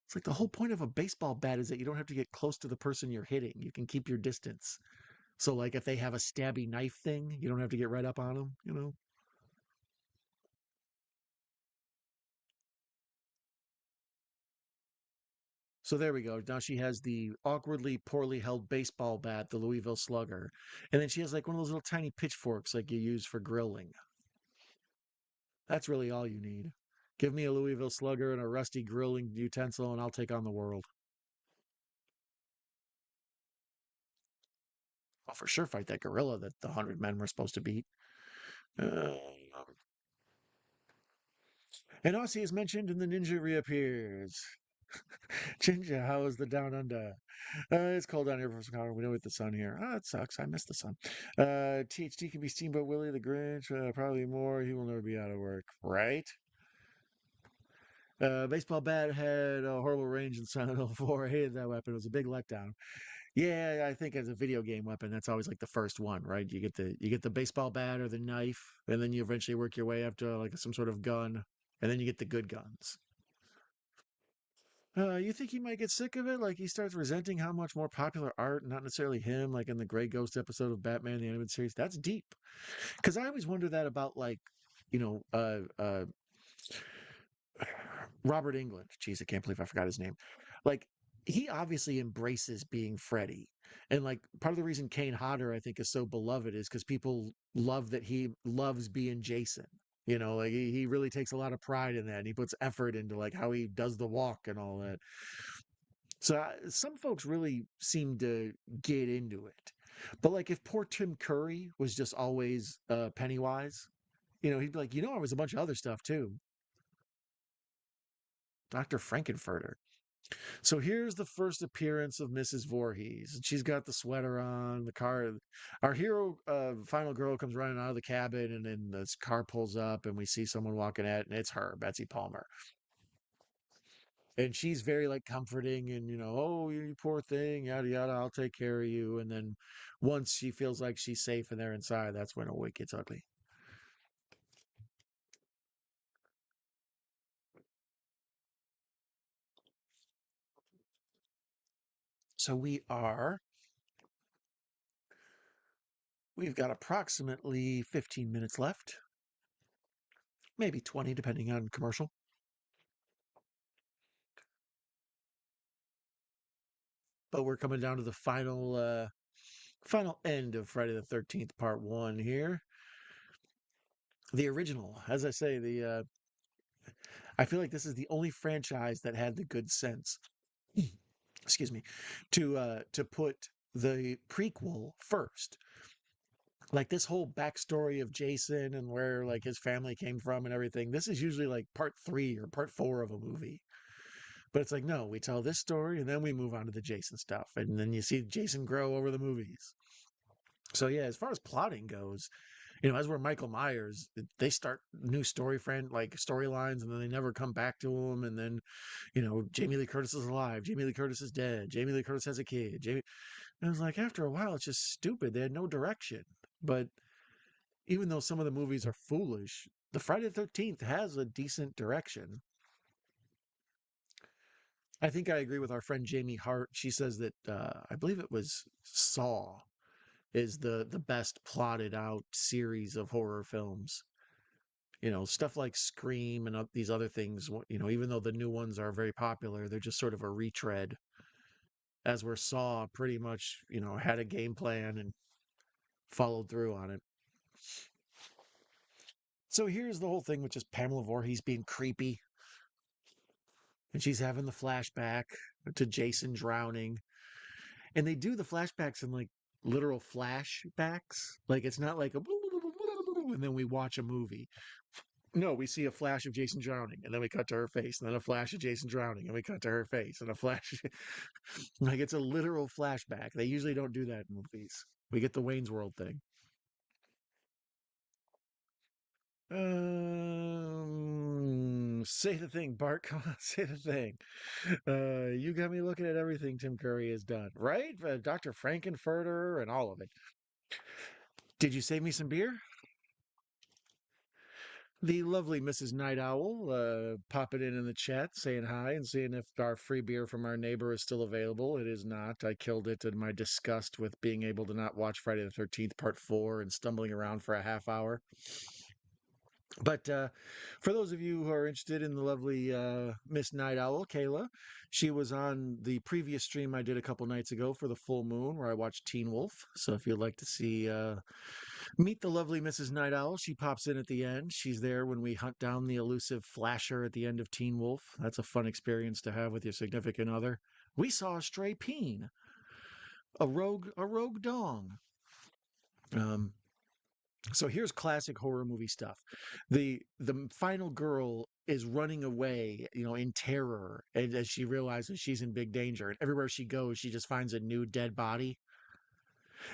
It's like the whole point of a baseball bat is that you don't have to get close to the person you're hitting. You can keep your distance. So like if they have a stabby knife thing, you don't have to get right up on them. So there we go. Now she has the awkwardly poorly held baseball bat, the Louisville Slugger. And then she has like one of those little tiny pitchforks like you use for grilling. That's really all you need. Give me a Louisville Slugger and a rusty grilling utensil, and I'll take on the world. I'll for sure fight that gorilla that the 100 men were supposed to beat. Uh, and Aussie is mentioned, and the ninja reappears. Ginger, how is the down under? It's cold down here for Chicago. We know with the sun here. Oh, it sucks. I miss the sun. THD can be Steamboat Willie the Grinch. Probably more. He will never be out of work. Right? Baseball bat had a horrible range in Silent Hill 4. I hated that weapon. It was a big letdown. Yeah, I think as a video game weapon, that's always like the first one, right? You get the baseball bat or the knife, and then you eventually work your way up to like some sort of gun, and then you get the good guns. You think he might get sick of it? Like he starts resenting how much more popular art, not necessarily him, like in the Gray Ghost episode of Batman the Animated Series. That's deep. Because I always wonder that about like, you know, Robert England. Jeez, I can't believe I forgot his name. Like he obviously embraces being Freddy. And like part of the reason Kane Hodder I think is so beloved is because people love that he loves being Jason. Like he really takes a lot of pride in that. And he puts effort into like how he does the walk and all that. So some folks really seem to get into it. But like if poor Tim Curry was just always Pennywise, he'd be like, I was a bunch of other stuff too. Dr. Frankenfurter. So here's the first appearance of Mrs. Voorhees. She's got the sweater on, the car. Our hero, final girl, comes running out of the cabin, and then this car pulls up, and we see someone walking at, and it's her, Betsy Palmer. And she's very like comforting and oh, you poor thing, yada yada, I'll take care of you. And then once she feels like she's safe and they're inside, that's when it gets ugly. So we've got approximately 15 minutes left, maybe 20 depending on commercial. But we're coming down to the final end of Friday the 13th part 1 here. The original, as I say, the I feel like this is the only franchise that had the good sense, excuse me, to put the prequel first. Like this whole backstory of Jason and where like his family came from and everything. This is usually like part 3 or part 4 of a movie. But it's like, no, we tell this story and then we move on to the Jason stuff. And then you see Jason grow over the movies. So yeah, as far as plotting goes, as we're Michael Myers, they start new like storylines, and then they never come back to them. And then, Jamie Lee Curtis is alive, Jamie Lee Curtis is dead, Jamie Lee Curtis has a kid. And I was like, after a while, it's just stupid. They had no direction. But even though some of the movies are foolish, the Friday the 13th has a decent direction. I think I agree with our friend Jamie Hart. She says that I believe it was Saw is the best plotted out series of horror films. Stuff like Scream and these other things, even though the new ones are very popular, they're just sort of a retread. As where Saw pretty much, had a game plan and followed through on it. So here's the whole thing with just Pamela Voorhees being creepy, and she's having the flashback to Jason drowning. And they do the flashbacks in like literal flashbacks. Like it's not like a and then we watch a movie. No, we see a flash of Jason drowning, and then we cut to her face, and then a flash of Jason drowning, and we cut to her face, and a flash. Like it's a literal flashback. They usually don't do that in movies. We get the Wayne's World thing. Say the thing, Bart. Come on, say the thing. You got me looking at everything Tim Curry has done, right? Dr. Frankenfurter and all of it. Did you save me some beer? The lovely Mrs. Night Owl popping in the chat, saying hi and seeing if our free beer from our neighbor is still available. It is not. I killed it in my disgust with being able to not watch Friday the 13th Part 4 and stumbling around for a half hour. But for those of you who are interested in the lovely Miss Night Owl, Kayla, she was on the previous stream I did a couple nights ago for the full moon where I watched Teen Wolf. So if you'd like to see meet the lovely Mrs. Night Owl, she pops in at the end. She's there when we hunt down the elusive Flasher at the end of Teen Wolf. That's a fun experience to have with your significant other. We saw a stray peen, a rogue dong. Um, So here's classic horror movie stuff. The final girl is running away, in terror, and as she realizes she's in big danger. And everywhere she goes, she just finds a new dead body.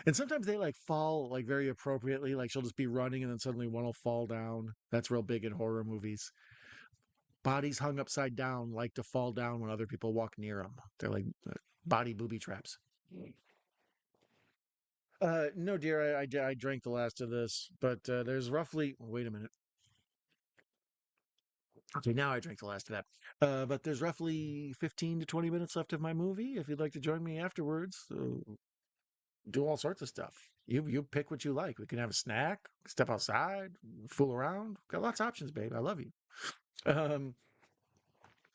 And sometimes they like fall like very appropriately. Like she'll just be running and then suddenly one will fall down. That's real big in horror movies. Bodies hung upside down like to fall down when other people walk near them. They're like body booby traps. No, dear, I drank the last of this, but there's roughly. Wait a minute. Okay, now I drank the last of that. But there's roughly 15 to 20 minutes left of my movie. If you'd like to join me afterwards, do all sorts of stuff. You pick what you like. We can have a snack, step outside, fool around. Got lots of options, babe. I love you. Um,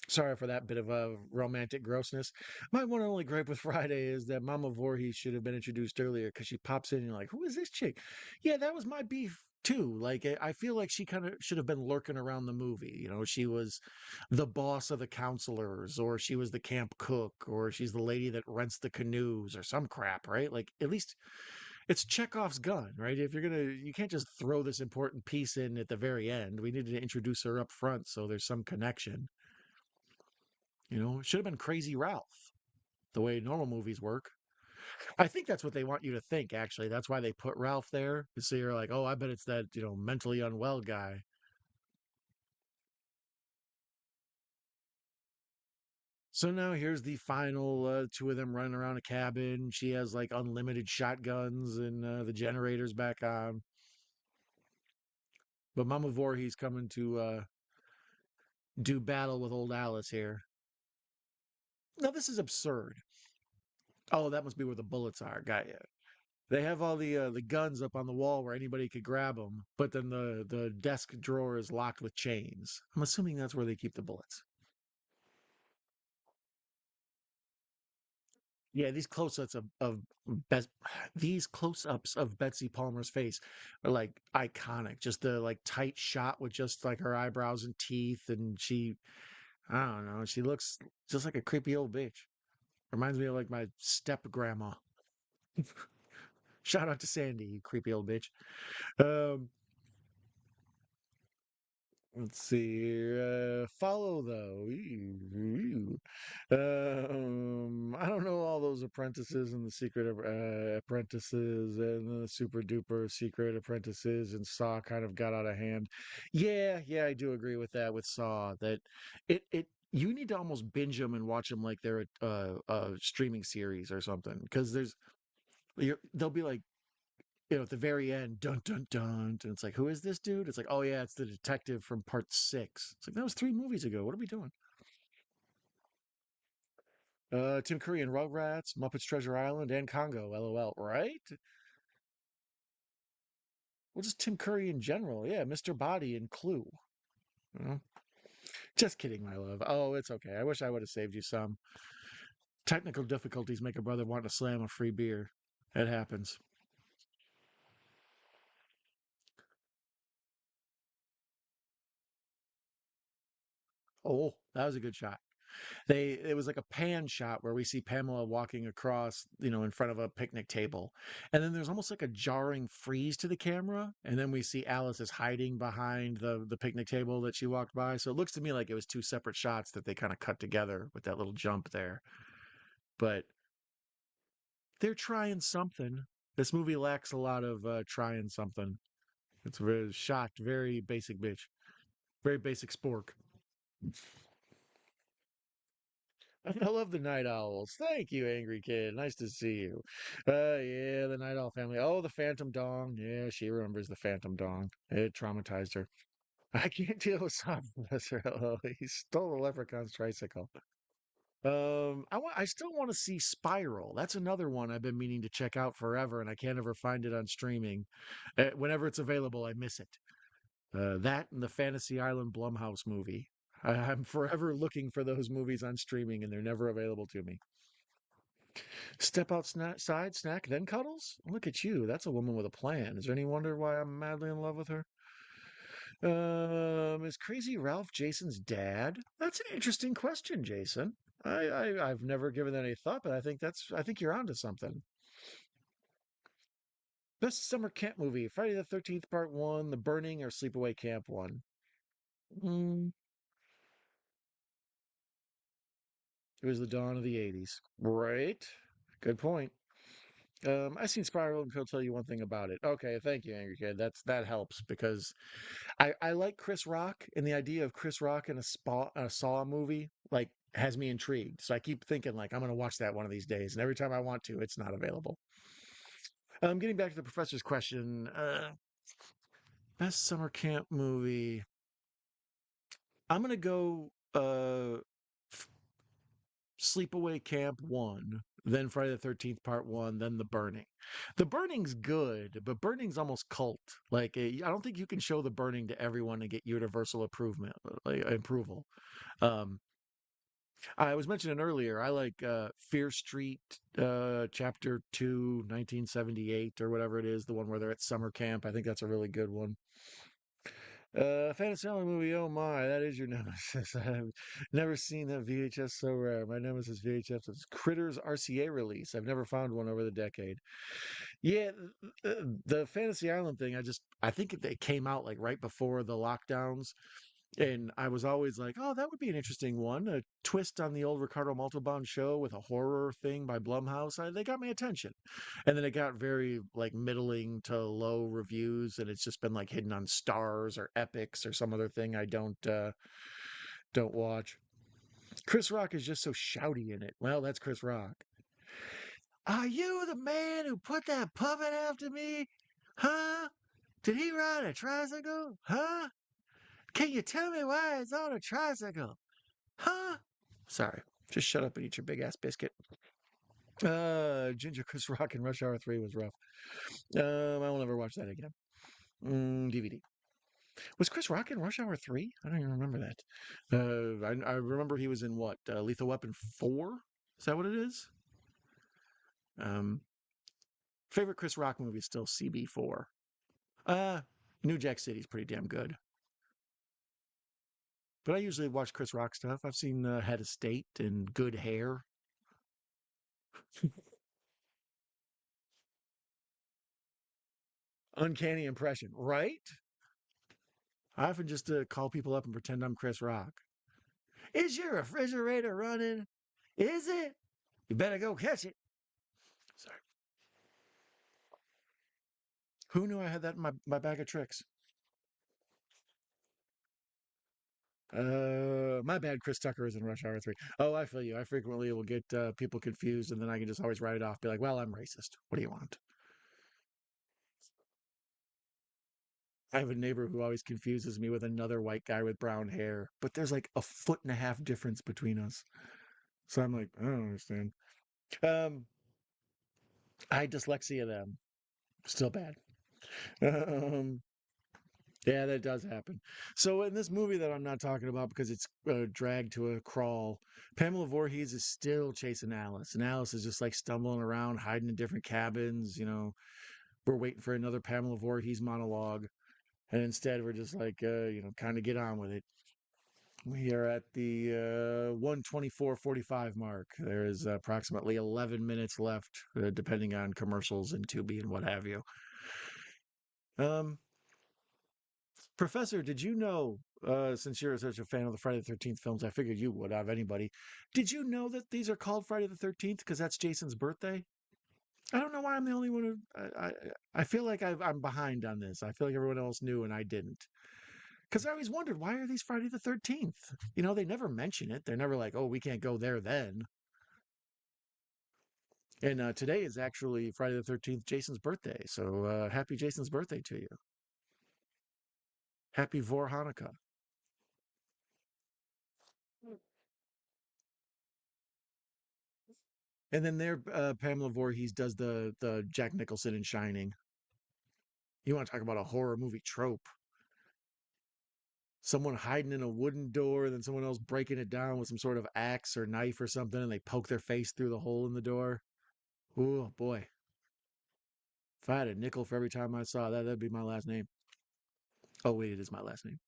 Sorry for that bit of a romantic grossness. My one and only gripe with Friday is that Mama Voorhees should have been introduced earlier because she pops in and you're like, who is this chick? Yeah, that was my beef too. Like, I feel like she kind of should have been lurking around the movie. You know, she was the boss of the counselors, or she was the camp cook, or she's the lady that rents the canoes, or some crap, right? Like, at least it's Chekhov's gun, right? If you're gonna, you can't just throw this important piece in at the very end. We needed to introduce her up front so there's some connection. You know, it should have been Crazy Ralph, the way normal movies work. I think that's what they want you to think, actually. That's why they put Ralph there. So you're like, oh, I bet it's that, mentally unwell guy. So now here's the final two of them running around a cabin. She has like unlimited shotguns and the generator's back on. But Mama Voorhees coming to do battle with old Alice here. Now, this is absurd. Oh, that must be where the bullets are. Got you. They have all the guns up on the wall where anybody could grab them, but then the desk drawer is locked with chains. I'm assuming that's where they keep the bullets. Yeah, these close-ups of Betsy Palmer's face are like iconic. Just the like tight shot with just like her eyebrows and teeth, and I don't know, she looks just like a creepy old bitch. Reminds me of like my step grandma. Shout out to Sandy, you creepy old bitch. Um, Let's see. Follow though. I don't know all those apprentices and the secret apprentices and the super duper secret apprentices and Saw kind of got out of hand. Yeah, I do agree with that with Saw that it you need to almost binge them and watch them like they're a streaming series or something because they'll be like at the very end, dun dun dun, and it's like, who is this dude? It's like, oh yeah, it's the detective from part six. It's like that was 3 movies ago. What are we doing? Tim Curry and Rugrats, Muppets Treasure Island, and Congo. LOL. Right? Well, just Tim Curry in general. Yeah, Mr. Body and Clue. You know? Just kidding, my love. Oh, it's okay. I wish I would have saved you some. Technical difficulties make a brother want to slam a free beer. It happens. Oh, that was a good shot. It was like a pan shot where we see Pamela walking across, in front of a picnic table. And then there's almost like a jarring freeze to the camera. And then we see Alice is hiding behind the picnic table that she walked by. So it looks to me like it was two separate shots that they kind of cut together with that little jump there. But they're trying something. This movie lacks a lot of trying something. It's very shot, very basic bitch, very basic spork. I love the Night Owls. Thank you, Angry Kid. Nice to see you. Yeah, the Night Owl family. Oh, the Phantom Dong. Yeah, she remembers the Phantom Dong. It traumatized her. I can't deal with Soft Professor Hello. He stole the leprechaun's tricycle. I still want to see Spiral. That's another one I've been meaning to check out forever, and I can't ever find it on streaming. Whenever it's available, I miss it. That and the Fantasy Island Blumhouse movie. I'm forever looking for those movies on streaming, and they're never available to me. Step outside, snack, then cuddles? Look at you. That's a woman with a plan. Is there any wonder why I'm madly in love with her? Is Crazy Ralph Jason's dad? That's an interesting question, Jason. I've never given that any thought, but I think you're onto something. Best summer camp movie: Friday the 13th Part One, The Burning, or Sleepaway Camp One. Mm, it was the dawn of the '80s, right? Good point. I seen Spiral and can tell you one thing about it. Okay, thank you, Angry Kid. That helps because I like Chris Rock, and the idea of Chris Rock in a Saw movie like has me intrigued. So I keep thinking like I'm gonna watch that one of these days, and every time I want to, it's not available. Getting back to the professor's question, best summer camp movie. I'm gonna go Sleepaway Camp 1, then Friday the 13th Part 1, then The Burning. The Burning's good, but Burning's almost cult. Like I don't think you can show The Burning to everyone and get universal approval. Um I was mentioning earlier, I like Fear Street Chapter 2, 1978, or whatever it is, the one where they're at summer camp. I think that's a really good one. Fantasy Island movie. Oh my, that is your nemesis. I've never seen that VHS so rare. My nemesis VHS is Critters RCA release. I've never found one over the decade. Yeah, the Fantasy Island thing. I think it came out like right before the lockdowns, and I was always like, oh, that would be an interesting one. A twist on the old Ricardo Montalban show with a horror thing by Blumhouse. They got my attention. And then it got very like middling to low reviews, and it's just been like hidden on Stars or Epics or some other thing I don't watch. Chris Rock is just so shouty in it. Well, that's Chris Rock. Are you the man who put that puppet after me? Huh? Did he ride a tricycle? Huh? Can you tell me why it's on a tricycle? Huh? Sorry. Just shut up and eat your big ass biscuit. Ginger Chris Rock in Rush Hour 3 was rough. I will never watch that again. DVD. Was Chris Rock in Rush Hour 3? I don't even remember that. I remember he was in what? Lethal Weapon 4? Is that what it is? Um, Favorite Chris Rock movie is still CB4. Uh, New Jack City's pretty damn good. But I usually watch Chris Rock stuff. I've seen Head of State and Good Hair. Uncanny Impression, right? I often just call people up and pretend I'm Chris Rock. Is your refrigerator running? Is it? You better go catch it. Sorry. Who knew I had that in my bag of tricks? My bad. Chris Tucker is in Rush Hour 3. Oh, I feel you. I frequently will get people confused, and then I can just always write it off. Be like, well, I'm racist. What do you want? I have a neighbor who always confuses me with another white guy with brown hair, but there's like a foot and a half difference between us. So I'm like, I don't understand. Um, I dyslexia them. Still bad. Um, yeah, that does happen. So in this movie that I'm not talking about because it's dragged to a crawl, Pamela Voorhees is still chasing Alice, and Alice is just like stumbling around, hiding in different cabins. We're waiting for another Pamela Voorhees monologue, and instead we're just like, kind of get on with it. We are at the 124:45 mark. There is approximately 11 minutes left, depending on commercials and Tubi and what have you. Um, Professor, did you know, since you're such a fan of the Friday the 13th films, I figured you would have anybody. Did you know that these are called Friday the 13th because that's Jason's birthday? I don't know why I'm the only one who. I feel like I'm behind on this. I feel like everyone else knew and I didn't. Because I always wondered, why are these Friday the 13th? They never mention it. They're never like, oh, we can't go there then. And today is actually Friday the 13th, Jason's birthday. So happy Jason's birthday to you. Happy Vor Hanukkah. And then there, Pamela Voorhees does the Jack Nicholson in Shining. You want to talk about a horror movie trope? Someone hiding in a wooden door, then someone else breaking it down with some sort of axe or knife or something, and they poke their face through the hole in the door. Oh boy! If I had a nickel for every time I saw that, that'd be my last name. Oh wait, it is my last name.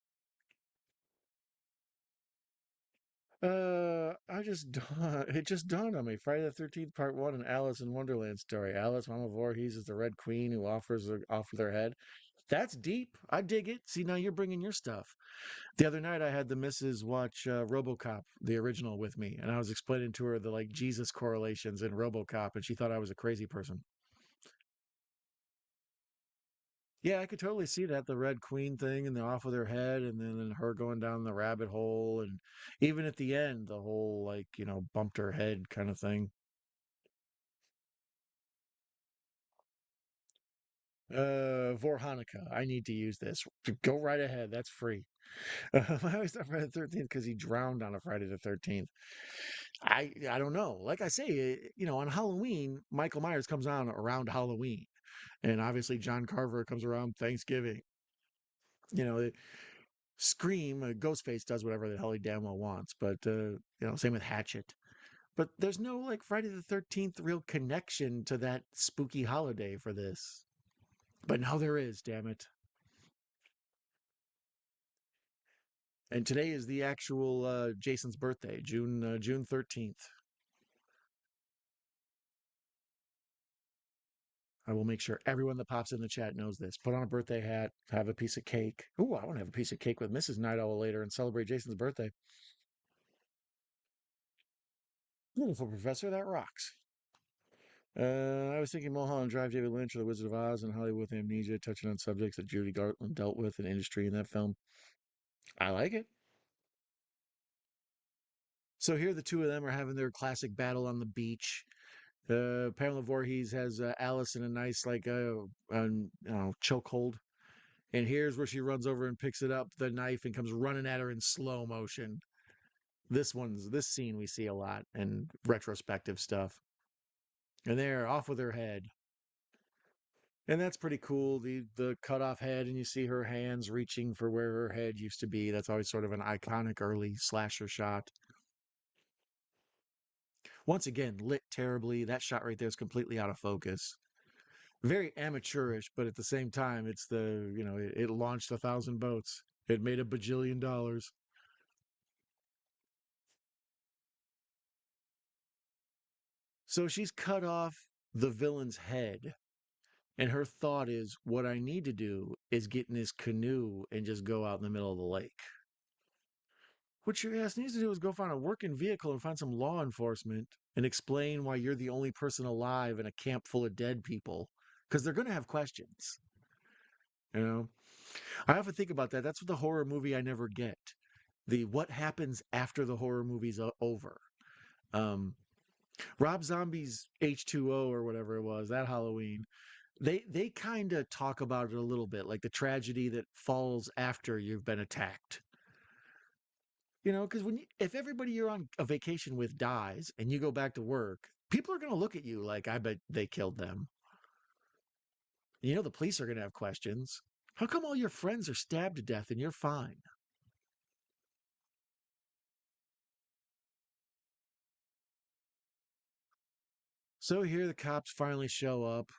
It just dawned on me. Friday the 13th, Part 1, an Alice in Wonderland story. Alice, Mama Voorhees, is the Red Queen who offer their head. That's deep. I dig it. See, now you're bringing your stuff. The other night, I had the missus watch RoboCop, the original, with me, and I was explaining to her the like Jesus correlations in RoboCop, and she thought I was a crazy person. Yeah, I could totally see that, the Red Queen thing and the off with her head, and then her going down the rabbit hole, and even at the end, the whole like bumped her head kind of thing. Vorhanica. I need to use this. Go right ahead. That's free. I always thought Friday the 13th because he drowned on a Friday the 13th. I don't know. Like I say, on Halloween, Michael Myers comes on around Halloween, and obviously John Carver comes around Thanksgiving. You know, Scream, Ghostface does whatever the hell he damn well wants, but same with Hatchet. But there's no like Friday the 13th real connection to that spooky holiday for this. But now there is, damn it. And today is the actual Jason's birthday, June 13th. I will make sure everyone that pops in the chat knows this. Put on a birthday hat, have a piece of cake. Ooh, I want to have a piece of cake with Mrs. Night Owl later and celebrate Jason's birthday. Beautiful professor, that rocks. I was thinking Mulholland Drive, David Lynch, or The Wizard of Oz, and Hollywood with Amnesia, touching on subjects that Judy Garland dealt with in industry in that film. I like it. So here the two of them are having their classic battle on the beach. Pamela Voorhees has Alice in a nice chokehold, and here's where she runs over and picks it up, the knife, and comes running at her in slow motion. This scene we see a lot in retrospective stuff, and they're off with her head, and that's pretty cool. The cut off head, and you see her hands reaching for where her head used to be. That's always sort of an iconic early slasher shot. Once again, lit terribly. That shot right there is completely out of focus. Very amateurish, but at the same time, it's it launched 1,000 boats. It made $1 bajillion. So she's cut off the villain's head, and her thought is, what I need to do is get in this canoe and just go out in the middle of the lake. What your ass needs to do is go find a working vehicle and find some law enforcement and explain why you're the only person alive in a camp full of dead people. Because they're going to have questions. You know, I often think about that. That's what the horror movie I never get. The what happens after the horror movie's over. Um, Rob Zombie's H2O or whatever it was that Halloween. They kind of talk about it a little bit, like the tragedy that falls after you've been attacked. Because if everybody you're on a vacation with dies and you go back to work, people are going to look at you like, I bet they killed them. The police are going to have questions. How come all your friends are stabbed to death and you're fine? So here the cops finally show up.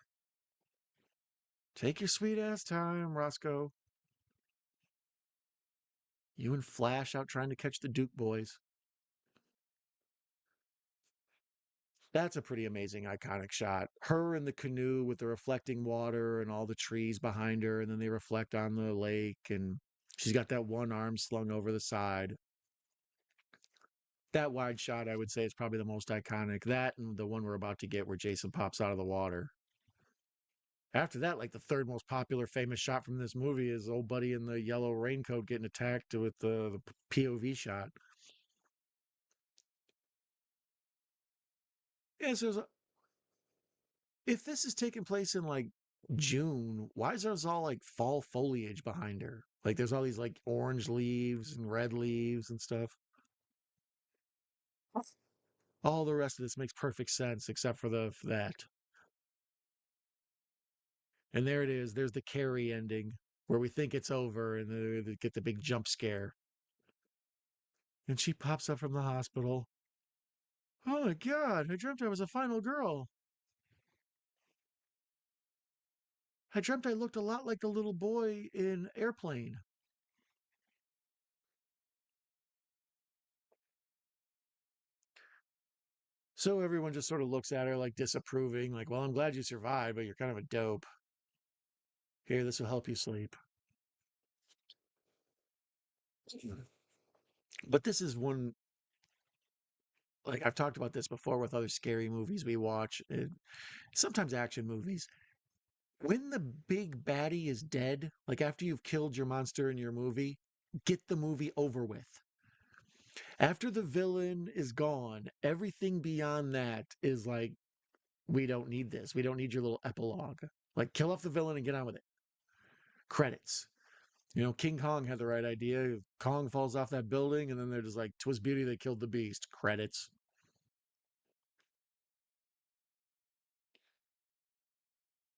Take your sweet ass time, Roscoe. You and Flash out trying to catch the Duke boys. That's a pretty amazing, iconic shot. Her in the canoe with the reflecting water and all the trees behind her, and then they reflect on the lake, and she's got that one arm slung over the side. That wide shot, I would say, is probably the most iconic. That and the one we're about to get where Jason pops out of the water. After that, like the third most popular famous shot from this movie is old buddy in the yellow raincoat getting attacked with the POV shot. Yeah, so if this is taking place in like June, why is there's all like fall foliage behind her? Like there's all these like orange leaves and red leaves and stuff. All the rest of this makes perfect sense except for the that. And there it is. There's the Carrie ending where we think it's over and they get the big jump scare. And she pops up from the hospital. Oh my God, I dreamt I was a final girl. I dreamt I looked a lot like the little boy in Airplane. So everyone just sort of looks at her like disapproving, like, well, I'm glad you survived, but you're kind of a dope. Here, this will help you sleep. But this is one, like, I've talked about this before with other scary movies we watch, sometimes action movies. When the big baddie is dead, like after you've killed your monster in your movie, get the movie over with. After the villain is gone, everything beyond that is like, we don't need this. We don't need your little epilogue. Like, kill off the villain and get on with it. Credits. King Kong had the right idea. Kong falls off that building, and then they're just like, "'Twas beauty that killed the beast." Credits.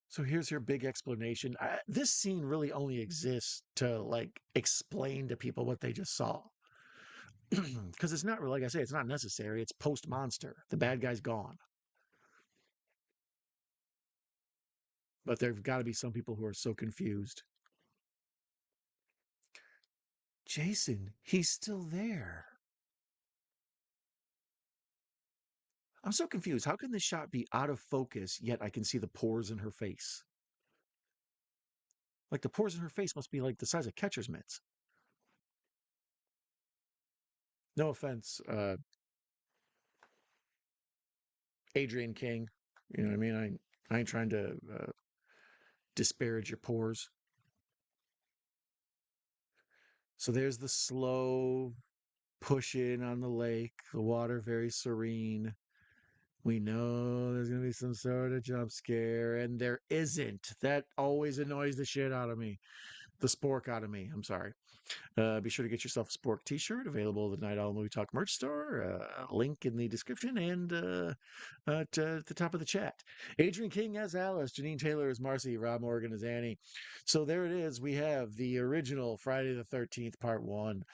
So here's your big explanation. This scene really only exists to like explain to people what they just saw, because it's not really, like I say, it's not necessary. It's post monster. The bad guy's gone, but there've got to be some people who are so confused. Jason, he's still there. I'm so confused. How can this shot be out of focus, yet I can see the pores in her face? Like the pores in her face must be like the size of catcher's mitts. No offense, Adrienne King. You know what I mean? I ain't trying to disparage your pores. So there's the slow push in on the lake, the water very serene. We know there's going to be some sort of jump scare, and there isn't. That always annoys the shit out of me. The spork out of me. I'm sorry. Be sure to get yourself a Spork t-shirt available at the Night Owl Movie Talk merch store. Link in the description and at the top of the chat. Adrienne King as Alice, Janine Taylor as Marcy, Rob Morgan as Annie. So there it is. We have the original Friday the 13th Part 1.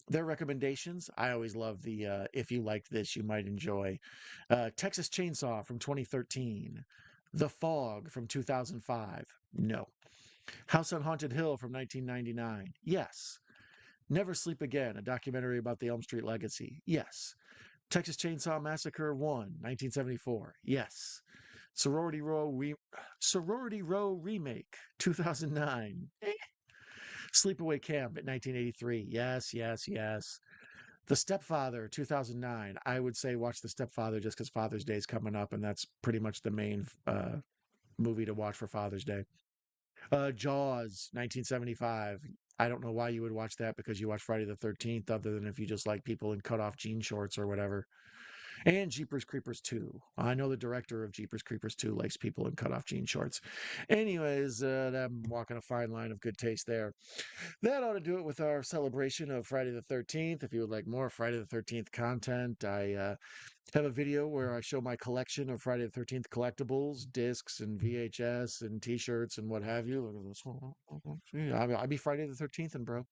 Their recommendations, I always love the if you liked this, you might enjoy. Texas Chainsaw from 2013. The Fog from 2005. No. House on Haunted Hill from 1999. Yes. Never Sleep Again, a documentary about the Elm Street legacy. Yes. Texas Chainsaw Massacre 1, 1974. Yes. Sorority Row Sorority Row remake 2009. Sleepaway Camp at 1983. Yes, yes, yes. The Stepfather 2009. I would say watch The Stepfather just because Father's Day is coming up, and that's pretty much the main movie to watch for Father's Day. Jaws, 1975. I don't know why you would watch that because you watch Friday the 13th, other than if you just like people in cut off jean shorts or whatever. And Jeepers Creepers 2. I know the director of Jeepers Creepers 2 likes people in cut off jean shorts. Anyways, I'm walking a fine line of good taste there. That ought to do it with our celebration of Friday the 13th. If you would like more Friday the 13th content, I have a video where I show my collection of Friday the 13th collectibles, discs and VHS and t-shirts and what have you. Look at this one. Yeah, I'd be Friday the 13th and bro.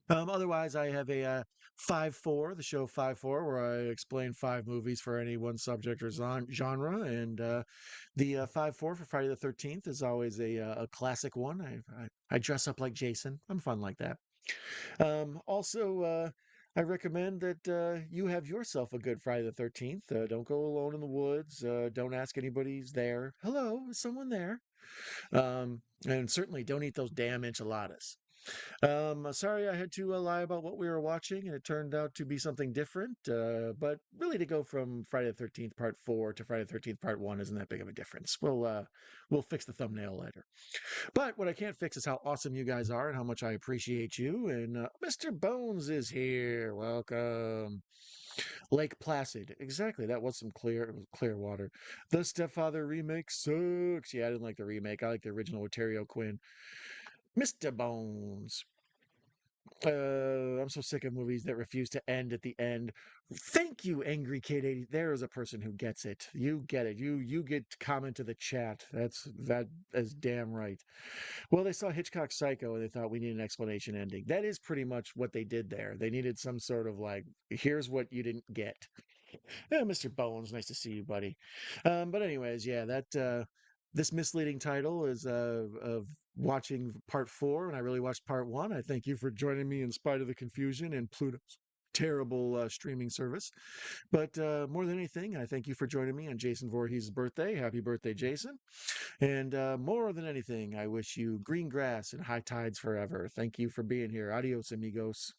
Otherwise, I have a 5-4, the show 5-4, where I explain 5 movies for any one subject or genre. And the 5-4 for Friday the 13th is always a classic one. I dress up like Jason. I'm fun like that. Also, I recommend that you have yourself a good Friday the 13th. Don't go alone in the woods. Don't ask anybody's there. Hello, is someone there? And certainly don't eat those damn enchiladas. Sorry I had to lie about what we were watching, and it turned out to be something different. But really, to go from Friday the 13th Part 4 to Friday the 13th Part 1 isn't that big of a difference. We'll fix the thumbnail later. But what I can't fix is how awesome you guys are and how much I appreciate you. And Mr. Bones is here. Welcome. Lake Placid. Exactly. That was some clear water. The Stepfather remake sucks. Yeah, I didn't like the remake. I like the original with Terry O'Quinn. Mr. Bones. I'm so sick of movies that refuse to end at the end. Thank you, Angry Kid 80. There is a person who gets it. You get it. You get to comment to the chat. That is damn right. Well, they saw Hitchcock's Psycho and they thought we need an explanation ending. That is pretty much what they did there. They needed some sort of like, here's what you didn't get. Yeah, Mr. Bones, nice to see you, buddy. But anyways, yeah, that this misleading title is of watching part 4, and I really watched part 1. I thank you for joining me in spite of the confusion and Pluto's terrible streaming service. But more than anything, I thank you for joining me on Jason Voorhees' birthday. Happy birthday, Jason. And more than anything, I wish you green grass and high tides forever. Thank you for being here. Adios, amigos.